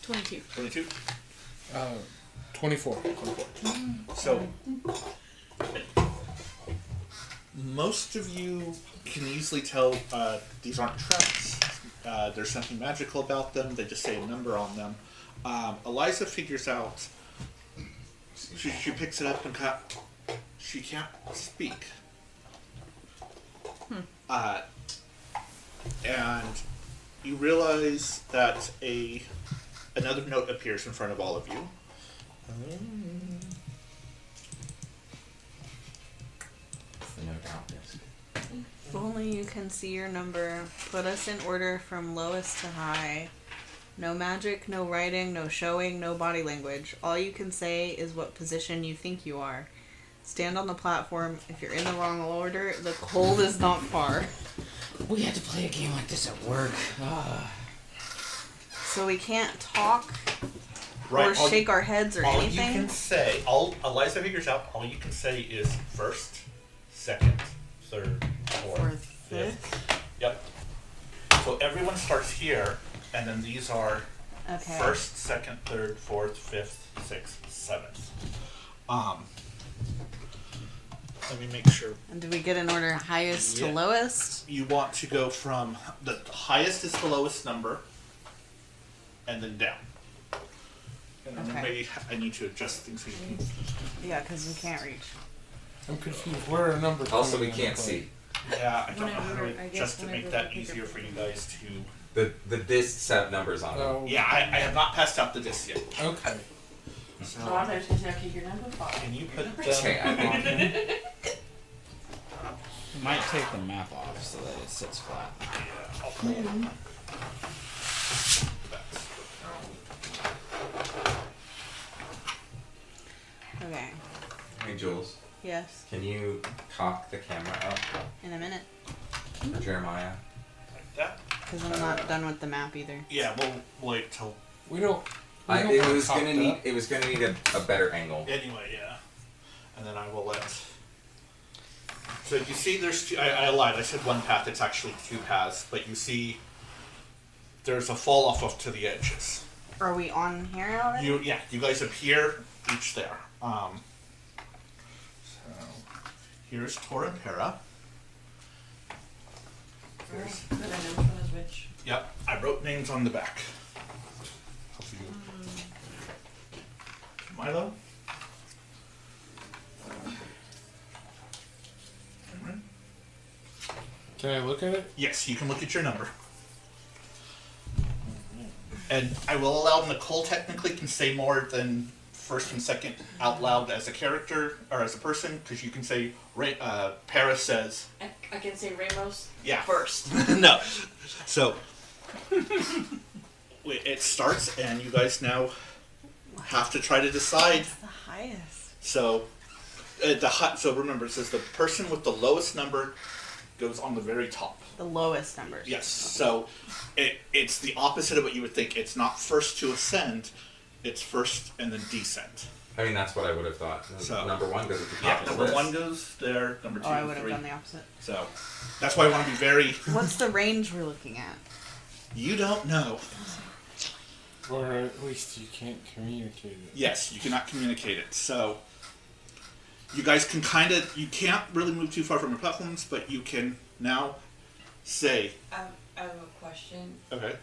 22. 22? 24. So, most of you can easily tell these aren't traps. There's something magical about them. They just say a number on them. Eliza figures out. She picks it up and she can't speak. And you realize that another note appears in front of all of you. No doubt, yes. If only you can see your number. Put us in order from lowest to high. No magic, no writing, no showing, no body language. All you can say is what position you think you are. Stand on the platform. If you're in the wrong order, the cold is not far. We had to play a game like this at work. So we can't talk Right. or shake our heads or all anything. you can say, Eliza figures out, all you can say is first, second, third, fourth, Fourth, fifth. Yep. So everyone starts here, and then these are Okay. first, second, third, fourth, fifth, sixth, seventh. Let me make sure. And do we get an order highest to Yeah. lowest? You want to go from the highest is the lowest number, and then down. And then Okay. maybe I need to adjust things so you can. Yeah, because we can't reach. I'm confused. Where are numbers? Also, coming we into can't play? see. Yeah, I don't know how Whenever- to, I guess just to whenever make that we pick easier up for the you phone. guys to. The discs have numbers on them. Oh, Yeah, I have not passed out the disc yet. okay. Oh, I So thought you were supposed to keep your number 5. can you put Okay, I them on? Might take the map off so that it sits flat. Yeah, I'll pull them. Okay. Hey, Jules, Yes. can you cock the camera up In a minute. for Jeremiah? Like that. Because I'm not done with the map either. Yeah, we'll wait till. We don't. We don't It want was cocked gonna need. up. It was gonna need a better angle. Anyway, yeah. And then I will let. So you see, there's two. I lied. I said one path. It's actually two paths. But you see, there's a fall off to the edges. Are we on here already? You guys appear each there. So here's Torrempera. Here's, Good, I know which one is which. yep, I wrote names on the back. Help you. Milo. Emryn? Can I look at it? Yes, you can look at your number. And I will allow Nicole technically can say more than first and second out loud as a character or as a person, because you can say, Paris says, I can say Ramos yeah. first. No. So, it starts, and you guys now have to try to decide. What's the highest? So, so remember, it says the person with the lowest number goes on the very top. The lowest numbers. Yes. So, it's the opposite of what you would think. It's not first to ascend; it's first and then descend. I mean, that's what I would have thought. So- Number one goes at the Yeah. top of the Number list. one goes there. Number two, Oh, I would have three. done the opposite. So, that's why I want to be very. What's the range we're looking at? You don't know. Or at least you can't communicate it. Yes, you cannot communicate it. So, you guys can you can't really move too far from your platforms, but you can now say, I have a question. okay,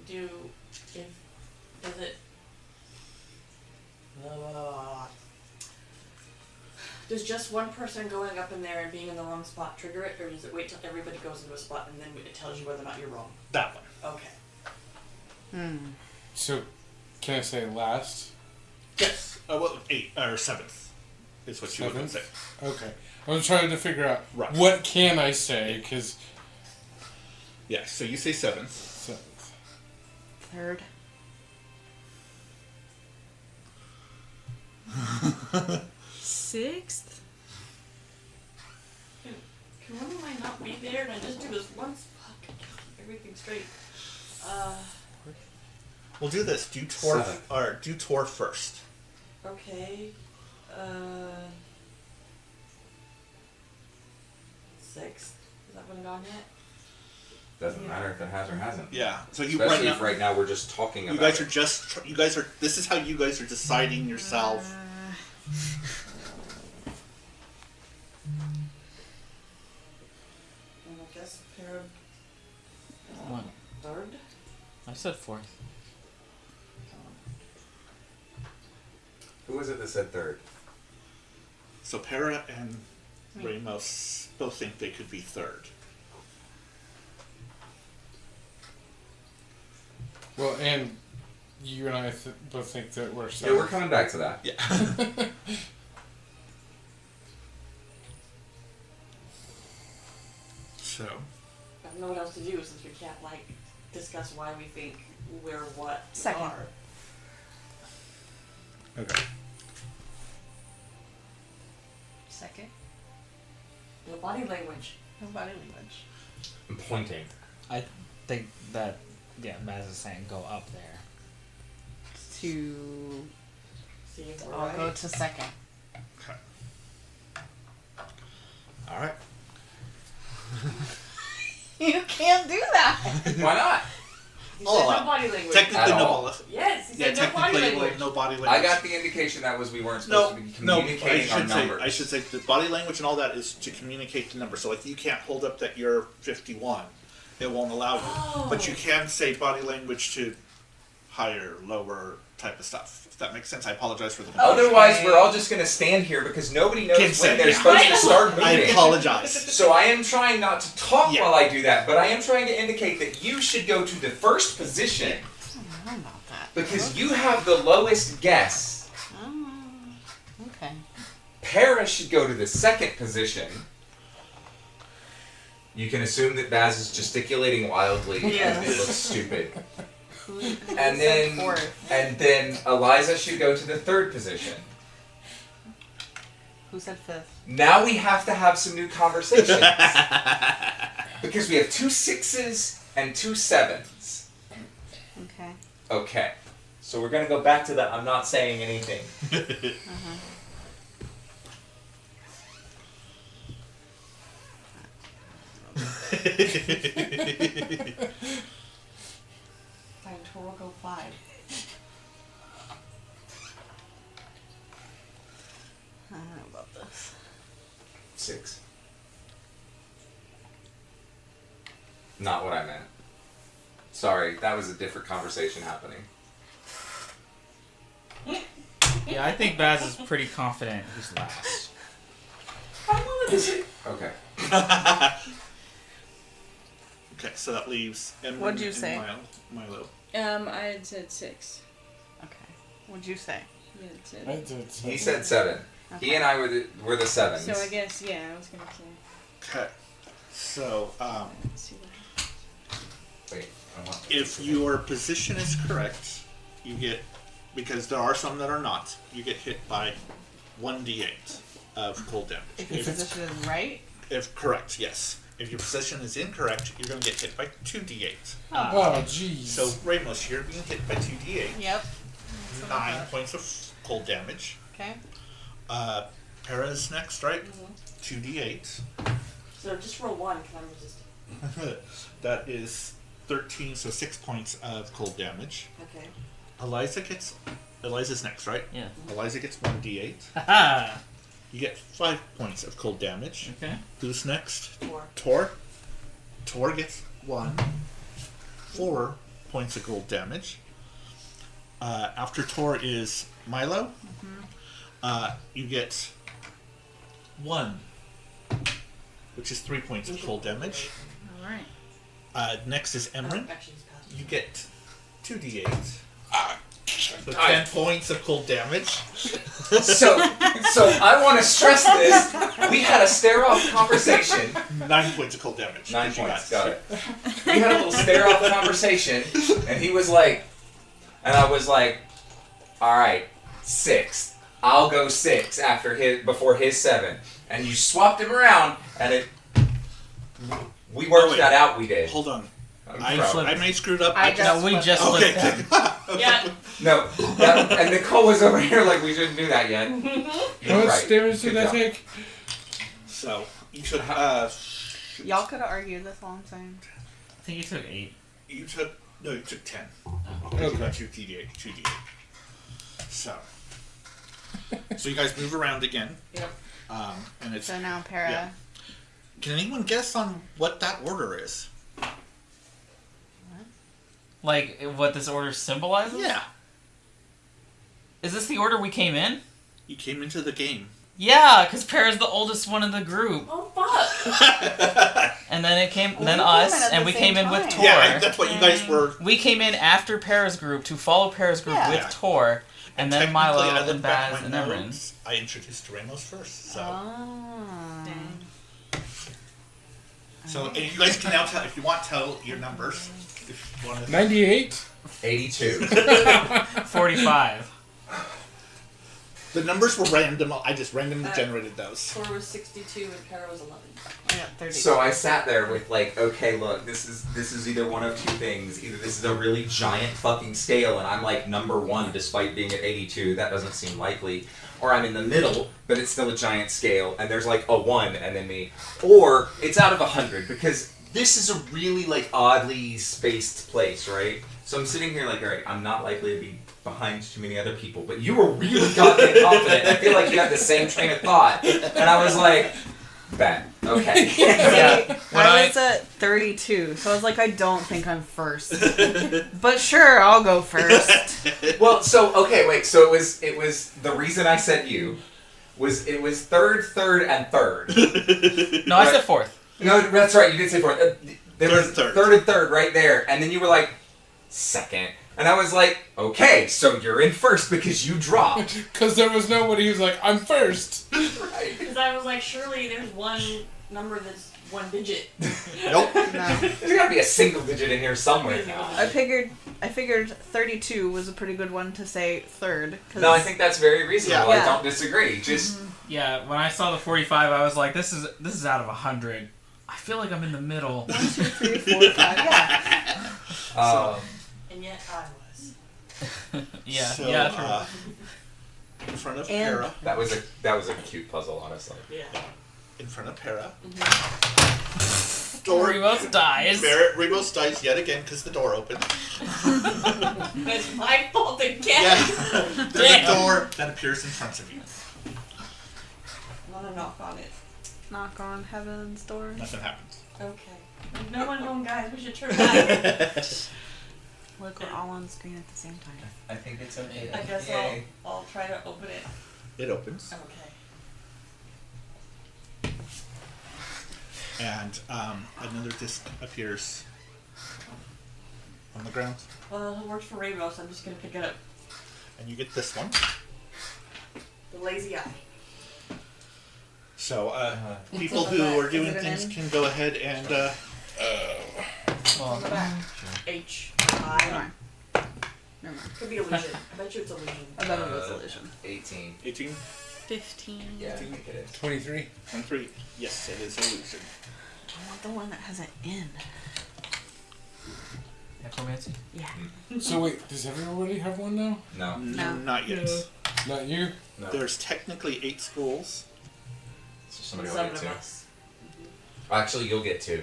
Does it... Does just one person going up in there and being in the wrong spot trigger it, or does it wait till everybody goes into a spot and then it tells you whether or not you're wrong? that one. Okay. So, can I say last? Yes. Well, 8 or 7th is what you were going to say. Okay. I was trying to figure out Right. what can I say, because... Yeah, so you say 7th. 7th. Third. Can one of mine not be there and I just do this once? Fuck. Everything's straight. We'll do this. Do Tor Seven. or do Tor first. Okay. 6. Has that one gone yet? Doesn't matter if it has or hasn't. Yeah. So you Especially right if now, right now we're just talking about you guys it. are just you guys are. This is how you guys are deciding yourself. And I guess pair of One. third. I said fourth. Who was it that said third? So Para and Ramos both think they could be third. Well, and you and I both think that we're Yeah, seventh. we're coming back to that. Yeah. So. I don't know what else to do since we can't like discuss why we think we're what we Second. are. Okay. Second. No body language. No body language. I'm pointing. I think that, yeah, Maz is saying go up there. To. See if we're I'll right. go to second. Okay. All right. You can't do that. Why not? He I'll said allow no body language. Technically, At no all? body. Yes, he Yeah, said no body technically, language. no body language. I got the indication that was we weren't supposed to be communicating our numbers. I should say the body language and all that is to communicate the number. So like you can't hold up that you're 51. It won't allow you. Oh. But you can say body language to higher, lower type of stuff. If that makes sense. I apologize for the confusion. Otherwise, we're all just going to stand here because nobody knows Can't when say, they're yeah. supposed to start I moving. apologize. So I am trying not to talk Yeah. while I do that, but I am trying to indicate that you should go to the first position I don't know about that. because you have the lowest guess. Oh, okay. Paris should go to the second position. You can assume that Baz is gesticulating wildly Yes. and it looks stupid. Who And said then, fourth? and then Eliza should go to the third position. Who said fifth? Now we have to have some new conversations. Because we have 2 6s and 2 7s. Okay. Okay. So we're going to go back to the I'm not saying anything. Fine, Tor will go 5. I don't know about this. 6. Not what I meant. Sorry, that was a different conversation happening. Yeah, I think Baz is pretty confident he's last. I'm willing to see. Okay. Okay, so that leaves Emryn What'd you and say? Milo. I had said 6. Okay. What'd you say? You had said. I did He say. said 7. He and I were the 7s. So I guess, yeah, I was gonna say. Okay. So, Let's see what Wait, I want if your position is correct, you get, because there are some that are not, you get hit by 1d8 of cold damage. If your position is right? If correct, yes. If your position is incorrect, you're going to get hit by 2d8. Oh, jeez. So, Ramos, you're being hit by 2d8. Yep. 9 points of cold damage. Okay. Para's next, right? 2d8. So just roll 1 because I'm resistant. That is 13, so 6 points of cold damage. Okay. Eliza's next, right? Yeah. Eliza gets 1d8. Haha! You get 5 points of cold damage. Okay. Who's next? 4. Tor. Tor gets 4 points of cold damage. After Tor is Milo. You get 1, which is 3 points of cold damage. Alright. Next is Emryn. Actions passed. You get 2d8. So 10 points of cold damage. So I want to stress this. We had a stare-off conversation. 9 points of cold damage. 9 Did you points, guys? got it. We had a little stare-off conversation, and he was like, and I was like, all right, 6. I'll go 6 before his 7. And you swapped him around, and it We worked wait. that out. We did. Hold on. I'm I proud. may screwed up. I I just- No, we just okay. flipped them. Yeah. No, and Nicole was over here like we shouldn't do that yet. How You're much right. damage Good did I job. take? So you took. Y'all could have argued this all I'm saying. I think you took 8. You took 10. Okay. You got 2d8. 2d8. So you guys move around again. Yep. And it's. So now Para. Yeah. Can anyone guess on what that order is? Like, what this order symbolizes? Yeah. Is this the order we came in? You came into the game. Yeah, because Para's the oldest one in the group. Oh fuck! And then it came, Well, then we came us, in at and the we same came in with time. Tor. Yeah, that's what you guys were. We came in after Para's group to follow Para's group Yeah. with Yeah. Tor, and then technically, Milo I and look back Baz at and my Emryn. notes, I introduced Ramos first. So, Oh. and you guys can now tell if you want tell your numbers. If you want to. 98? 82. 45. The numbers were random. I just randomly generated those. Tor was 62 and Para was 11. I got 30. So I sat there with like, okay, look, this is either one of two things. Either this is a really giant fucking scale, and I'm like number 1 despite being at 82. That doesn't seem likely. Or I'm in the middle, but it's still a giant scale, and there's like a 1 and then me. Or it's out of 100 because this is a really like oddly spaced place, right? So I'm sitting here like, all right, I'm not likely to be behind too many other people, but you were really goddamn confident. I feel like you had the same train of thought, and I was like, bet, okay. Yeah. When I was at 32, so I was like, I don't think I'm first. But sure, I'll go first. Well, so okay, wait. So it was the reason I said you was it was third, and third. No, I said 4th. No, that's right. You did say fourth. There was Third. third and third right there, and then you were like second, and I was like, okay, so you're in first because you dropped. Because there was nobody who's like, I'm first. Right. Because I was like, surely there's one number that's one digit. Nope. No. There's got to be a single digit in here somewhere now. I figured 32 was a pretty good one to say third. 'Cause No, I think that's very reasonable. Yeah. I don't disagree. Just Yeah, when I saw the 45, I was like, this is out of 100. I feel like I'm in the middle. 1, 2, 3, 4, 5. Yeah. And yet I was. Yeah, So, yeah, true. in front of And- Para. that was a cute puzzle, honestly. Yeah. In front of Para. Remos dies. Ramos dies yet again because the door opened. It's my fault again. Yeah. There's a door that appears in front of you. I'm gonna knock on it. Knock on heaven's door. Nothing happens. Okay. No one home, guys. We should turn back. Look, we're all on the screen at the same time. I think it's okay. I guess I'll try to open it. It opens. Okay. And another disc appears on the ground. Well, it works for Rainbow, so I'm just gonna pick it up. And you get this one. The lazy eye. So, people on the who back. are doing Is it an things N? can go ahead and, On the back. H. I. Never mind. Could be illusion. I bet you it's illusion. I bet it was illusion. 18. 18 15. Yeah, I think it is. 23. and 3. Yes, it is illusion. I want the one that has an N. Necromancy. Yeah. So wait, does everybody have one now? No. No. Not yet. Not you? No. There's technically 8 schools. So somebody will Seven get of 2. us. Actually, you'll get 2.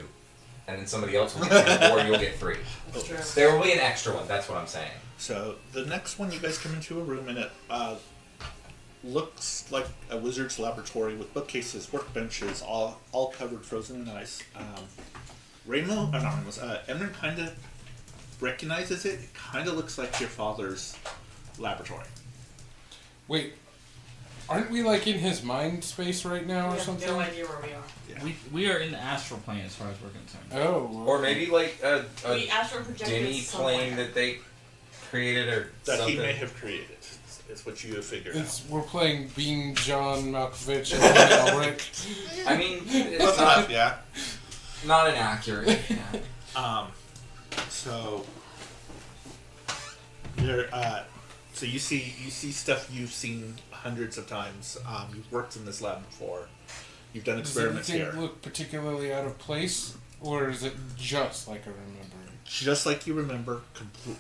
And then somebody else will get 2, or you'll get 3. That's true. There will be an extra one, that's what I'm saying. So, the next one, you guys come into a room and it looks like a wizard's laboratory with bookcases, workbenches, all covered, frozen in ice. Emryn kind of recognizes it. It kind of looks like your father's laboratory. Wait, aren't we like in his mind space right now We or have something? no idea where we are. Yeah. We are in the astral plane as far as we're concerned. Oh. Or maybe like a We astral projected Denny plane somewhere. that they created or That something. he may have created, is what you have figured We're playing Bean John Malkovich and Elric. I mean, out. it's Close enough, yeah. not inaccurate. So there. So you see stuff you've seen hundreds of times. You've worked in this lab before. You've done Does experiments anything here. look particularly out of place, or is it just like I remember it? Just like you remember,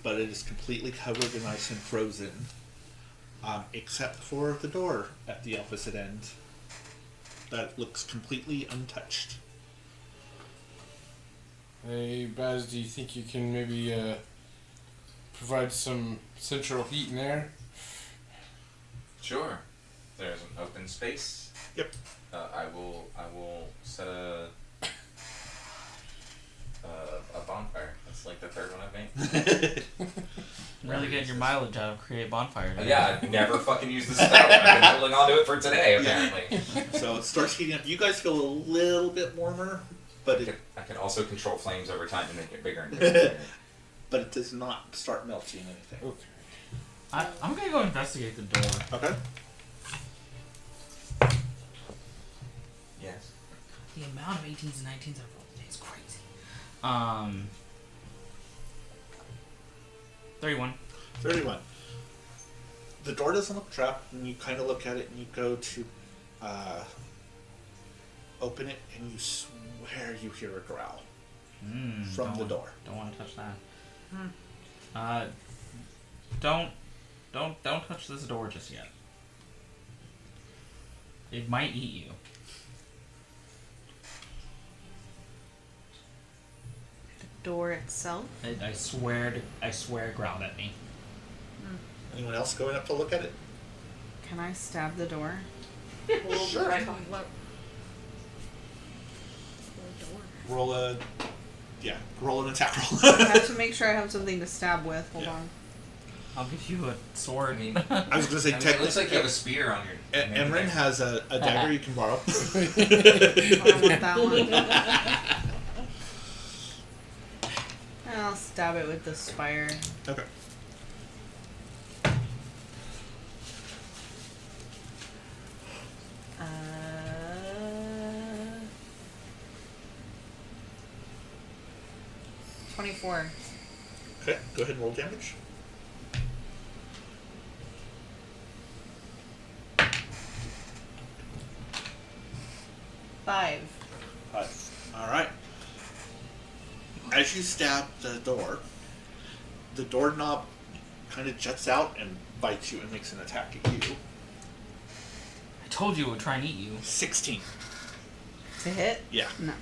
but it is completely covered in ice and frozen, except for the door at the opposite end. That looks completely untouched. Hey, Baz, do you think you can maybe provide some central heat and air? Sure. There's an open space. Yep. I will set a bonfire. That's like the third one I've made. Really getting your mileage out of create bonfire. today. Yeah, I've never fucking used the spell. I've been holding on to it for today, apparently. So it starts heating up. You guys feel a little bit warmer, but I can also control flames over time to make it bigger and bigger. but it does not start melting anything. Okay. I'm gonna go investigate the door. Okay. Yes. The amount of 18s and 19s I've rolled today is crazy. 31. 31. The door doesn't look trapped, and you kind of look at it, and you go to open it, and you swear you hear a growl from the door. Don't want to touch that. Don't touch this door just yet. It might eat you. The door itself. I swear it growled at me. Anyone else going up to look at it? Can I stab the door? We'll be right behind. Roll an attack roll. I have to make sure I have something to stab with. Hold Yeah. on. I'll give you a sword. I mean, I was going to say, it looks like you have a spear on your. Emryn has a dagger you can borrow. I don't want that one. I'll stab it with the spire. Okay. Uh, 24. Okay, go ahead and roll damage. Five. 5. Alright. As you stab the doorknob kind of juts out and bites you and makes an attack at you. I told you it would try and eat you. 16. To hit? Yeah. No.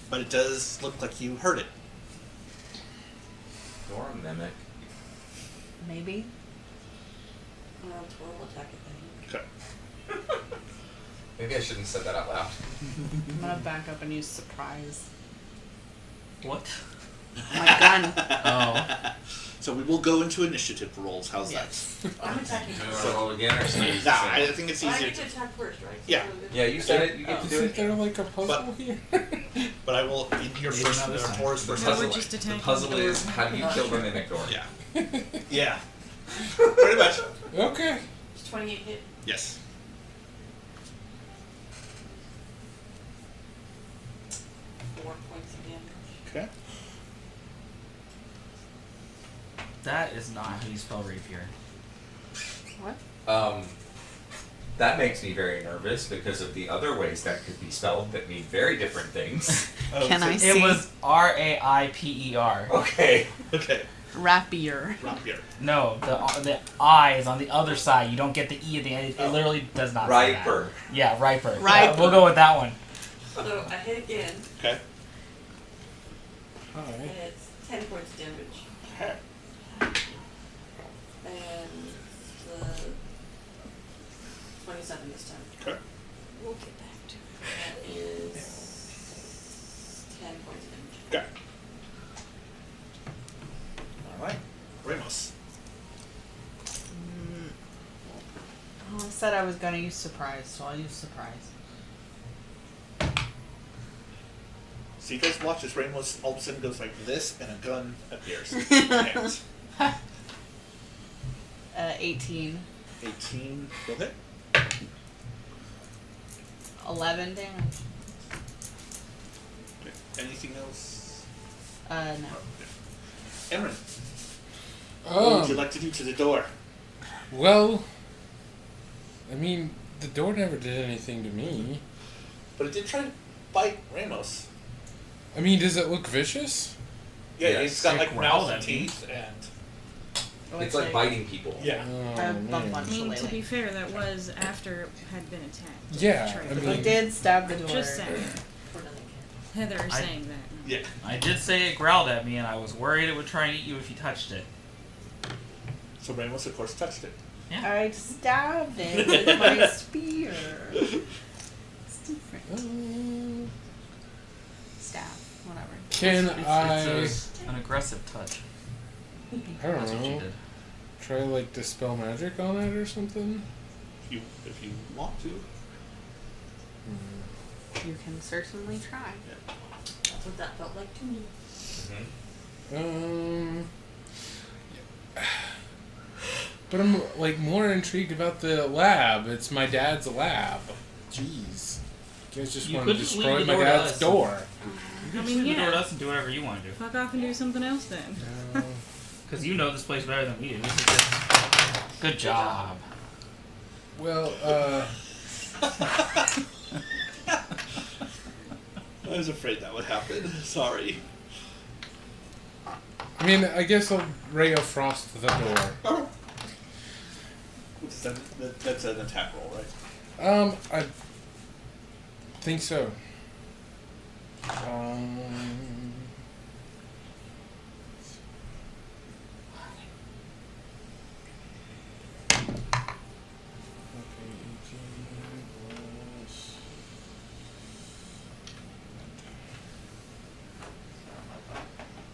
But it does look like you hurt it. Door mimic. Maybe. Twirl attack at them. Okay. Maybe I shouldn't have said that out loud. I'm gonna back up and use surprise. What? My gun. Oh. So we will go into initiative rolls. How's Yes. I'm attacking Do you first. want to roll again or something? that? Nah, I think it's I easier get to to... attack first, right? Yeah. Yeah, you said it. You get to do Isn't it. there like a puzzle But- here? But I will... In your Maybe first... not this time. Forrest's first No, we're puzzle. just The attacking puzzle the door. is how do you kill the mimic door? Yeah. Yeah. Pretty much. Okay. It's 28 hit. Yes. Four points of damage. Okay. That is not how you spell rapier. What? That makes me very nervous because of the other ways that could be spelled that mean very different things. Oh, Can so- I see? It was RAIPER. Okay. Okay. Rapier. Rapier. No, the I is on the other side. You don't get the E at the end. It literally does not say that. Riper. Yeah, riper. Riper. We'll go with that one. So I hit again, Okay. and Alright. it's 10 points of damage. Okay. And 27 this time. Okay. We'll get back to it. That is 10 points of damage. Okay. Alright. Ramos. Oh, I said I was gonna use surprise, so I'll use surprise. So you guys watch as Ramos all of a sudden goes like this and a gun appears in your hands. 18. 18. Go ahead. 11 damage. Okay. Anything else? No. Okay. Emryn, what would you like to do to the door? Well, I mean, The door never did anything to me. But it did try to bite Ramos. I mean, does it look vicious? Yeah, Yes. it's got It like growled mouth at and me. teeth and Oh, It's like biting people. yeah. Oh, A man. bunch I mean, of to be fair, that was after it had been attacked. Yeah, Tried I to- mean- It did stab the door. Just saying. For another kid. Heather is I- saying that. Yeah. I did say it growled at me, and I was worried it would try and eat you if you touched it. So Ramos, of course, touched it. I stabbed it with my spear. It's different. Staff, whatever. Can It's an aggressive touch. I That's don't what you know. did. Try like dispel magic on it or something? If you want to. You can certainly try. That's what that felt like to me. But I'm like more intrigued about the lab. It's my dad's lab. Jeez. You guys just You want to could just destroy leave the my door to dad's us. door. You I can mean, shoot the door yeah. to us and do whatever you want to do. Fuck off and do something else then. Because you know this place better than we do. This is just... Good job. Well, I was afraid that would happen. Sorry. I mean, I guess I'll ray of frost the door. That's an attack roll, right? I think so. Okay, 18 plus...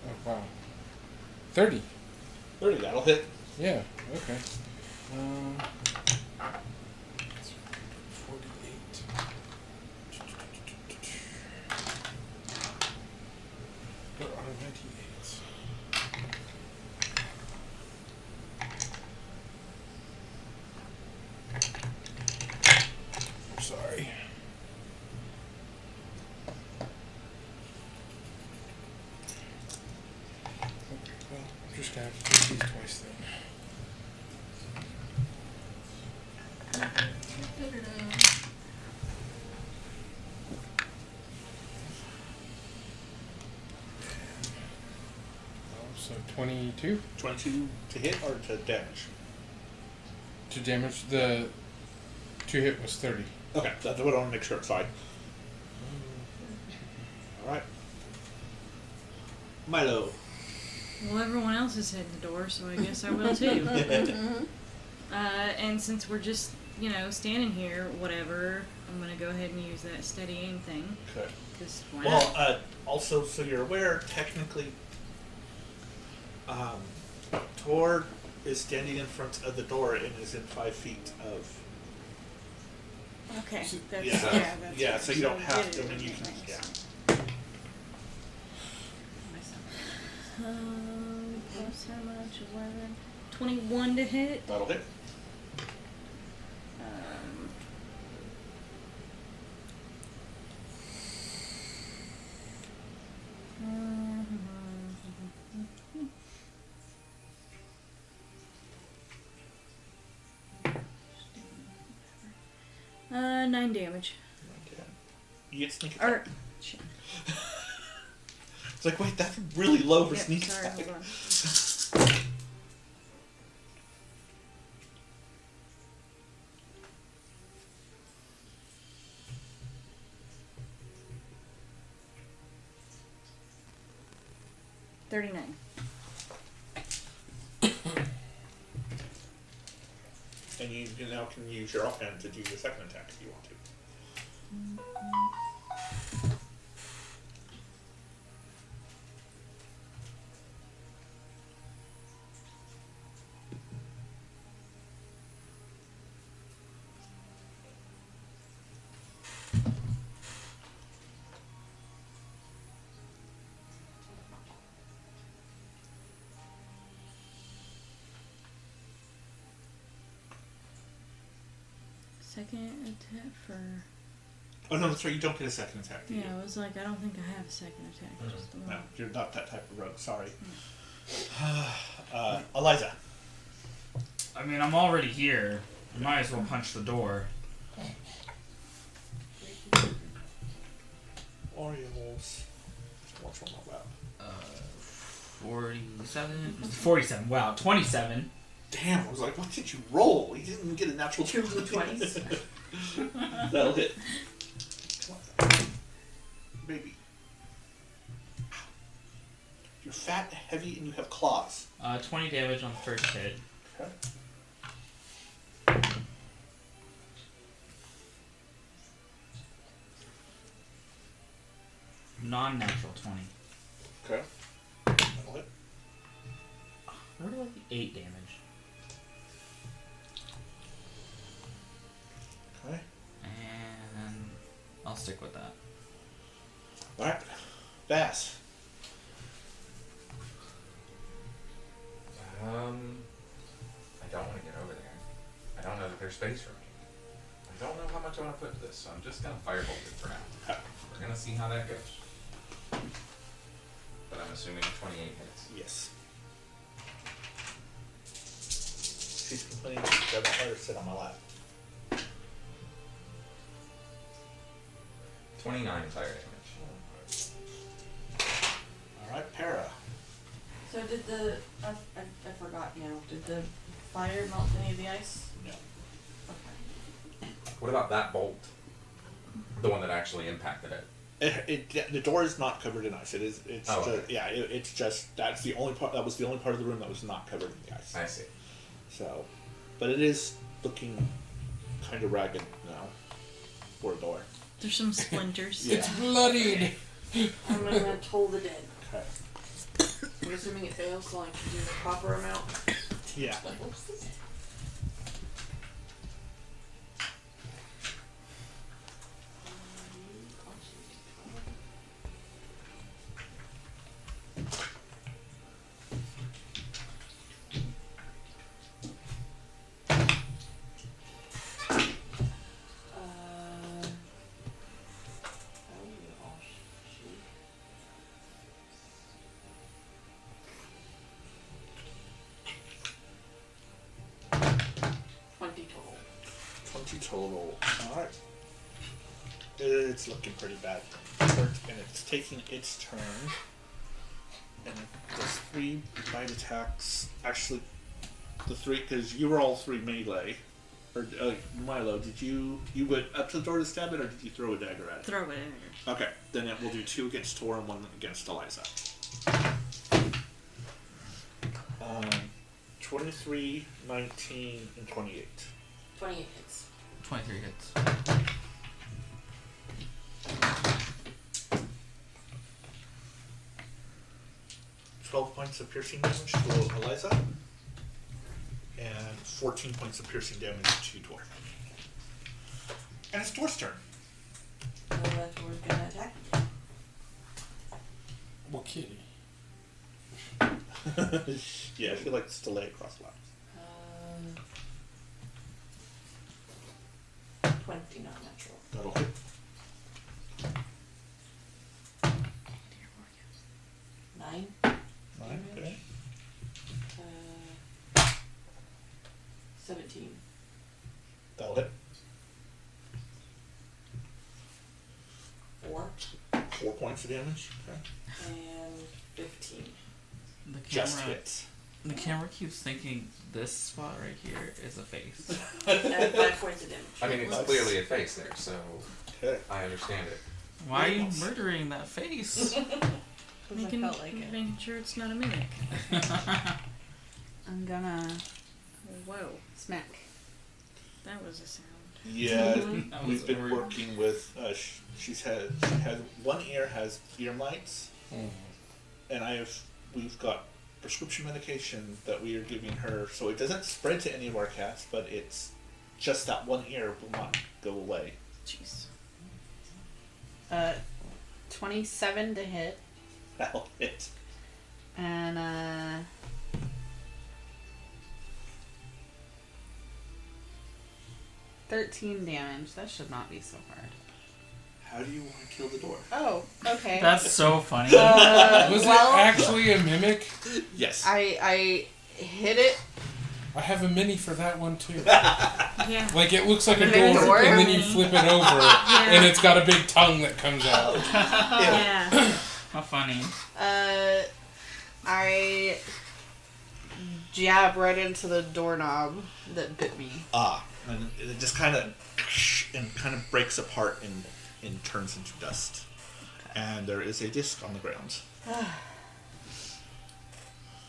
Oh, wow. 30. 30, that'll hit. Yeah, okay. 48. There are 98s. I'm sorry. Okay, well, I'm just gonna have to do these twice then. So 22 22 to hit or to damage? to damage. The to hit was 30. Okay, that's what I want to make sure it's fine. Alright. Milo. Well, everyone else has hit the door, so I guess I will too. And since we're just, standing here, whatever, I'm gonna go ahead and use that steady aim thing. Okay. Cause why Well, not? also, so you're aware, technically, Tor is standing in front of the door and is in 5 feet of. Okay, that's Yeah. that's Yeah, right. so you don't we have did to, it I mean, you can, differently, yeah. so. Plus how much? 11. 21 to hit. That'll hit. Uh, 9 damage. Okay. You get sneak attack. Or, shit. It's like, wait, that's really low for Yep, sneak sorry, attack. hold on. 39. And you now can use your offhand to do your second attack if you want to. Second attack for. Oh no, that's right. You don't get a second attack. Do you? Yeah, I was like, I don't think I have a second attack. Just the one. No, you're not that type of rogue. Sorry. Eliza. I mean, I'm already here. I might as well punch the door. are you rolls? What's wrong with that? 47. 47. Wow, 27. Damn, I was like, what did you roll? You didn't even get a natural 2 blue 20s. That'll hit. Come on. Baby. You're fat, heavy, and you have claws. 20 damage on the first hit. Okay. Non-natural 20. Okay. That'll hit. Where do I get 8 damage? Okay. And I'll stick with that. Alright. Bass. I don't want to get over there. I don't know that there's space for me. I don't know how much I want to put this, so I'm just gonna firebolt it for now. We're gonna see how that goes. But I'm assuming 28 hits. Yes. She's complaining she doesn't let her sit on my lap. 29 fire damage. Alright, Para. So did the, I forgot now, did the fire melt any of the ice? No. Okay. What about that bolt? The one that actually impacted it. The door is not covered in ice. It's Oh, just, okay. yeah, it's just, that's the only part, that was the only part of the room that was not covered in the ice. I see. So, but it is looking kind of ragged now for a door. There's some splinters. Yeah. It's bloodied. I'm gonna toll the dead. Okay. I'm assuming it fails, so I can do the proper amount. Yeah. Total. Alright. It's looking pretty bad. And it's taking its turn. And it does 3 bite attacks. Actually, the 3, because you were all 3 melee. Or, Milo, did you went up to the door to stab it, or did you throw a dagger at it? Throw it in here. Okay, then it will do 2 against Tor and 1 against Eliza. 23, 19, and 28. 28 hits. 23 hits. $12 points of piercing damage to Eliza, and 14 points of piercing damage to Tor. And it's Tor's turn. So that Tor's gonna attack. Well, kitty. Yeah, she likes to lay across laps. 20, not natural. That'll hit. 9. 9, okay. 17. That'll hit. 4. 4 points of damage. Okay. And 15. The Just camera, hits. the camera keeps thinking this spot right here is a face. And 5 points of damage. I mean, it's Nice. clearly a face there, so Okay. I understand it. Why are you murdering that face? Making, felt like it. making sure it's not a mimic. I'm gonna Whoa, smack. that was a sound. Yeah, That was we've been rude. working with. She has one ear has ear mites, and we've got prescription medication that we are giving her, so it doesn't spread to any of our cats, but it's just that one ear will not go away. Jeez. 27 to hit, That'll hit. and 13 damage. That should not be so hard. How do you want to kill the door? Oh, okay. That's so funny. Was well, it actually a mimic? Yes. I hit it. I have a mini for that one too. Yeah. Like it looks like a Maybe door, door? and then you flip it over, and it's got a big tongue that comes out. Yeah. How funny. I jab right into the doorknob that bit me. And it just kind of breaks apart and turns into dust. And there is a disc on the ground.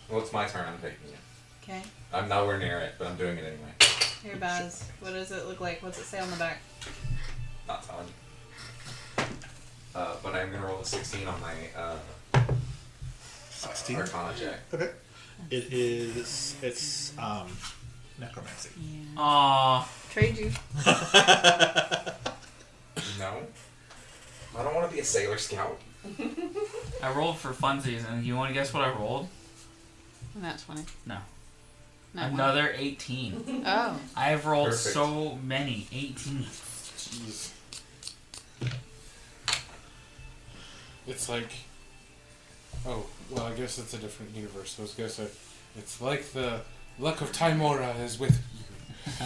Well, it's my turn. I'm taking it. Okay. I'm nowhere near it, but I'm doing it anyway. Here, Baz. What does it look like? What's it say on the back? Not telling you. But I'm gonna roll a 16 on my 16. Arcana check. Okay. It's necromancy. Aww. Trade you. No. I don't want to be a Sailor Scout. I rolled for funsies, and you want to guess what I rolled? That's funny. No. Not Another 18. one. Oh. I have rolled Perfect. so many 18. Jeez. It's like, oh, well, I guess it's a different universe. I was gonna say, it's like the luck of Timora is with you.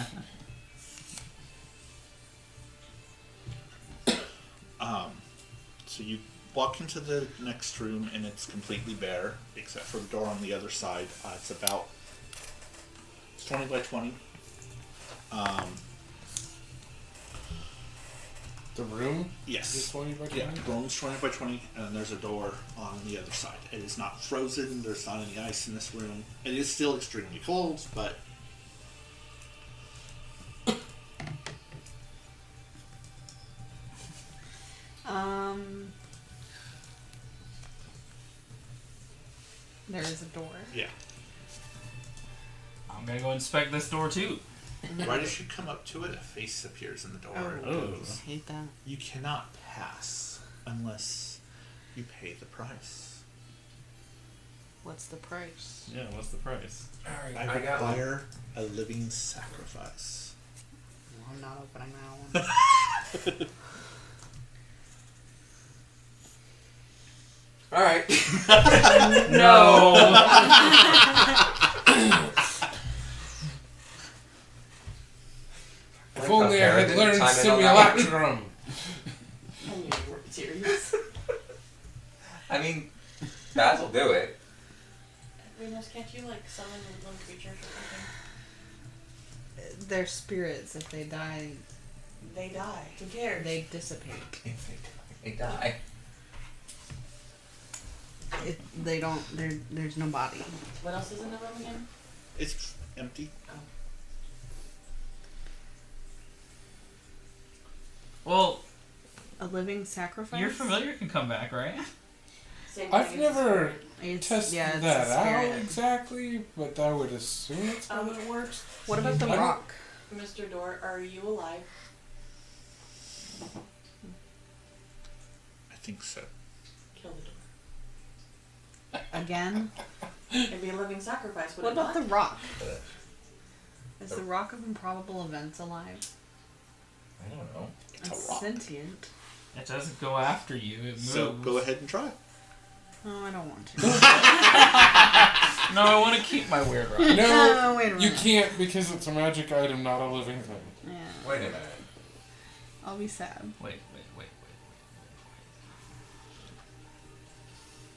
So you walk into the next room and it's completely bare, except for the door on the other side. It's 20 by 20. The room Yes. is 20 by 20? Yeah, the room's 20 by 20, and then there's a door on the other side. It is not frozen, there's not any ice in this room. It is still extremely cold, but... There is a door. Yeah. I'm gonna go inspect this door too. Right as you come up to it, a face appears in the door. and Oh. goes, Hate that. "You cannot pass unless you pay the price. What's the price? Yeah, what's the price? I I got one. require a living sacrifice." Well, I'm not opening that one. Alright. No! If only I had Paradigm learned timing on that one. simulacrum. I knew you weren't serious. I mean, Baz will do it. Venus, can't you like summon little creatures or something? They're spirits. If they die, They die. Who cares? they dissipate. If they die. They don't. There's no body. What else is in the room again? It's empty. Well, A living sacrifice. your familiar can come back, right? Same I've thing as the never spirit. It's, tested yeah, it's that a out spirit. exactly, but I would assume it's how it works. What about the I don't- rock? Mr. Door, are you alive? I think so. Kill the door. Again? It'd be a living sacrifice, would What it about not? the rock? Is the rock of improbable events alive? I don't know. It's a rock. Sentient. It doesn't go after you, it moves. So go ahead and try. Oh, I don't want to. No, I want to keep my weird rock. No, wait a minute. you can't because it's a magic item, not a living thing. Yeah. Wait a minute. I'll be sad. Wait.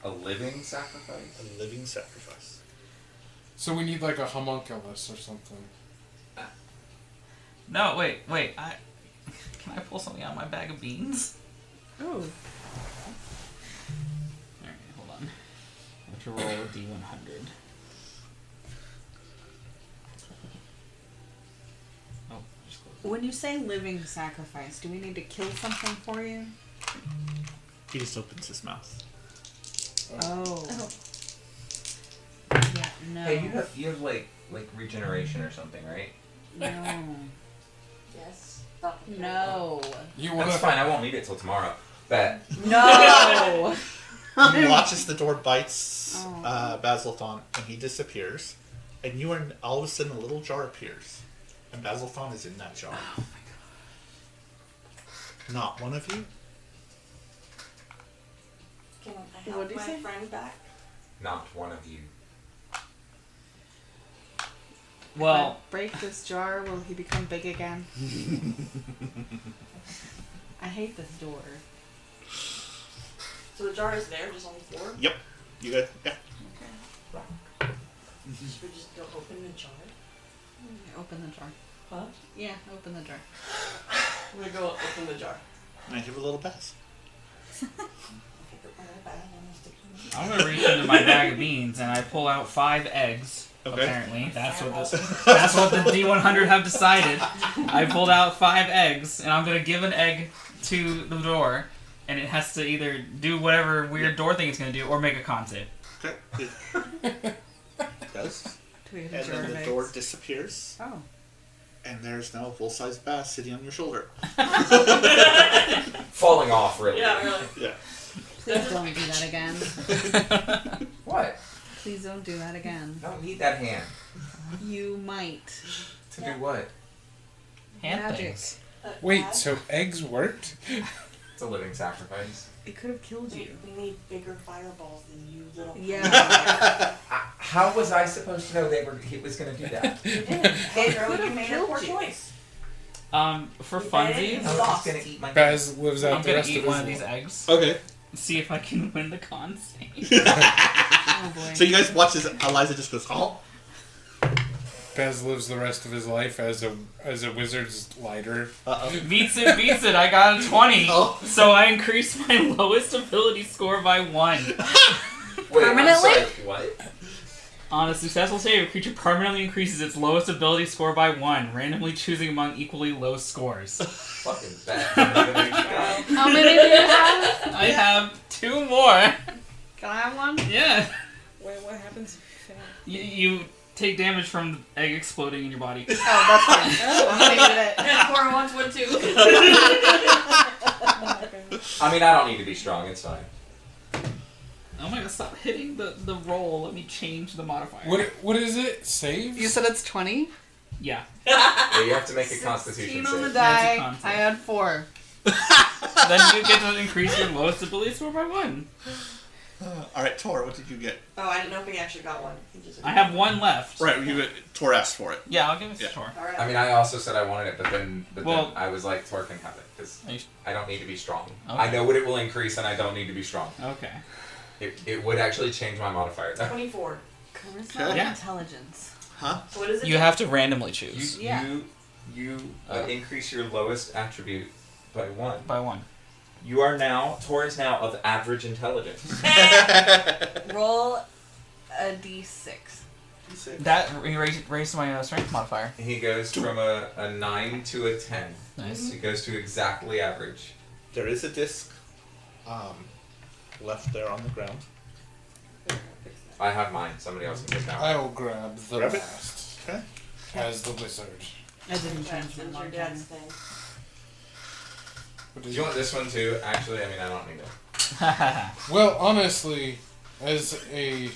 A living sacrifice? A living sacrifice. So we need like a homunculus or something. No, wait. Can I pull something out of my bag of beans? Oh. Alright, hold on. I have to roll a D100. Oh, just close. When you say living sacrifice, do we need to kill something for you? He just opens his mouth. Oh. Oh. Yeah, no. Hey, you have like regeneration or something, right? No. Yes. Stop. No. You want That's fine. I won't need it till tomorrow. Bet. No! He watches the door bites Oh. Basilthon, and he disappears. And you are all of a sudden a little jar appears, and Basilthon is in that jar. Oh my god. Not one of you. Can I What'd help you my say? friend back? Not one of you. Well, If I break this jar, will he become big again? I hate this door. So the jar is there, just on the floor. Yep. You good? Yeah. Should we just go open the jar? Open the jar. Huh? Yeah, open the jar. I'm gonna go open the jar. And I give it a little pass. I'm gonna reach into my bag of beans and I pull out 5 eggs. Okay. Apparently, that's what the D100 have decided. I pulled out 5 eggs, and I'm gonna give an egg to the door, and it has to either do whatever weird door thing it's gonna do, or make a con save. Okay. It does. Do we have And a jar then of the eggs? door disappears, Oh. and there's now a full-size bass sitting on your shoulder. Falling off, really. Yeah, really. Yeah. Please don't do that again. What? Please don't do that again. I don't need that hand. You might. To do what? Hand Magic. things. Wait, so eggs worked? It's a living sacrifice. It could have killed you. We need bigger fireballs than you little. Yeah. How was I supposed to know he was going to do that? You did. It Girl, could you have made a killed poor you. choice. For funsies, I was just going to eat my Baz lives out I'm the gonna rest eat of one of his these life. eggs. Okay. See if I can win the con save. Oh boy. So you guys watch as Eliza just goes, oh. Baz lives the rest of his life as a wizard's lighter. Uh-oh. Beats it. I got a 20. Oh. So I increased my lowest ability score by 1. Wait, Permanently? I'm sorry, what? On a successful save, a creature permanently increases its lowest ability score by 1, randomly choosing among equally low scores. Fucking bad. How many do you have? I have 2 more. Can I have one? Yeah. Wait, what happens if you fail? You take damage from the egg exploding in your body. Oh, that's fine. I'm taking it. And 4 1 1 2. I mean, I don't need to be strong. It's fine. Oh my god, stop hitting the roll. Let me change the modifier. What is it? Save? You said it's 20? Yeah. Yeah, you have to make a constitution 16 on the save. die. That's a con save. I had 4. Then you get to increase your lowest ability score by 1. All right, Tor, what did you get? Oh, I didn't know if he actually got one. He just I have 1 left. Right, Tor asked for it. Yeah, I'll give it to Yeah. Tor. All right. I mean, I also said I wanted it, but then Well- I was like, Tor can have it, because Are you- I don't need to be strong. Okay. I know what it will increase, and I don't need to be strong. Okay. It would actually change my modifier, though. 24. Charisma Okay. or Yeah. intelligence? Huh? So what is it? You have to randomly choose. Yeah. You increase your lowest attribute by 1. By 1. Tor is now of average intelligence. Roll a d6. That raised my strength modifier. He goes from a 9 to a 10. Nice. He goes to exactly average. There is a disc left there on the ground. I have mine. Somebody else can take that one. I'll grab the Grab it. last Okay. as the wizard. I didn't That's change my your modifier. dad's thing. What Do is you want this one too? Actually, I mean, I don't need it. Well, honestly, as a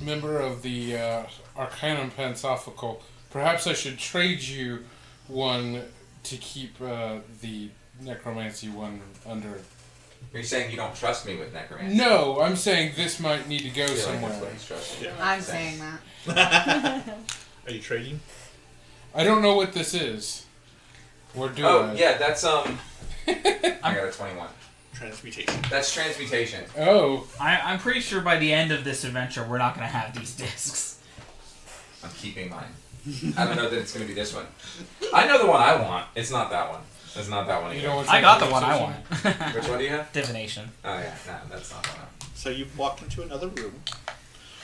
member of the Arcanum Pansophical, perhaps I should trade you one to keep the necromancy one under. Are you saying you don't trust me with necromancy? No, I'm saying this might need to go I feel like somewhere. that's what he's trusting. I'm saying that. Are you trading? I don't know what this is. Or do Oh, I? yeah, that's, I got a 21. Transmutation. That's transmutation. Oh, I'm pretty sure by the end of this adventure, we're not going to have these discs. I'm keeping mine. I don't know that it's going to be this one. I know the one I want. It's not that one. It's not that one you either. know what's I got the one I want. Which one do you have? Divination. Oh, yeah. No, that's not the one. So you walk into another room.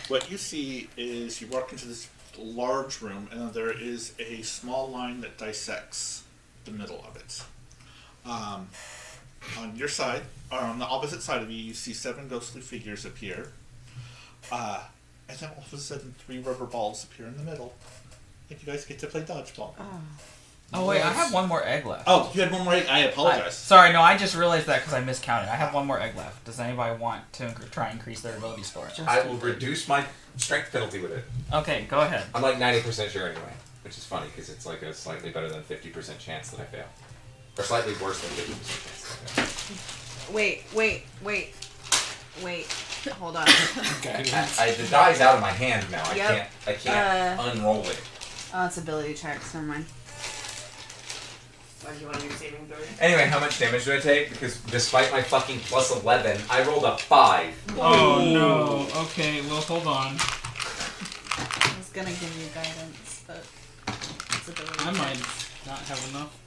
What you see is you walk into this large room, and there is a small line that dissects the middle of it. On your side, or on the opposite side of you, you see 7 ghostly figures appear. And then all of a sudden, 3 rubber balls appear in the middle. And you guys get to play dodgeball. Oh, wait, I have 1 more egg left. Oh, you had one more egg? I apologize. Sorry, no, I just realized that because I miscounted. I have 1 more egg left. Does anybody want to try and increase their ability score? I will reduce my strength penalty with it. Okay, go ahead. I'm like 90% sure anyway. Which is funny because it's like a slightly better than 50% chance that I fail. Or slightly worse than 50% chance that I fail. Wait. Hold on. The die's out of my hand now. Yep. I can't unroll it. Oh, it's ability checks. Never mind. Why do you want to do saving throw? Anyway, how much damage do I take? Because despite my fucking plus 11, I rolled a 5. Oh no. Okay, well hold on. I was gonna give you guidance, but it's ability I might checks. not have enough.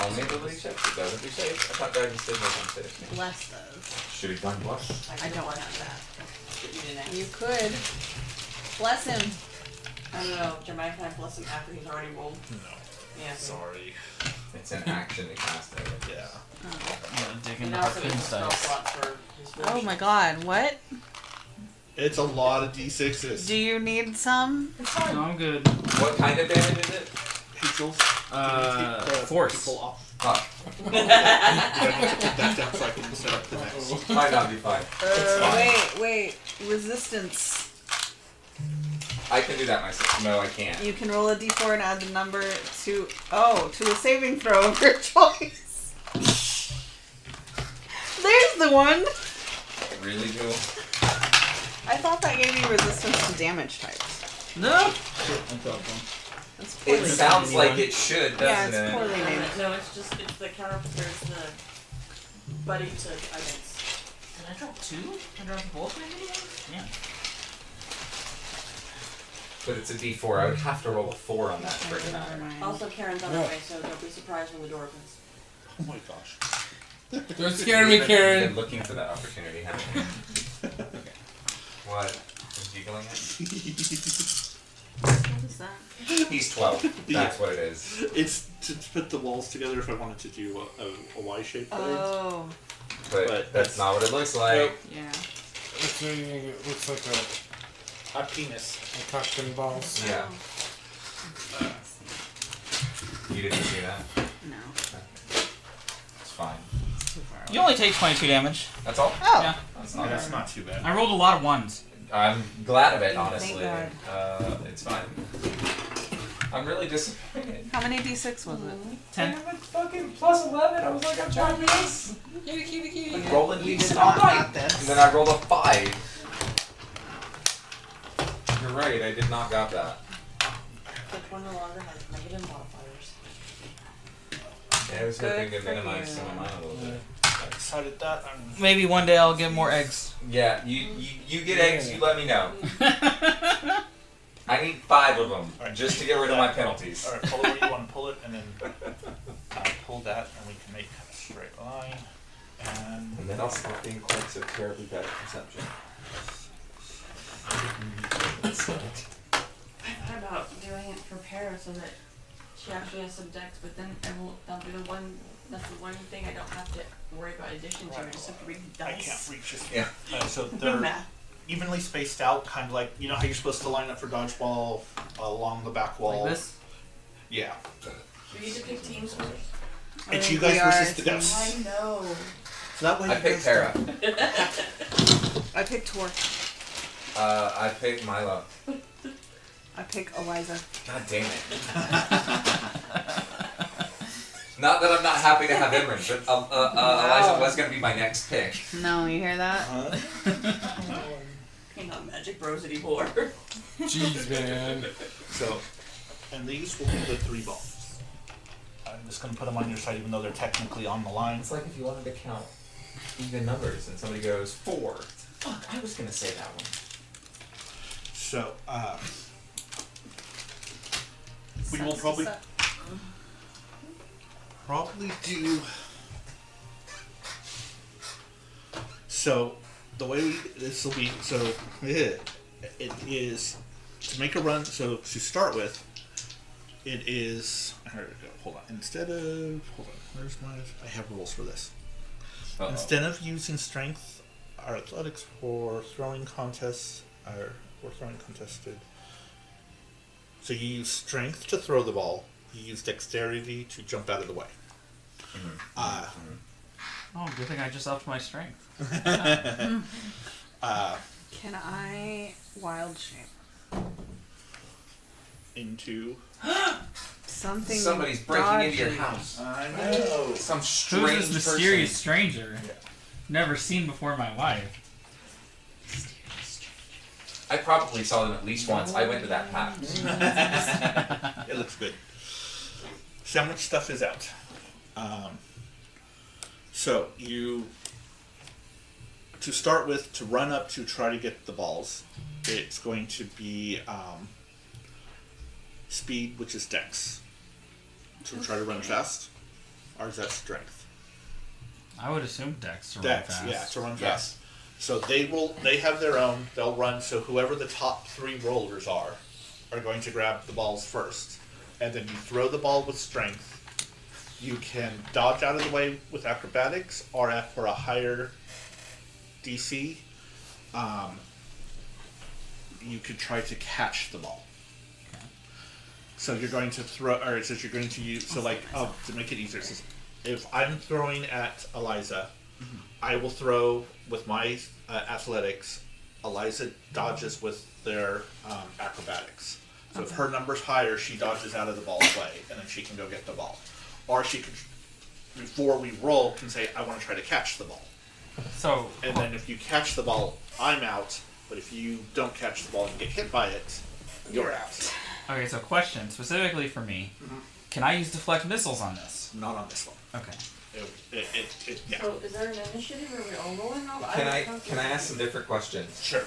Only ability checks? It doesn't do safe. I thought guidance did work on safe. Bless those. Should have done blush. I don't have that. But you didn't ask. You could. Bless him. I don't know. Jeremiah, can I bless him after he's already rolled? No. Yeah. Sorry. It's an action to cast it. Yeah. I'm gonna dig And into also harpoon it's a spell dice. slot for his Oh my god, what? It's a lot of d6s. Do you need some? No, I'm good. What kind of damage is it? Hey, Jules. Force. People off. Oh, You need to put that down so I can set up the next. might not be fine. It's fine. Wait. Resistance. I can do that myself. No, I can't. You can roll a d4 and add the number to a saving throw of your choice. There's the one. Really, Jewel? I thought that gave you resistance to damage types. No. That's It poorly sounds named. like it should, doesn't Yeah, it's it? poorly named. No, it's the counter. There's the buddy to items. Did I drop 2? I dropped both maybe? Yeah. But it's a D4. I would have to roll a 4 on that for Okay, it. never mind. Also, Karen's on the way, so don't be surprised when the door opens. Oh my gosh. Don't scare me, You've Karen. been looking for that opportunity, haven't you? Okay. What? Is giggling at? What is that? He's 12. That's what it is. It's to put the walls together if I wanted to do a Y-shaped blade. Oh, But that's not what it looks like. yeah. Looks like it looks like A penis. a cock and balls. Yeah. You didn't see that? No. It's fine. It's too far away. You only take 22 damage. That's all? Oh. Yeah. That's Yeah, not that's not too bad. I rolled a lot of ones. I'm glad of it, Thank honestly. God. It's fine. I'm really disappointed. How many d6 was it? 10. I'm at fucking plus 11. I was like, I'm trying this. I'm rolling You these did all not night. got this. And then I rolled a 5. You're right, I did not got that. Which one no longer has negative modifiers? Yeah, I was hoping to Good for minimize you. some of mine a little bit. I decided that I'm... Maybe one day I'll get more eggs. Yeah, you get eggs, you let me know. I need 5 of them, Alright. just to get rid of my penalties. Alright, pull it where you want to pull it, and then pull that, and we can make a straight line. And And then I'll stop being quite so terribly bad at perception. I thought about doing it for Para so that she actually has some decks, but then that'll be the one. That's the one thing I don't have to worry about addition to. I just have to read the I dice. can't reach this. Yeah. So No they're math. evenly spaced out, kind of like, you know how you're supposed to line up for dodgeball along the back wall? Like this. Yeah. We need to pick teams first. It's you We guys are versus the a team. ghosts. I know. So that way I you picked guys Tara. I picked Tor. I picked Milo. I pick Eliza. God damn it. Not that I'm not happy to have Emryn, but Eliza was going to be my next pick. No, you hear that? Hang on, Magic Bros anymore. Jeez, man. So, and these will be the 3 balls. I'm just going to put them on your side even though they're technically on the line. It's like if you wanted to count even numbers and somebody goes 4. Fuck, I was going to say that one. So, we will probably do. So, the way this will be, so it is to make a run. So to start with, it is. Here we go. Hold on. Instead of where's my? I have rules for this. Uh-oh. Instead of using strength or athletics for throwing contests or throwing contested. So you use strength to throw the ball. You use dexterity to jump out of the way. Oh, good thing I just upped my strength. Can I wild shape? Into. Something. Somebody's breaking into your dodgy. house. I know. Some Who's strange this mysterious person. stranger? Yeah. Never seen before in my life. I probably saw them at least once. I went to that pack. It looks good. See how much stuff is out. So you, to start with, to run up to try to get the balls, it's going to be speed, which is dex. To try to run fast, or is that strength? I would assume Dex to run Dex, fast. yeah, to run Yes. fast. So they have their own. They'll run. So whoever the top 3 rollers are going to grab the balls first, and then you throw the ball with strength. You can dodge out of the way with acrobatics, or for a higher DC, you could try to catch the ball. So you're going to throw, or it says you're going to use. So to make it easier, it says, if I'm throwing at Eliza, I will throw with my athletics. Eliza dodges with their acrobatics. So if her number's higher, she dodges out of the ball's way, and then she can go get the ball. Or she could, before we roll, can say, I want to try to catch the ball. So, And then if you catch the ball, I'm out. But if you don't catch the ball and get hit by it, you're out. okay, so question specifically for me. Can I use deflect missiles on this? Not on this one. Okay. Yeah. So is there an initiative? Are we all rolling off? Can I ask some different questions? Sure.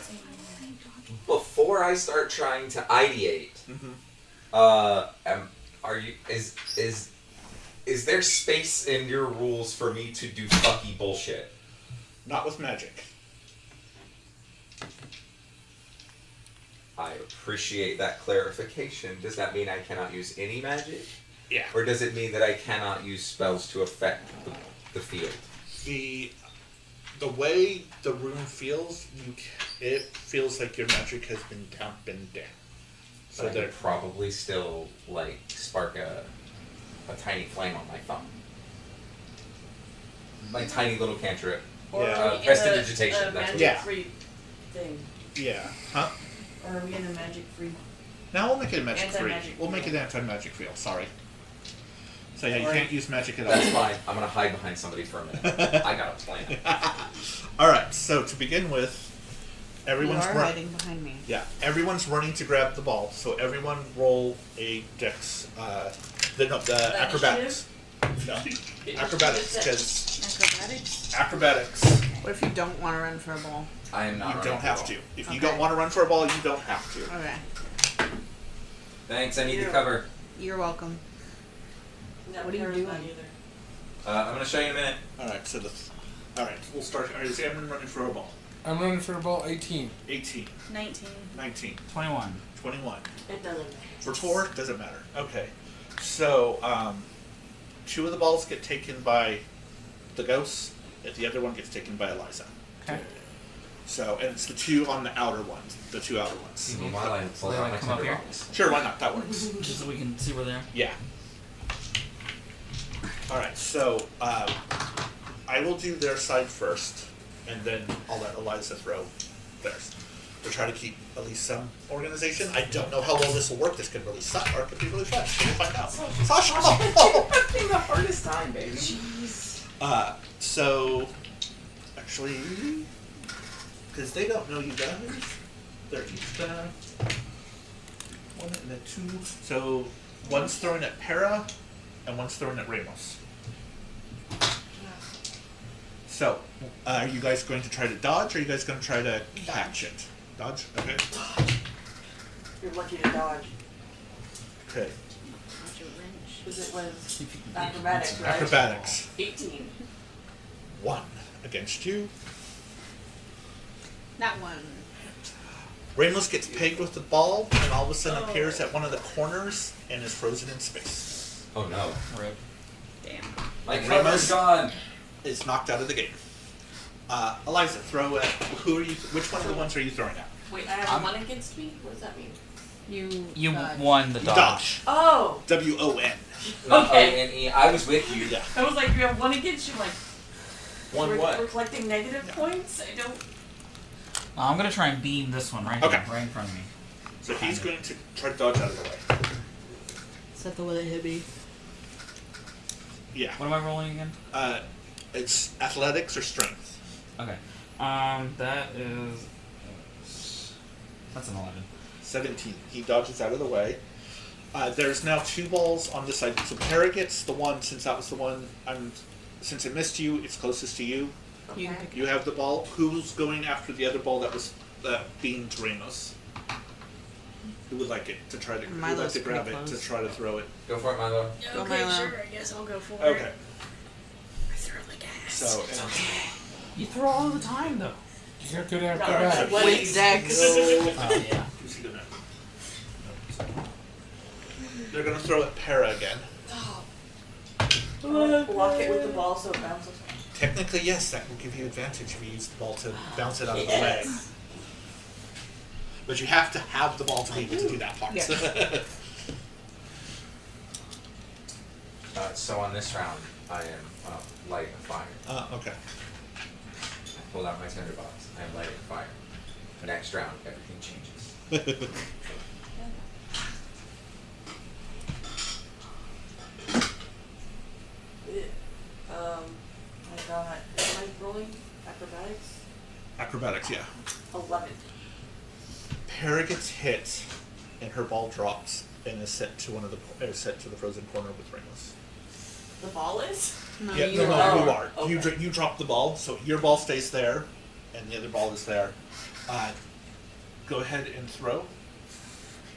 Before I start trying to ideate, is there space in your rules for me to do fucky bullshit? Not with magic. I appreciate that clarification. Does that mean I cannot use any magic? Yeah. Or does it mean that I cannot use spells to affect the field? The way the room feels, it feels like your magic has been dampened down. So So I they're could probably still spark a tiny flame on my thumb. My tiny little cantrip. Or Yeah. are we in Prestidigitation, a that's what magic it is. free thing? yeah. Huh? Or are we in a magic free? Now we'll make it a magic free. Anti-magic We'll make it field. an anti-magic field. Sorry. So yeah, you Sorry. can't use magic at all. That's fine. I'm gonna hide behind somebody for a minute. I got a plan. All right. So to begin with, You everyone's are run- hiding behind me. Yeah, everyone's running to grab the ball. So everyone roll a dex. The acrobatics. No, acrobatics, because acrobatics. What if you don't want to run for a ball? I am not. You running don't for have all. to. If you Okay. don't want to run for a ball, you don't have to. Okay. Thanks. I need the cover. You're welcome. No, What are you Kara's doing? not either. I'm gonna show you in a minute. All right. So all right. We'll start. All right, is Emryn running for a ball? I'm running for a ball 18. 18, 19. 19, 21. 21. It doesn't matter. For Tor, doesn't matter. Okay. So 2 of the balls get taken by the ghosts, and the other one gets taken by Eliza. Okay. So, and it's the 2 on the outer ones, the 2 outer ones. Meanwhile, I pull They out like my come up here? tinderbox. Sure, why not? That works. Just so we can see where they are. Yeah. Alright, so I will do their side first, and then I'll let Eliza throw theirs. To try to keep at least some organization. I don't know how well this will work. This could really suck, or it could be really fun. We'll find out. Sasha! Having the hardest time, baby. So, actually, because they don't know you guys, they're each gonna 1 and a 2. So, one's thrown at Para, and one's thrown at Ramos. So, are you guys going to try to dodge, or are you guys going to try to catch it? Dodge? Okay. You're lucky to dodge. Okay. Because it was acrobatics, right? Acrobatics. 18. 1 against you. That one. Ramos gets pegged with the ball, and all of a sudden appears at one of the corners and is frozen in space. Oh no. Rip. Damn. My Ramos- cover's gone. Is knocked out of the game. Eliza, throw at who are you? Which one of the ones are you throwing at? Wait, I have 1 against me? What does that mean? You dodge. won the dodge. Dodge. Oh! WON. Not Okay. O-N-E. I was with you. Yeah. I was like, you have 1 against you. Like, One we're what? collecting negative points? I don't. I'm gonna try and beam this one right Okay. here, right in front of me. So he's going to try to dodge out of the way. Is that the one that hit me? Yeah. What am I rolling again? It's athletics or strength. Okay. That is That's an 11. 17. He dodges out of the way. There's now 2 balls on this side. So Para gets the one, since that was the one. Since it missed you, it's closest to you. You can pick You have the ball. Who's going after the other ball that was being Ramos? Who would like it to try to? Who would like Milo's to grab pretty it to close. try to throw it? Go for it, Milo. Go Okay, Milo. sure. I guess I'll go for it. Okay. I throw the gas. So You throw all the time though. You got good Got acrobatics. our With Dex. Oh yeah. who's he gonna? They're gonna throw it Para again. Block it with the ball so it bounces. Technically, yes, that will give you advantage if you use the ball to bounce it out of the way. Yes. But you have to have the ball to be able to do that part. Yeah. So on this round, I am lighting a fire. Okay. I pulled out my tinderbox. I am lighting a fire. Next round, everything changes. I got. Am I rolling acrobatics? Acrobatics, yeah. 11. Para gets hit, and her ball drops and is sent to sent to the frozen corner with Ramos. The ball is? No, Yeah, you no, are. you are. Okay. You drop the ball, so your ball stays there, and the other ball is there. Go ahead and throw.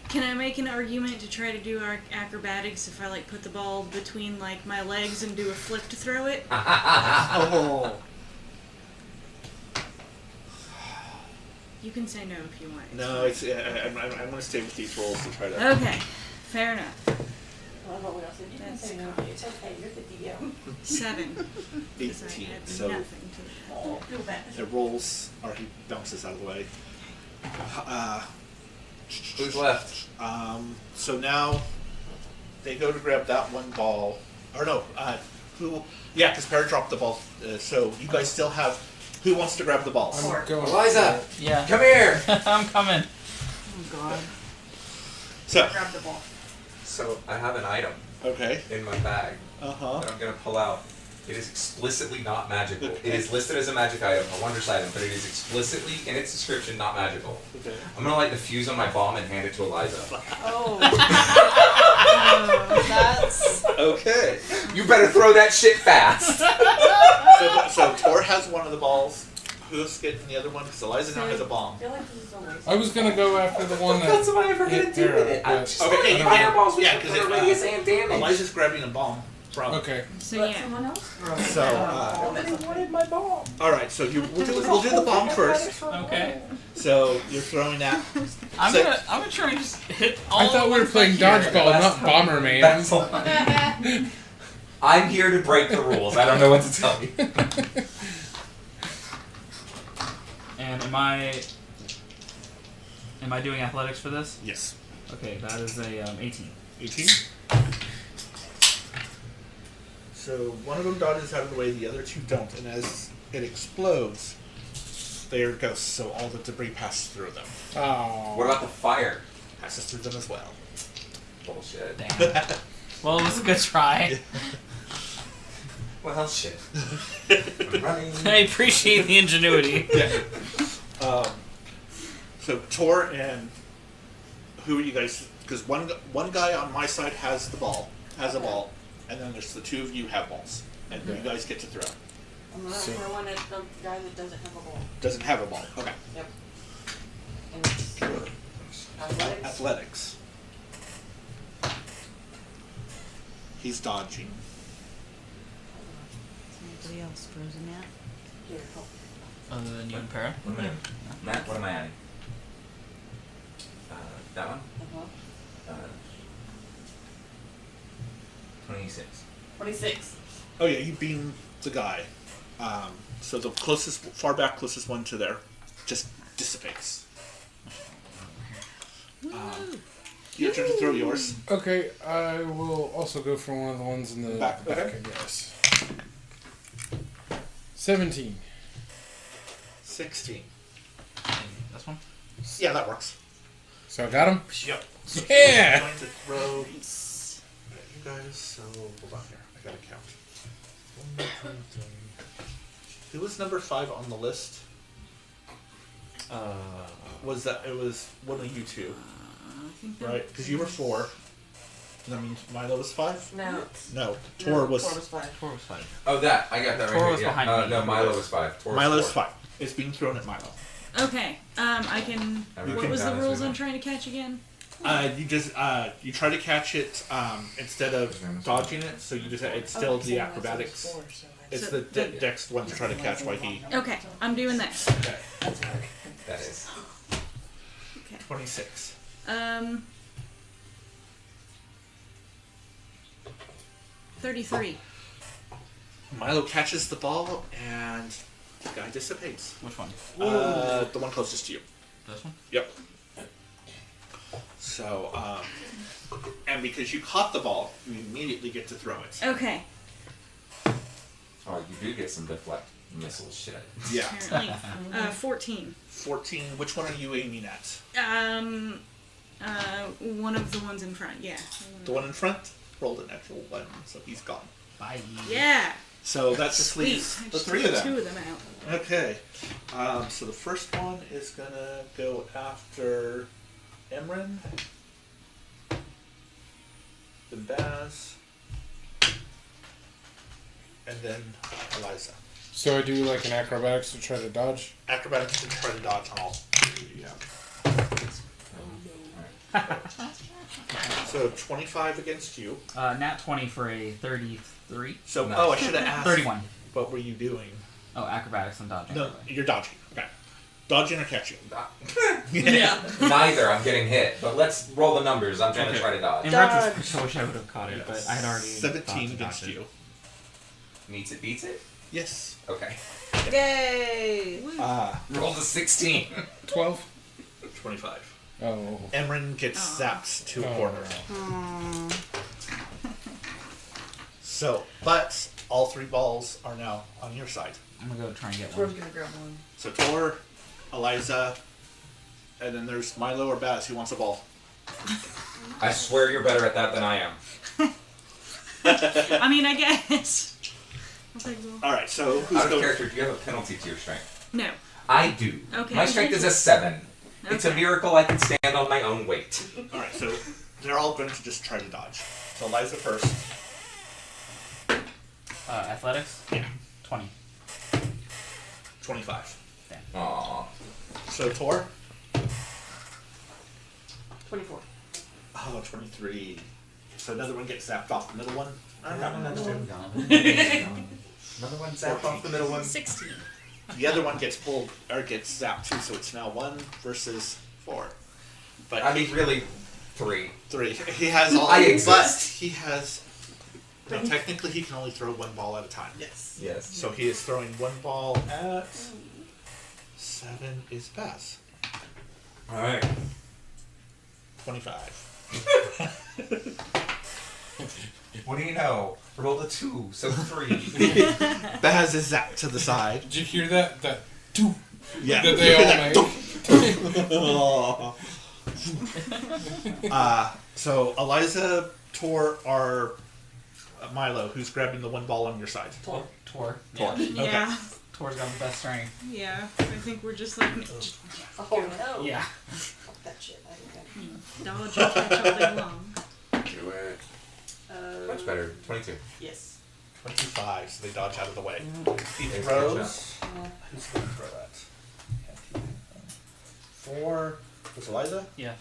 Can I make an argument to try to do our acrobatics if I like put the ball between like my legs and do a flip to throw it? Oh. You can say no if you want. No, it's. I'm going to stay with these rolls to try to. Okay, fair enough. Well, what else did you can That's say no? It's okay, you're the DM. 7. 'Cause I 18. had So nothing to that. Don't feel bad. the rolls are he bounces out of the way. Who's left? So now they go to grab that one ball. Or no, who? Yeah, because Para dropped the ball. So you guys still have. Who wants to grab the balls? I'm going. Eliza, Yeah. come here. I'm coming. Oh god. So Grab the ball. So I have an item okay. in my bag Uh huh. that I'm gonna pull out. It is explicitly not magical. It is listed as a magic item, a wondrous item, but it is explicitly in its description not magical. Okay. I'm gonna light the fuse on my bomb and hand it to Eliza. Oh. That's. Okay. You better throw that shit fast. So Tor has one of the balls. Who's getting the other one? Because Eliza now has a bomb. I feel like this is a waste. I was gonna go after the one that. That's what I ever gonna hit do Tara, with it. but I'm just Okay, throwing you fireballs can- yeah, with 'cause the it, radius and damage. Eliza's grabbing a bomb from. Okay. So Let yeah. someone else throw it. So, Nobody wanted my bomb. all right. So we'll do the bomb first. Okay. So you're throwing that. I'm So- gonna try and just hit all I thought the we were ones playing back here. dodgeball, not Bomberman. That's all. I'm here to break the rules. I don't know what to tell you. And am I doing athletics for this? Yes. Okay, that is a 18. 18. So one of them dodges out of the way, the other two don't, and as it explodes, they are ghosts. So all the debris passes through them. Oh. What about the fire? Passes through them as well. Bullshit. Damn. Well, it was a good try. Well, shit. I'm running. I appreciate the ingenuity. Yeah. So Tor and who are you guys? Because one guy on my side has the ball, has a ball, and then there's the two of you have balls, and you guys get to throw. I'm gonna So- throw one at the guy that doesn't have a ball. Doesn't have a ball. Okay. Yep. And it's athletics. Athletics. He's dodging. Is anybody else frozen yet? Here, help. Other than you and Para? What am I adding? Matt, what am I adding? That one? Uh-huh. 26. 26. Oh yeah, you beam the guy. So the closest, far back, closest one to there, just dissipates. Your turn to throw yours. Okay, I will also go for one of the ones in the Back, back, okay. I guess. 17. 16. This one? Yeah, that works. So I got him? Yep. So Yeah! I'm going to throw you guys. So hold on here. I gotta count. 1, 2, 3. Who was number 5 on the list? was that it was one of you two, I think that right? Because you were 4. That means Milo was 5? No. No, Tor was. 5. Tor was 5. Oh, that I got that Tor right was here. behind Yeah. me. No, Milo was 5. Tor was Milo's 4. 5. It's being thrown at Milo. Okay. I can. Everything What was the down is rules good. on trying to catch again? You just you try to catch it instead of dodging it, so you just it's still the acrobatics. It's So the dex one to try to catch while he. Okay, I'm doing that. Okay. That is. 26. 33. Milo catches the ball and the guy dissipates. Which one? The one closest to you. This one? Yep. So, and because you caught the ball, you immediately get to throw it. Okay. Oh, you do get some deflect missile shit. Yeah. Apparently. 14. 14. Which one are you aiming at? One of the ones in front. Yeah. The one in front rolled a natural 1, so he's gone. Bye. Yeah. So that just Sweet. leaves I the just 3 took of them. 2 of them out. Okay. So the first one is gonna go after Emryn, then Baz, and then Eliza. So I do like an acrobatics to try to dodge. Acrobatics to try to dodge on all 3. Yeah. So 25 against you. Nat 20 for a 33. So Nice. I should have asked. 31. What were you doing? Oh, acrobatics and dodging. No, you're dodging. Okay. Dodging or catching? Yeah. Neither. I'm getting hit. But let's roll the numbers. I'm trying to Okay. try to dodge. In retrospect, I wish I would have caught it, but I had already. 17 against you. Meets it, beats it. Yes. Okay. Yay! Roll the 16. 12? 25. Oh. Emryn gets zapped to a corner. Aww. So, but all 3 balls are now on your side. I'm gonna go try and get We're one. gonna grab one. So Tor, Eliza, and then there's Milo or Baz who wants a ball. I swear you're better at that than I am. I mean, I guess. I'll take the ball. All right. So who's Out of going? character, do you have a penalty to your strength? No. I do. Okay. My strength is a 7. It's a Okay. miracle I can stand on my own weight. All right. So they're all going to just try to dodge. So Eliza first. Athletics? Yeah. 20. 25. Aww. So Tor. 24. Oh, 23. So another one gets zapped off the middle one. Another one zap off the middle one. 16. The other one gets pulled or gets zapped too. So it's now 1 versus 4. But I mean, really, 3. 3. He has all. I exist. But he has. No, technically, he can only throw 1 ball at a time. Yes. Yes. So he is throwing 1 ball at 7 is Baz. Alright. 25. What do you know? Roll a 2, so 3. Baz is zapped to the side. Did you hear that? That two Yeah. that they all make. So Eliza, Tor, are Milo, who's grabbing the 1 ball on your side. Tor. Tor. Yeah. Tor's got the best strength. Yeah. I think we're just like Oh no. Yeah. Fuck that shit. dodge and catch all day long. Do it. Much better. 22. Yes. 25, so they dodge out of the way. He They throws. Who's going to throw that? 4. Was Eliza? Yeah.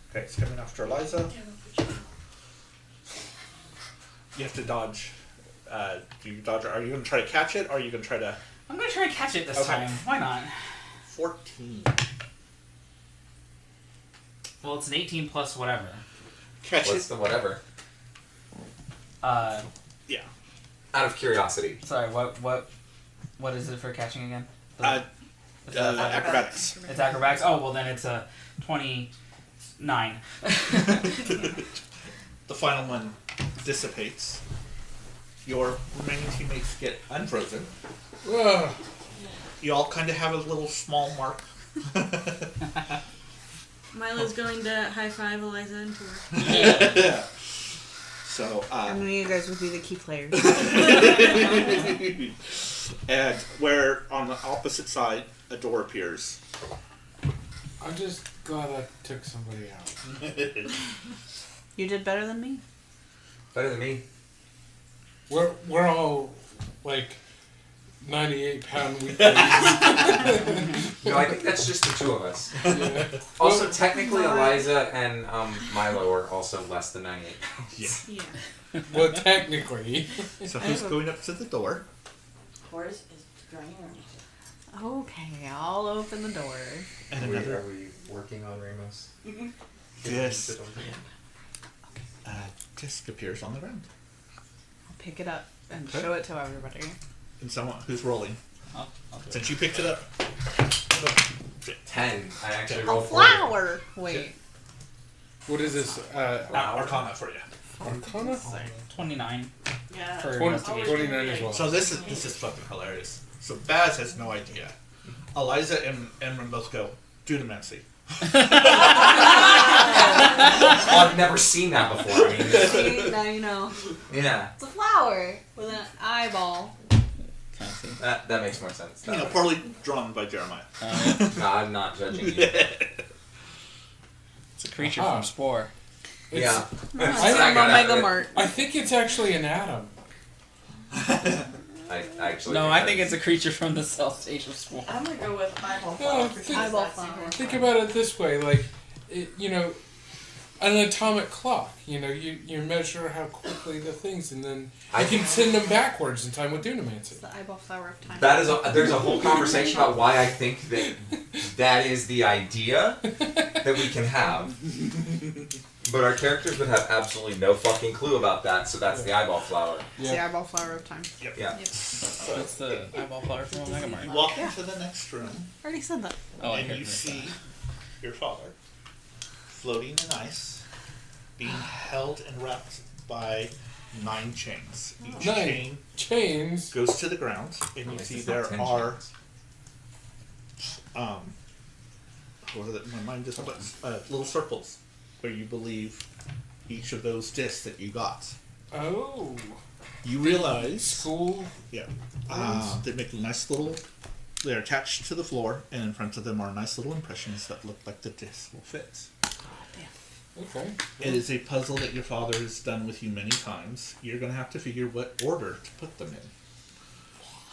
Okay, it's coming after Eliza. You have to dodge. Do you dodge? Are you going to try to catch it, or are you going to try to? I'm gonna try and catch it this Okay. time. Why not? 14. Well, it's an 18 plus whatever. Catch What's it. the whatever? Yeah. Out of curiosity. Sorry. What is it for catching again? It's Acrobatics. It's acrobatics. Oh well, then it's a 29. The final one dissipates. Your remaining teammates get unfrozen. Ugh. You all kind of have a little small mark. Milo's going to high five Eliza and Tor. Yeah. So, I knew you guys would be the key players. and where on the opposite side a door appears. I'm just glad I took somebody out. You did better than me. Better than me. We're all like 98-pound weaklings. No, I think that's just the two of us. Yeah. Also, technically, Eliza and Milo are also less than 98 pounds. Yeah. Yeah. Well, technically. So who's going up to the door? Horace is drying her. Okay, I'll open the door. And Are another we working on Ramos? disc. Disc appears on the ground. I'll pick it up and Okay. show it to everybody. And someone who's rolling. I'll do it. Since you picked it up. 10. I actually A rolled 40. flower! Wait. What is this? Arcana for you. Arcana? 29 Yeah. for 20, investigation. 29 as well. So this is fucking hilarious. So Baz has no idea. Eliza and Emryn both go, Dunamancy. I've never seen that before. I mean, See, now you know. yeah, It's a flower with an eyeball. Fancy. that makes more sense. You know, poorly drawn by Jeremiah. No, I'm not judging you. It's a creature Aha. from Spore. Yeah. It's I from got Omega it. Mart. I think it's actually an atom. I actually. No, I think it's a creature from the cell stage of Spore. I'm gonna go with eyeball No, flower. think- because Eyeball that's flower. super Think fun. about it this way, like, an atomic clock. You measure how quickly the things, and then I you can send them backwards in time with It's Dunamancy. the eyeball flower of time. That is there's a whole conversation about why I think that is the idea that we can have. But our characters would have absolutely no fucking clue about that, so that's the eyeball flower. It's the eyeball flower of time. Yeah. That's the eyeball flower from Omega Mart. You walk into the next room, I already said that. Oh, I and heard you it. see your father floating in ice, being held and wrapped by 9 chains. Each 9 chain chains. goes to the ground, and you At least see it's not there 10 are chains. what is it? My mind just little circles where you believe each of those discs that you got. Oh. You realize, School. yeah, they make a nice little. They're attached to the floor, and in front of them are nice little impressions that look like the disc will fit. Okay. It is a puzzle that your father has done with you many times. You're going to have to figure what order to put them in.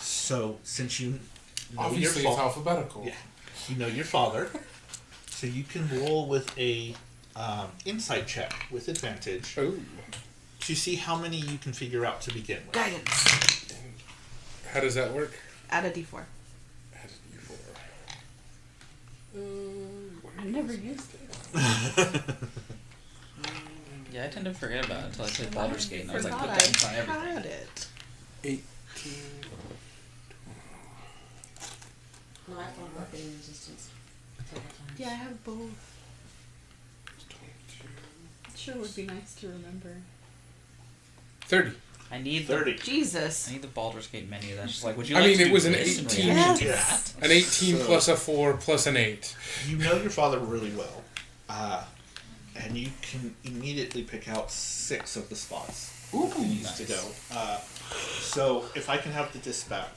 So, since you know Obviously, your it's father, alphabetical. yeah, you know your father, so you can roll with a insight check with advantage Oh. to see how many you can figure out to begin with. Guidance. How does that work? Add a d4. How did you for? I've never used it. Yeah, I tend to forget about it until I played Baldur's Gate, and I was like, Forgot put that in front I of everything. had it. 18. No, I found marketing resistance several times. Yeah, I have both. Sure would be nice to remember. 30. I need 30. Jesus. I need the Baldur's Gate menu. That's just like, would you I like mean, to it do was an this in 18. reaction to Yes. that? An 18 So- plus a 4 plus an 8. You know your father really well, and you can immediately pick out 6 of the spots Ooh, he needs to go. So if I can have the disc back,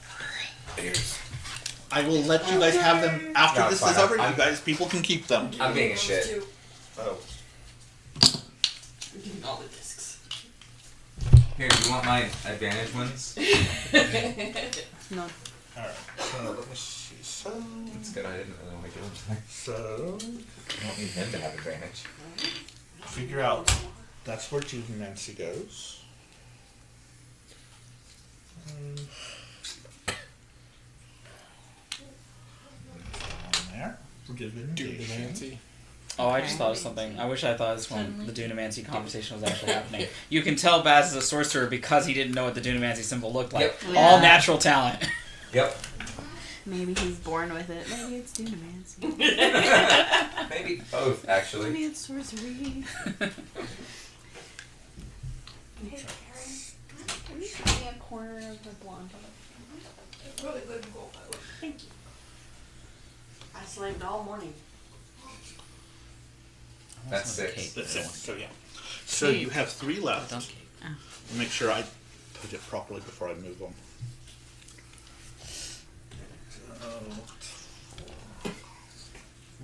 I will let you guys have them after No, this fine. is over. I'm- You guys, people can keep them. I'm being a shit. Oh, I'm giving all the discs. Here, do you want my advantage ones? No. all right. So let me see. So, It's good. I didn't really want to give them to him. so I don't need him to have advantage. figure out. That's where Nancy goes. On there. Forgive Dunamancy. Oh, I just thought of something. I wish I thought this when the Dunamancy conversation was actually happening. You can tell Baz is a sorcerer because he didn't know what the Dunamancy symbol looked like. Yep. Yeah. All natural talent. Yep. Maybe he's born with it. Maybe it's Dunamancy. Maybe both, actually. Maybe it's sorcery. Hey, Karen. Can you give me a corner of the blonde? Really good goal, by the way. Thank you. I slaved all morning. That's 6. That's it. So yeah. So you have 3 left. Donkey. Make sure I put it properly before I move them.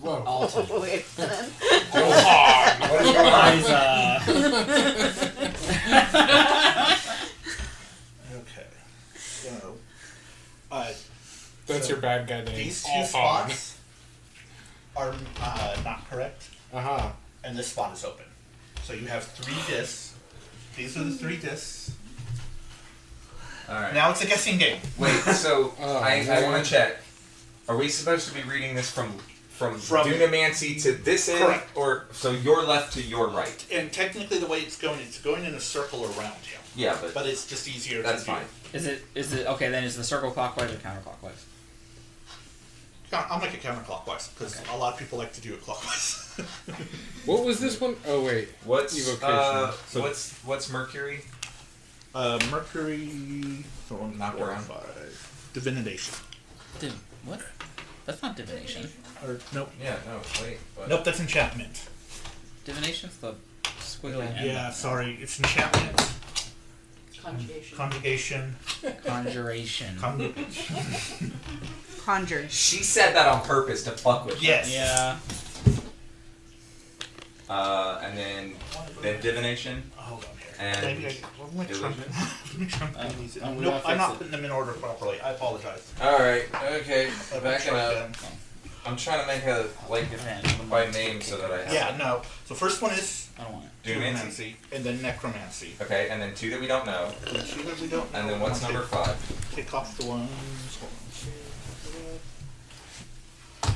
So, Whoa. Alton. Wait, then. Go on. What is going on? Okay. So, That's so your bad guy name. these two Alton. spots are not correct, Uh-huh. and this spot is open. So you have 3 discs. These are the 3 discs. Alright. Now it's a guessing game. Wait, so Oh, I man. want to check. Are we supposed to be reading this from From- Dunamancy to this end? Correct. Or so your left to your right? And technically, the way it's going in a circle around him. Yeah, But it's just easier that's to do. fine. Is it okay? Then is the circle clockwise or counterclockwise? I'll make it counterclockwise because a lot of people like to do it clockwise. What was this one? Oh, wait. What's Evocation. what's Mercury? Mercury. Knock around. Divination. What? That's not divination. Or nope. Yeah, no, wait. What? Nope, that's enchantment. Divination's the squiggly end. Yeah, sorry, it's enchantment. Conjugation. Conjugation. Conjuration. Conjure. She said that on purpose to fuck with. Yes. Yeah. And then divination. Hold on here. And Maybe I'll make sure I'm putting these in. we Nope, gotta I'm fix not it. putting them in order properly. I apologize. All right. Okay. I'll Back it try up. again. I'm trying to make a by name so that I have. Yeah, no. So first one is I don't want it. Dunamancy. and then necromancy. Okay, and then 2 that we don't know. The 2 that we don't know. And then what's I'll number 5? Kick off the ones. Hold on.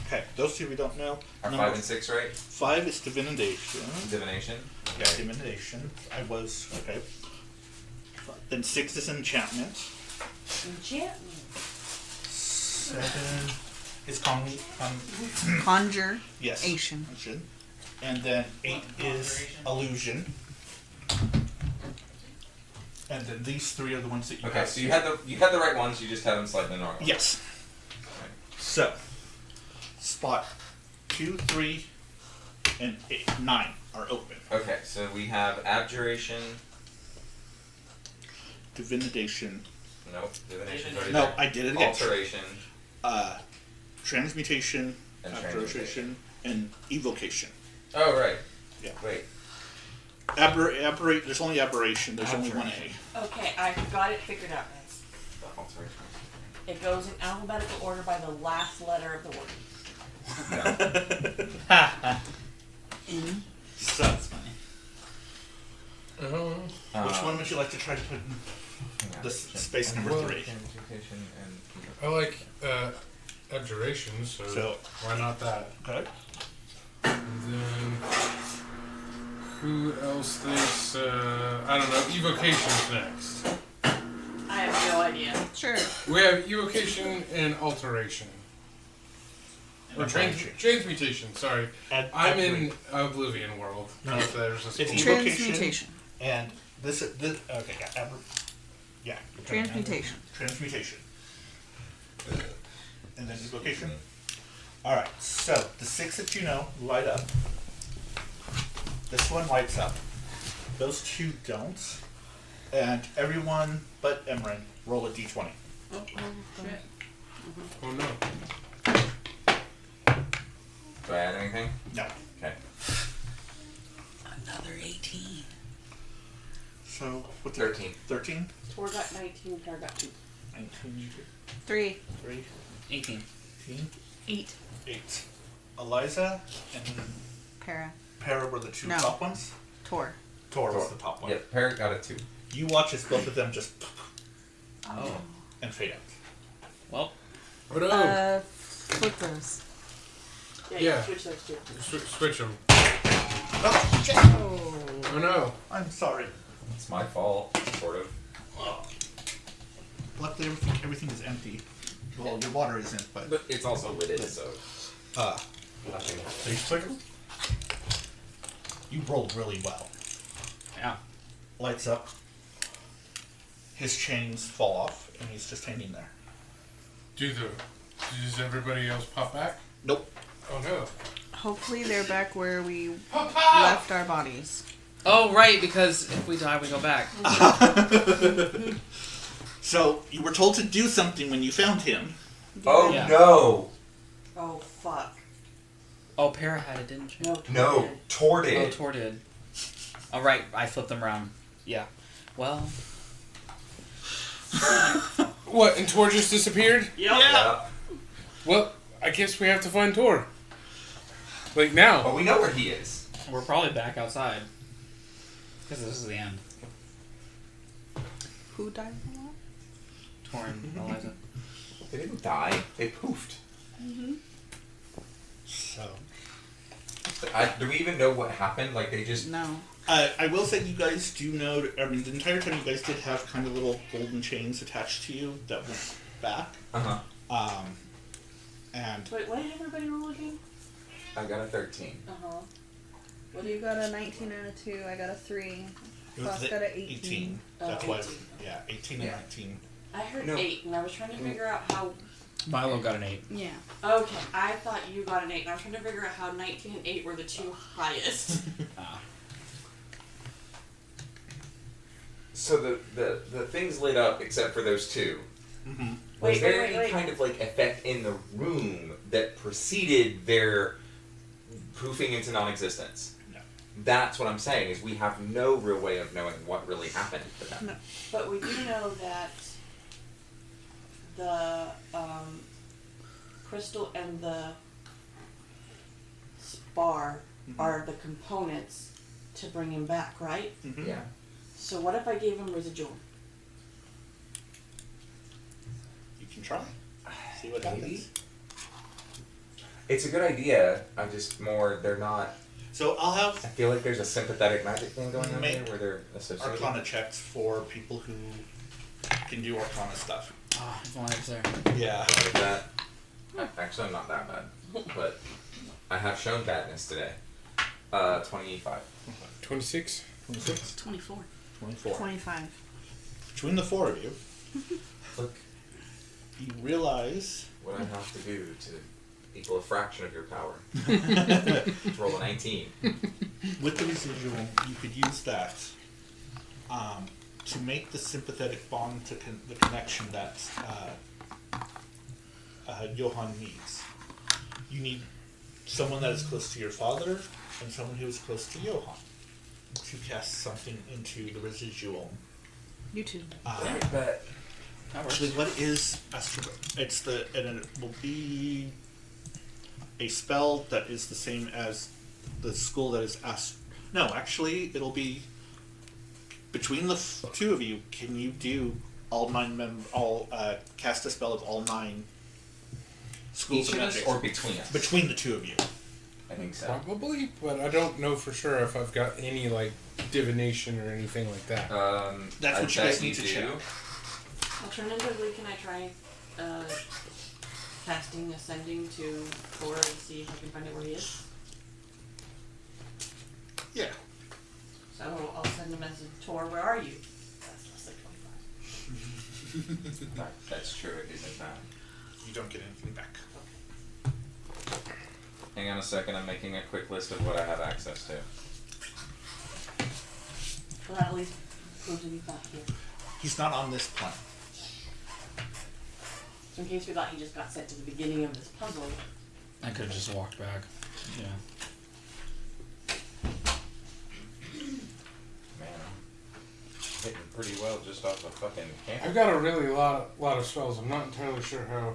Okay, those 2 we don't know. Are Number 5 and 6 right? 5 is divination. Divination. Yeah, divination. I was okay. Then 6 is enchantment. Enchantment. 7 is Conjure. yes. Ation. Illusion. And then 8 is illusion. And then these 3 are the ones that you Okay, have. so you had the right ones. You just had them slightly normal. Yes. So, spot 2, 3, and 8, 9 are open. Okay, so we have abjuration. Divination. Nope, divination's already No, there. I did it again. Alteration Transmutation, and abjuration, and evocation. Oh right. Yeah. Wait. Aberrate. There's only aberration. There's only one A. Okay, I got it figured out, guys. The alteration. It goes in alphabetical order by the last letter of the word. So, That's funny. which one would you like to try to put in the space number 3? Transmutation and I like abjuration, so why not that? Okay. And then who else thinks? I don't know. Evocation's next. I have no idea. Sure. We have evocation and alteration. Or transmutation. Sorry, I'm in Oblivion world. No, If there's a it's school. evocation. Transmutation. And this okay, yeah, yeah. you're trying to- Transmutation. Transmutation. And then evocation. Alright, so the 6 that you know light up. This one lights up. Those 2 don't. And everyone but Emryn roll a d20. Oh, shit. Oh no. do I add anything? No. Okay. Another 18. So, what's 13. 13? Tor got 19, Tor got 2. 19, 3. 3, 18. 18, 8. 8. Eliza and Para. Para were the 2 No. top ones. Tor. Tor was the top one. Yeah, Parrot got a 2. You watch as both of them just Oh. and fade out. Well, Oh no. Flip those. Yeah, Yeah. you switch those 2. Switch them. Oh, shit! Oh no. I'm sorry. It's my fault, sort of. Luckily, everything is empty. Well, your water isn't, but But it's also lidded, so nothing. so you trigger. You rolled really well. yeah. Lights up. His chains fall off, and he's just hanging there. Does everybody else pop back? Nope. Oh no. Hopefully they're back where we left our bodies. Oh, right, because if we die, we go back. So you were told to do something when you found him. Oh Yeah. no! Oh, fuck. Oh, Para had it, didn't she? No, Tor Oh, did. Tor did. All right, I flipped them around. Yeah. Well. What? And Tor just disappeared? Yeah. Well, I guess we have to find Tor. Like now. But we know where he is. We're probably back outside. Because this is the end. Who died a lot? Tor and Eliza. They didn't die. They poofed. So, Do we even know what happened? Like, they just... No. I will say you guys do know. I mean, the entire time you guys did have kind of little golden chains attached to you that went back. Uh-huh. And Wait, what did everybody roll again? I got a 13. Uh-huh. Well, you got a 19 and a 2. I got a 3. it was Foss got a 18. That's Oh, why. 18. Yeah, 18 and 19. I heard No. 8, and I was trying to figure out how... Milo got an 8. Yeah. Okay, I thought you got an 8, and I was trying to figure out how 19 and 8 were the two highest. Ah. So the things lit up except for those two. Mm-hmm. Was there any wait. kind of like effect in the room that preceded their poofing into non-existence? No. That's what I'm saying, is we have no real way of knowing what really happened to them. No. But we do know that the crystal and the spar are the components to bring him back, right? Mm-hmm. Yeah. So what if I gave him residual? You can try. See what Maybe. happens. It's a good idea. They're not... So I'll I have feel like there's a sympathetic magic thing going on Make there where they're associated. Arcana checks for people who can do Arcana stuff. Ah, if only I was there. Yeah. Like that. Actually, I'm not that bad. But I have shown badness today. 25. 26. 26. 24. 24. 25. Between the four of you, Look you realize what I have to do to equal a fraction of your power. Roll a 19. with the residual, you could use that to make the sympathetic bond to the connection that Johann needs. You need someone that is close to your father and someone who is close to Johann to cast something into the residual. You too. But That works. Actually, what is it's and it will be a spell that is the same as the school that is No, actually, it'll be between the two of you. Can you do all 9 cast a spell of all 9 schools each of of us magic or between us? between the two of you? I think so. Probably, but I don't know for sure if I've got any like divination or anything like that. That's I what you bet guys need to do. check. Alternatively, can I try casting Ascending to Thor and see if I can find out where he is? Yeah. So I'll send a message, Thor, where are you? That's less than 25. That's true, it isn't that. You don't get anything back. Hang on a second, I'm making a quick list of what I have access to. Well, that at least proves that he's not here. He's not on this plane. So in case we thought he just got sent to the beginning of this puzzle, I could have just walked back. Yeah. Man, I'm hitting pretty well just off the fucking camp. I've got a really lot of spells. I'm not entirely sure how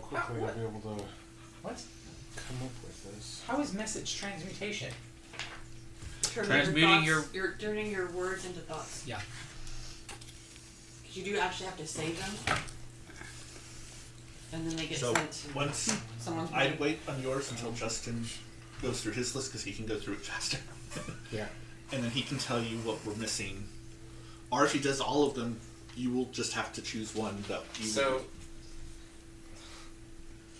quickly I'll be able to What? come up with this. How is message transmutation? Transmuting you're turning your words into thoughts. Yeah. Because you do actually have to say them, and then they get So sent to once someone's I'd brain. wait on yours until Justin goes through his list because he can go through it faster. Yeah. And then he can tell you what we're missing. Or if he does all of them, you will just have to choose one that you So, will.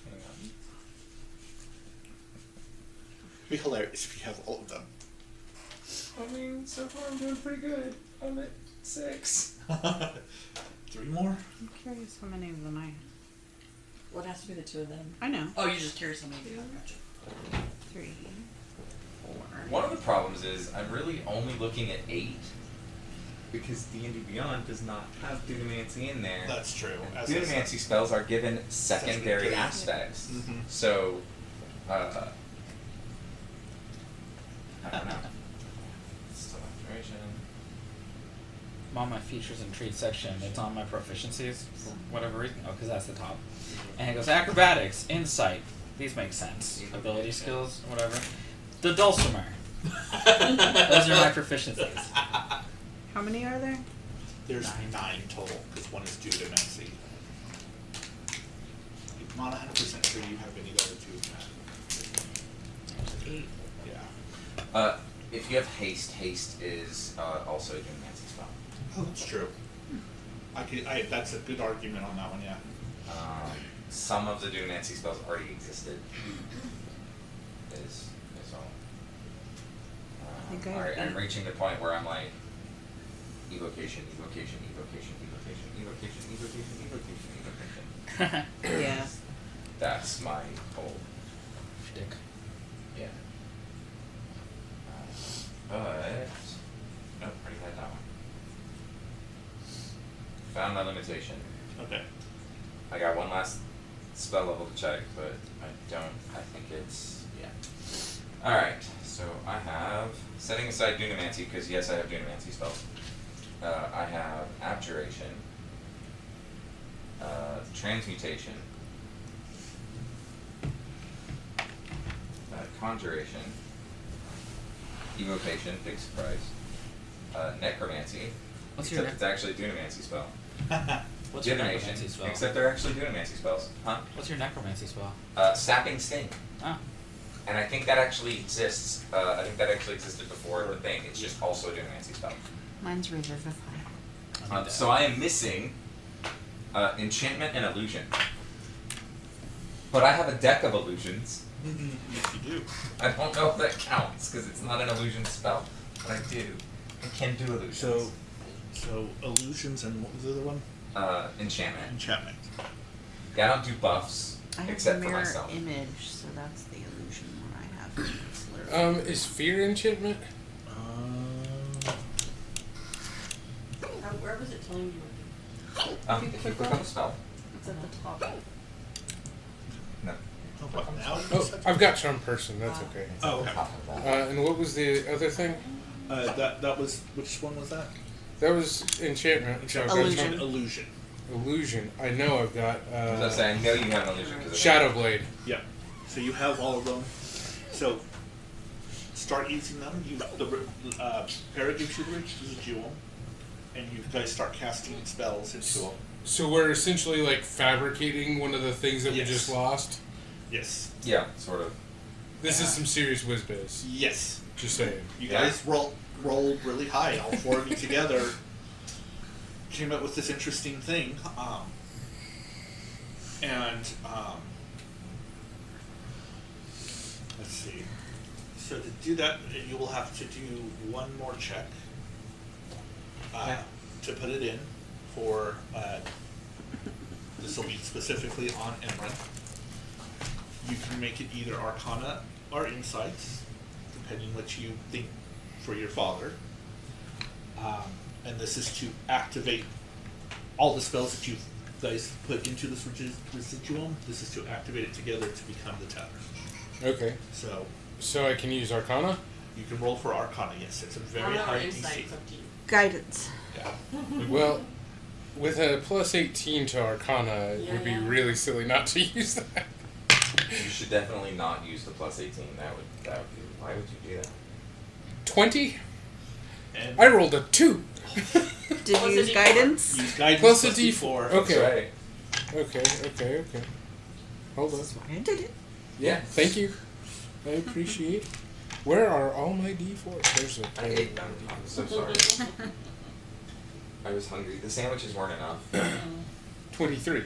hang on. It'd be hilarious if you have all of them. I mean, so far I'm doing pretty good. I'm at 6. 3 more? I'm curious how many of them I have. What has to be the two of them? I know. Oh, you're just curious how many you have. Gotcha. 3, 4. One of the problems is I'm really only looking at 8 because D&D Beyond does not have Dunamancy in there. That's true. And As I said. Dunamancy spells are given secondary Secondary. aspects. Mhm. So I don't know. Still activation. I'm on my features and traits section. It's on my proficiencies for whatever reason. Oh, because that's the top. And it goes acrobatics, insight. These make sense. Ability skills, whatever. The dulcimer. Those are my proficiencies. How many are there? There's 9 total, because one is due to Nancy. I'm not 100% sure you have any other 2. 8. Yeah. If you have haste is also a Dunamancy spell. Oh, that's true. That's a good argument on that one, yeah. Some of the Dunamancy spells already existed. Is all. Alright, I'm reaching the point where I'm like, evocation. Yeah. That's my whole Shtick. yeah. But nope, already had that one. Found my limitation. Okay. I got one last spell level to check, but I think it's yeah. Alright, so I have setting aside Dunamancy, because yes, I have Dunamancy spells. I have Abjuration, Transmutation, Conjuration, Evocation, big surprise, Necromancy, What's your except it's actually a Dunamancy spell. What's your Divination, necromancy spell? except they're actually Dunamancy spells. Huh? What's your necromancy spell? Sapping Sting. Ah. And I think that actually exists. I think that actually existed before the thing. It's just also a Dunamancy spell. Mine's Revivify. So I am missing Enchantment and Illusion. But I have a deck of illusions. Yes, you do. I don't know if that counts, because it's not an illusion spell. But I do. I can do illusions. So illusions and what was the other one? Enchantment. Enchantment. Yeah, I don't do buffs, I have except the for mirror myself. image, so that's the illusion one I have. It's literally- Is fear enchantment? Where was it telling you? If you click on the spell. It's at the top. No. What, now? Oh, I've got charm person. That's okay. Oh, okay. Top of that. And what was the other thing? That was, which one was that? That was enchantment. So I've got Illusion. charm- Illusion. illusion. I know I've got As I say, I know you have an illusion because Shadow Blade. Yeah. So you have all of them. So start using them. Para gives you the residual, and you guys start casting spells into them. So we're essentially like fabricating one of the things that Yes. we just lost. Yes. Yeah, sort of. This is some serious whiz biz. Yes. Just saying. You Yeah. guys rolled really high. All 4 of you together came up with this interesting thing. Let's see. So to do that, you will have to do one more check to put it in for. This will be specifically on Emryn. You can make it either Arcana or Insights, depending what you think for your father. And this is to activate all the spells that you guys put into this residuum. This is to activate it together to become the tether. Okay. So I can use Arcana? you can roll for Arcana. Yes, it's a very high Insight, DC. it's up to you. Guidance. Yeah. Well, with a plus 18 to Arcana, it would be Yeah. really silly not to use that. You should definitely not use the plus 18. That would be. Why would you do that? 20? And I rolled a 2. Did you Plus use a D4. guidance? use guidance Plus a plus D4. D4. Okay. That's right. Okay. Hold on. I did it. Yeah, thank you. I appreciate. Where are all my D4s? There's a I ate them. I'm so sorry. I was hungry. The sandwiches weren't enough. 23.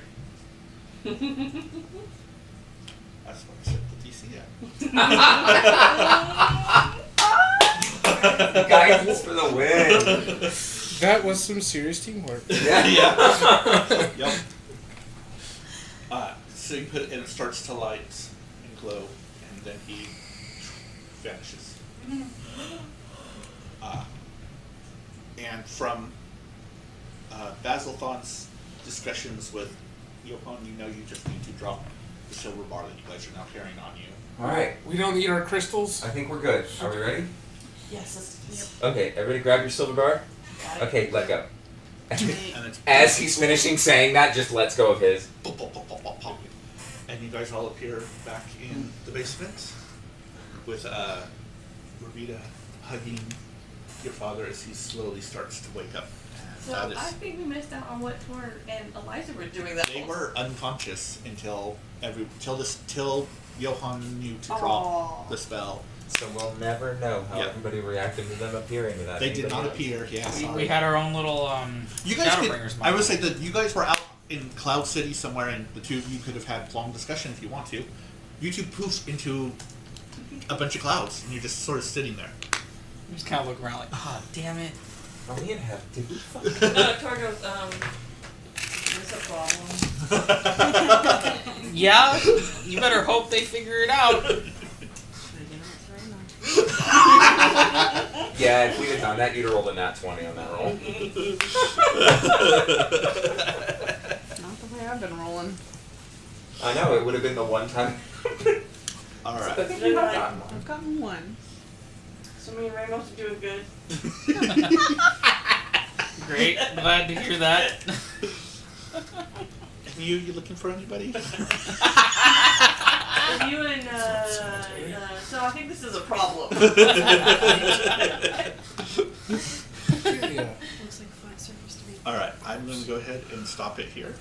That's what I set the DC at. Guidance for the win. That was some serious teamwork. Yeah. Yep. So you put it, and it starts to light and glow, and then he vanishes. And from Basilthon's discussions with Johan, you know you just need to drop the silver bar that you guys are now carrying on you All right. We don't eat our crystals. I think we're good. Are we ready? Yes, let's Okay, everybody grab your silver bar. got it. Okay, let go. And it's As he's finishing saying that, just lets go of his. pop, pop, pop, pop, pop, pop. And you guys all appear back in the basement with Rosita hugging your father as he slowly starts to wake up. So That is- I think we missed out on what Tor and Eliza were doing that They whole were unconscious until Johann knew to Aw. drop the spell. So we'll never know how Yeah. everybody reacted to them appearing without They did anybody not else. appear. Yeah, We sorry. had our own little You guys could, Shadowbringers I would moment. say that you guys were out in Cloud City somewhere, and the two of you could have had long discussion if you want to. You two poof into a bunch of clouds, and you're just sort of sitting there. We just kind of look around like, oh, damn it. Are we in heaven? Did we fuck? Tor goes, there's a problem. Yeah, you better hope they figure it out. Yeah, if we'd have done that, you'd have rolled a nat 20 on that roll. Not the way I've been rolling. I know, it would have been the one time. All right. I think you have gotten one. I've gotten one. So me and Ramos are doing good. Great, glad to hear that. You looking for anybody? And you and, so I think this is a problem. Looks like a flat surface to me. All right, I'm going to go ahead and stop it here.